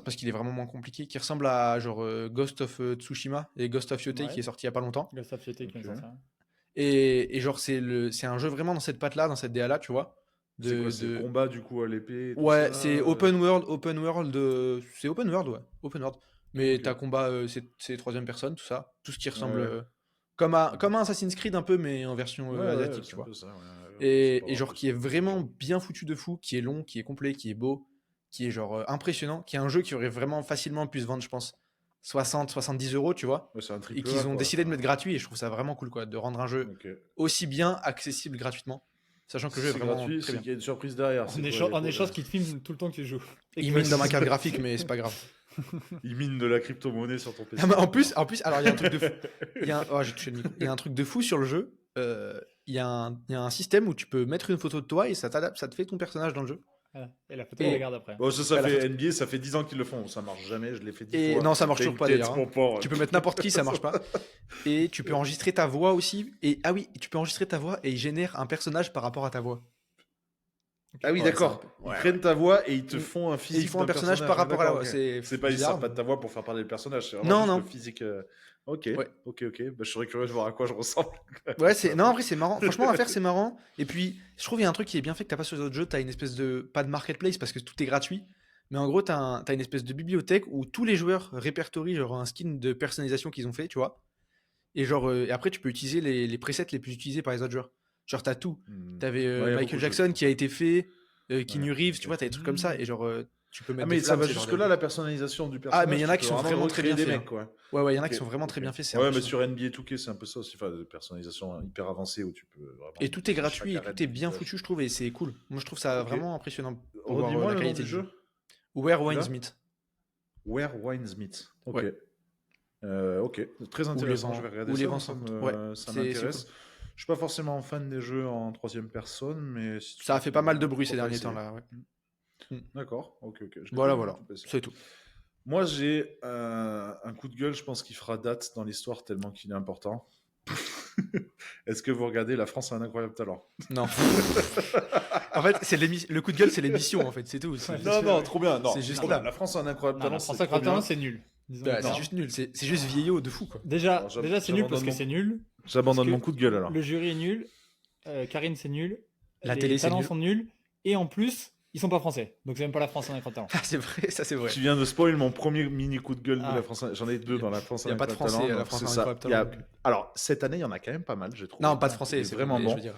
parce qu'il est vraiment moins compliqué, qui ressemble à genre Ghost of Tsushima et Ghost of Yotei qui Ouais. est sorti il y a pas longtemps. Ghost of Yotei qui vient de Ok. sortir. Et genre c'est un jeu vraiment dans cette patte-là, dans cette DA-là, tu vois. C'est quoi, c'est combat du coup à l'épée et tout Ouais, ça, c'est open world, c'est open world, ouais, open world. Mais Ok. t'as combat, c'est troisième personne, tout ça, tout ce qui ressemble Ouais. comme un Assassin's Creed un peu, mais en version Ouais, asiatique, c'est tu un vois. peu ça. Ouais, c'est pas Et grave, genre qui est c'est pas vraiment genre. bien foutu de fou, qui est long, qui est complet, qui est beau, qui est genre impressionnant, qui est un jeu qui aurait vraiment facilement pu se vendre, je pense, 60-70 €, tu vois. Ouais, c'est un Et triple A qu'ils ont quoi. décidé de mettre gratuit, et je trouve ça vraiment cool, quoi, de rendre un jeu Ok. aussi bien accessible gratuitement, sachant que le jeu est C'est vraiment gratuit, très c'est bien. qu'il y a une surprise derrière. C'est quoi, En échange qu'ils te filment tout le temps que tu joues. Et Il que- mine dans ma carte graphique, mais c'est pas grave. Il mine de la crypto-monnaie sur ton PC. Ah, mais en plus, alors il y a un truc de fou. Oh, j'ai touché le micro. Il y a un truc de fou sur le jeu. Il y a un système où tu peux mettre une photo de toi et ça t'adapte, ça te fait ton personnage dans le jeu. Voilà. Et la photo, Et- on la garde après. Bon, ça À la fait photo. NBA, ça fait 10 ans qu'ils le font. Ça marche jamais, je l'ai fait 10 Et fois. non, ça marche T'as toujours une pas tête, d'ailleurs, hein. mon porc. Tu peux mettre n'importe qui, ça marche pas. Et tu peux enregistrer ta voix aussi. Et ah oui, tu peux enregistrer ta voix et il génère un personnage par rapport à ta voix. Ah oui, Ouais, d'accord. c'est un peu- Ils ouais, prennent ta voix et ils te Mm. font un Et physique ils font un d'un personnage par rapport à la D'accord, voix. ok. C'est Pas, ils bizarre. servent pas de ta voix pour faire parler le personnage. C'est vraiment Non, juste non. le physique. Ok, Ouais. ok. Bah, je serais curieux de voir à quoi je ressemble. Ouais, non, en vrai, c'est marrant. Franchement, à faire, c'est marrant. Et puis, je trouve qu'il y a un truc qui est bien fait que t'as pas sur les autres jeux. T'as une espèce de, pas de marketplace parce que tout est gratuit. Mais en gros, t'as une espèce de bibliothèque où tous les joueurs répertorient genre un skin de personnalisation qu'ils ont fait, tu vois. Et genre, et après, tu peux utiliser les presets les plus utilisés par les autres joueurs. Genre, t'as tout. T'avais Ouais, y a beaucoup Michael de jeux qui Jackson font qui a ça. été fait, Ouais, Keanu Reeves, tu ok. vois, t'as des trucs comme ça. Et genre, tu peux Ah, mettre des mais ça flammes, va c'est genre jusque-là, la personnalisation du personnage. Ah, mais il y en a tu qui peux sont vraiment vraiment très bien recréer des faits, mecs, hein. quoi. Ouais, il y en a Ok, qui sont vraiment très ok. bien faits. C'est Ouais, mais impressionnant. sur NBA 2K, c'est un peu ça aussi. Enfin, de personnalisation hyper avancée où tu peux vraiment Et tout est modifier gratuit et chaque arête tout est du bien visage. foutu, je trouve, et c'est cool. Moi, je trouve ça Ok. vraiment impressionnant pour voir Redis-moi la le nom qualité du du jeu. jeu. Where Tu Wine l'as Meet. Where Wines Meet. Ok. Ouais. Ok. Très Ou les intéressant. vents, Je vais regarder ou les ça. vents Moi, sans route. Ouais, ça c'est cool. m'intéresse. Je suis pas forcément fan des jeux en troisième personne, mais si tu Ça a trouves fait qu'il y pas a mal de moyen, bruit ces pourquoi pas derniers temps essayer. là. Ouais. Mm. D'accord. Ok. Je l'ai Voilà, pas du voilà. tout passé. C'est tout. Moi, j'ai un coup de gueule, je pense qu'il fera date dans l'histoire tellement qu'il est important. Est-ce que vous regardez La France a un incroyable talent? Non. En fait, le coup de gueule, c'est l'émission en fait, c'est tout. C'est Ouais, juste, Non, non, trop bien. Non, c'est juste trop là. bien. La France a un incroyable Non, talent, la France c'est trop bien. c'est nul. Disons Bah, les c'est termes. juste nul. C'est juste vieillot de fou quoi. Déjà, Alors, déjà c'est nul parce que j'abandonne c'est nul. J'abandonne Parce mon que coup de gueule alors. Le jury est nul. Karine, c'est nul. La les télé, c'est talents nul. sont nuls. Et en plus, ils sont pas français. Donc c'est même pas la France en incroyable talent. Ah, c'est vrai, ça c'est vrai. Tu viens de spoil mon premier mini coup de gueule de Ah. la France. J'en ai deux dans la France. Il y a pas de Incroyable Français Talent, à la donc France c'est en ça. incroyable Il y a- talent. Donc. Alors, cette année, il y en a quand même pas mal, j'ai trouvé. Non, pas de Il Français, est c'est vraiment mais bon. je veux dire.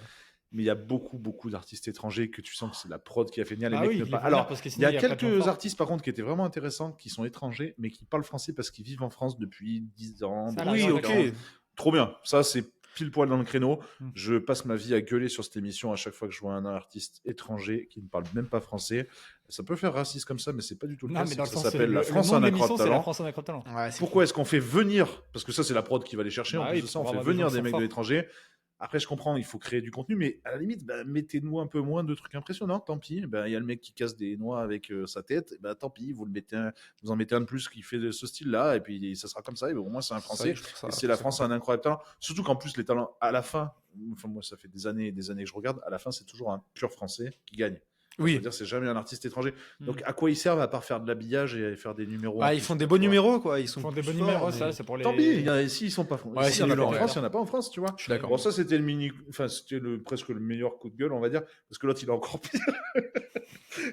Mais il y a beaucoup, beaucoup d'artistes étrangers que tu sens que c'est la prod qui a fait venir. Les Ah mecs oui, ne il les pas. faut venir Alors, parce que il y sinon, a il y a pas de gens quelques forts. artistes, par contre, qui étaient vraiment intéressants, qui sont étrangers, mais qui parlent français parce qu'ils vivent en France depuis 10 ans. Ça, depuis là, Oui, ouais, 5 ok. ans. Trop bien. Ça, c'est pile poil dans le créneau. Mm. Je passe ma vie à gueuler sur cette émission à chaque fois que je vois un artiste étranger qui ne parle même pas français. Ça peut faire raciste comme ça, mais c'est pas du tout le Non, cas. mais C'est dans que le ça sens, s'appelle La France le a nom un de l'émission, incroyable c'est La talent. France en incroyable talent. Ouais, c'est Pourquoi est-ce qu'on fait venir, parce que ça c'est la prod qui va les chercher, en Bah plus oui, de ça on pour fait avoir des venir gens des qui mecs sont de forts. l'étranger. Après je comprends, il faut créer du contenu, mais à la limite, bah, mettez-nous un peu moins de trucs impressionnants, tant pis. Bah, il y a le mec qui casse des noix avec sa tête, bah, tant pis, vous en mettez un de plus qui fait de ce style-là, et puis ça sera comme ça, et au moins c'est un C'est vrai français. que je trouve ça- Et je c'est trouve la ça France a un incroyable talent. Surtout qu'en plus les talents, à la fin, enfin moi ça fait des années et des années que je regarde, à la fin c'est toujours un pur français qui gagne. Oui. Je veux dire, c'est jamais un artiste étranger. Donc, Mm. à quoi ils servent à part faire de l'habillage et faire des numéros en Ah, ils plus, font des quoi, beaux tu vois. numéros quoi. Ils Ils sont font des plus bons forts, numéros, mais- ça, c'est pour les. Tant pis, s'ils sont pas, Ouais, s'il c'est y en a nul, pas en en vrai. France, il y en a pas en France, tu vois. Je suis d'accord. Bon, ça c'était c'était presque le meilleur coup de gueule, on va dire, parce que l'autre il est encore pire.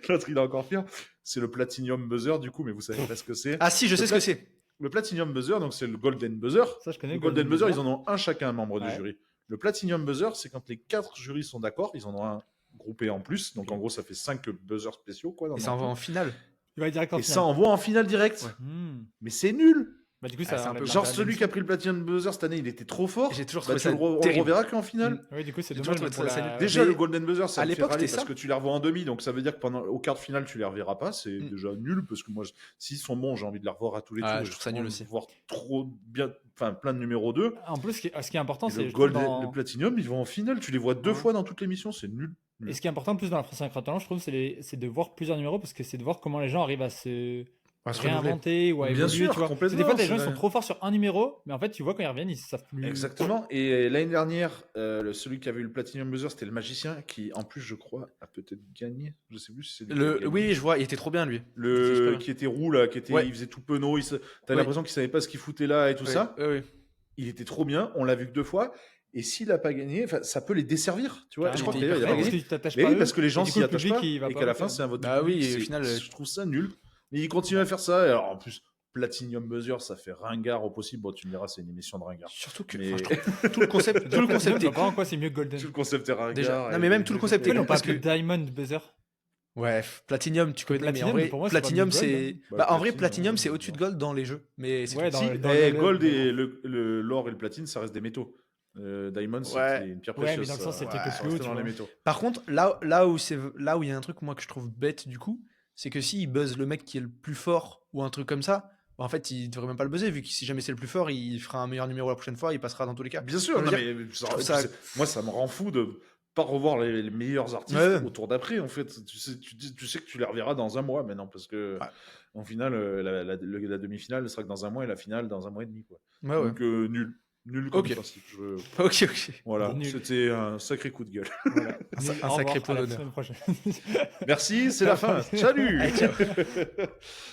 L'autre il est encore pire. C'est le Platinum Buzzer du coup, mais vous savez pas ce que c'est. Ah si, je sais ce que c'est. Le Platinum Buzzer, donc c'est le Golden Buzzer. Ça, je connais Le Golden Buzzer, ils en ont un chacun, un membre du Ouais. jury. Le Platinum Buzzer, c'est quand les 4 jurys sont d'accord, ils en ont un groupé en plus, donc en gros ça fait 5 buzzers spéciaux quoi. Dans Et le ça envoie tout. en finale. Il va direct en Et finale. ça envoie en finale direct. Ouais. Hmm. Mais c'est nul. Bah, du coup, Ah, ça c'est un enlève peu- Genre l'intérêt de celui qui a l'émission. pris le Platinum Buzzer cette année, il était trop fort. J'ai toujours Bah, trouvé ça on le terrible. reverra qu'en finale. Oui, du coup, c'est J'ai dommage. toujours Mais trouvé pour ça la... nul. Déjà, Mais le Golden Buzzer, ça à me fait l'époque, râler c'était parce ça. que tu les revois en demi, donc ça veut dire que au quart de finale, tu les reverras pas. C'est Mm. déjà nul parce que moi, s'ils sont bons, j'ai envie de les revoir à tous les Ah, tours. je trouve ça nul aussi. Voir trop bien, enfin plein de numéro 2. En plus, ce qui est important, Et c'est le je trouve, Gold, le Platinum, ils vont en finale. Tu les vois 2 Ouais. fois dans toute l'émission, c'est nul. Et ce qui est important plus dans la France incroyable talent, je trouve, c'est de voir plusieurs numéros parce que c'est de voir comment les gens arrivent à se va se renouveler. réinventer ou à Bien évoluer, sûr, tu vois. complètement, Des fois, t'as des c'est gens ils sont vrai. trop forts sur un numéro, mais en fait, tu vois, quand ils reviennent, ils savent plus. Exactement. Et l'année dernière, celui qui avait eu le Platinum Buzzer, c'était le magicien qui, en plus, je crois, a peut-être gagné. Je sais plus si c'est lui qui a gagné. Oui, je vois, il était trop bien lui. Il était super Le bien. qui était roux là, Ouais. il faisait tout penaud. T'as Ouais. l'impression qu'il savait pas ce qu'il foutait là et tout Ouais, ça. ouais. Il était trop bien. On l'a vu que 2 fois. Et s'il a pas gagné, ça peut les desservir, tu vois. Carrément. Je crois Il que était d'ailleurs, il a hyper pas fort. Parce gagné. que tu t'attaches Mais pas oui, à eux, parce que les et gens du coup, s'y le attachent public, pas il va et pas qu'à la voter, fin, hein. c'est un vote Bah du public. oui, et au final, Je trouve ça nul. Mais il continue à faire ça. Et alors en plus, Platinum Buzzer, ça fait ringard au possible. Bon, tu me diras, c'est une émission de ringard. surtout que Mais- enfin, je trouve tout le concept, Déjà, Platinum, est donc en quoi c'est mieux que Golden? Tout le concept est ringard. déjà. Non, et mais même les- tout le les- concept est Pourquoi ils con l'ont pas parce appelé que Diamond Buzzer? ouais, Platinum, tu connais, mais en Platinum, vrai, pour moi, c'est Platinum, pas mieux que c'est Gold, hein. bah, en vrai, Platine, Platinum, ouais, c'est ouais. au-dessus de Gold dans les jeux, mais c'est Ouais, tout. dans Si, le- dans Gold le- et l'or et le platine, ça reste des métaux. Diamond, c'était Ouais. une pierre Ouais, mais précieuse. dans le sens, ça. c'est le truc Ouais, le Ça plus haut, restait tu dans les vois. métaux. Par contre, là où il y a un truc moi que je trouve bête du coup, c'est que s'il buzz le mec qui est le plus fort ou un truc comme ça, bah, en fait, il devrait même pas le buzzer vu que si jamais c'est le plus fort, il fera un meilleur numéro la prochaine fois, il passera dans tous les cas. Bien sûr, Ça veut non, dire- mais je trouve ça- moi, ça me rend fou de pas revoir les meilleurs artistes Ouais, ouais. au tour d'après. En fait, tu sais que tu les reverras dans un mois maintenant parce que Ouais. en finale, la demi-finale sera que dans un mois et la finale dans un mois et demi. Quoi. Ouais, ouais. Donc, nul comme Ok. principe. Ok, ok. Voilà, Nul. c'était un sacré coup de gueule. Voilà. Un Au sacré revoir, pot à la d'honneur. semaine prochaine. Merci, c'est la fin. Salut. Allez, ciao.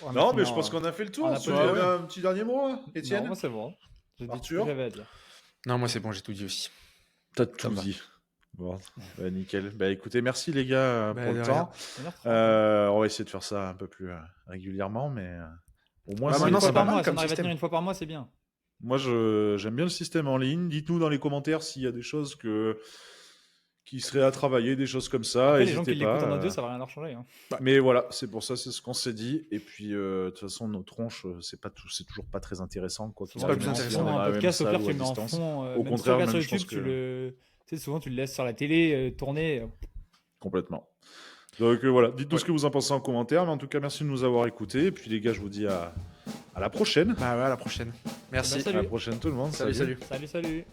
On a Non, fini mais je en- pense qu'on a fait le tour. on a Tu fait le avais tour. un petit dernier mot, hein, Non, Étienne? moi, c'est bon. J'ai dit tout ce Arthur que j'avais à dire. Non, moi c'est bon, j'ai tout dit aussi. T'as Ça tout me va. dit. Bon, bah, nickel. Bah écoutez, merci les gars Bah, pour de le rien. temps. 1h30. On va essayer de faire ça un peu plus régulièrement, mais au moins Bah, c'est maintenant, Une c'est fois pas par mal mois, si comme on arrive à système. tenir une fois par mois, c'est bien. Moi j'aime bien le système en ligne. Dites-nous dans les commentaires s'il y a des choses qui seraient à travailler, des choses comme ça. Après, les gens qui N'hésitez l'écoutent pas. en audio, ça va rien leur changer, hein. Mais voilà, c'est pour ça, c'est ce qu'on s'est dit. Et puis de toute façon, nos tronches, c'est toujours pas très intéressant, quoi. qu'il C'est pas le arrive, plus même si intéressant. on est Souvent, dans un la même podcast, au salle pire, ou à tu le mets en distance. fond. Au Même si tu contraire, regardes sur même, je YouTube, pense que- tu sais, souvent, tu le laisses sur la télé, tourner. Complètement. Donc voilà, dites-nous Ouais. ce que vous en pensez en commentaire. Mais en tout cas, merci de nous avoir écoutés. Et puis les gars, je vous dis à la prochaine. Bah ouais, à la prochaine. Merci. Bah, salut. À la prochaine tout le monde. Salut, salut. Salut, salut.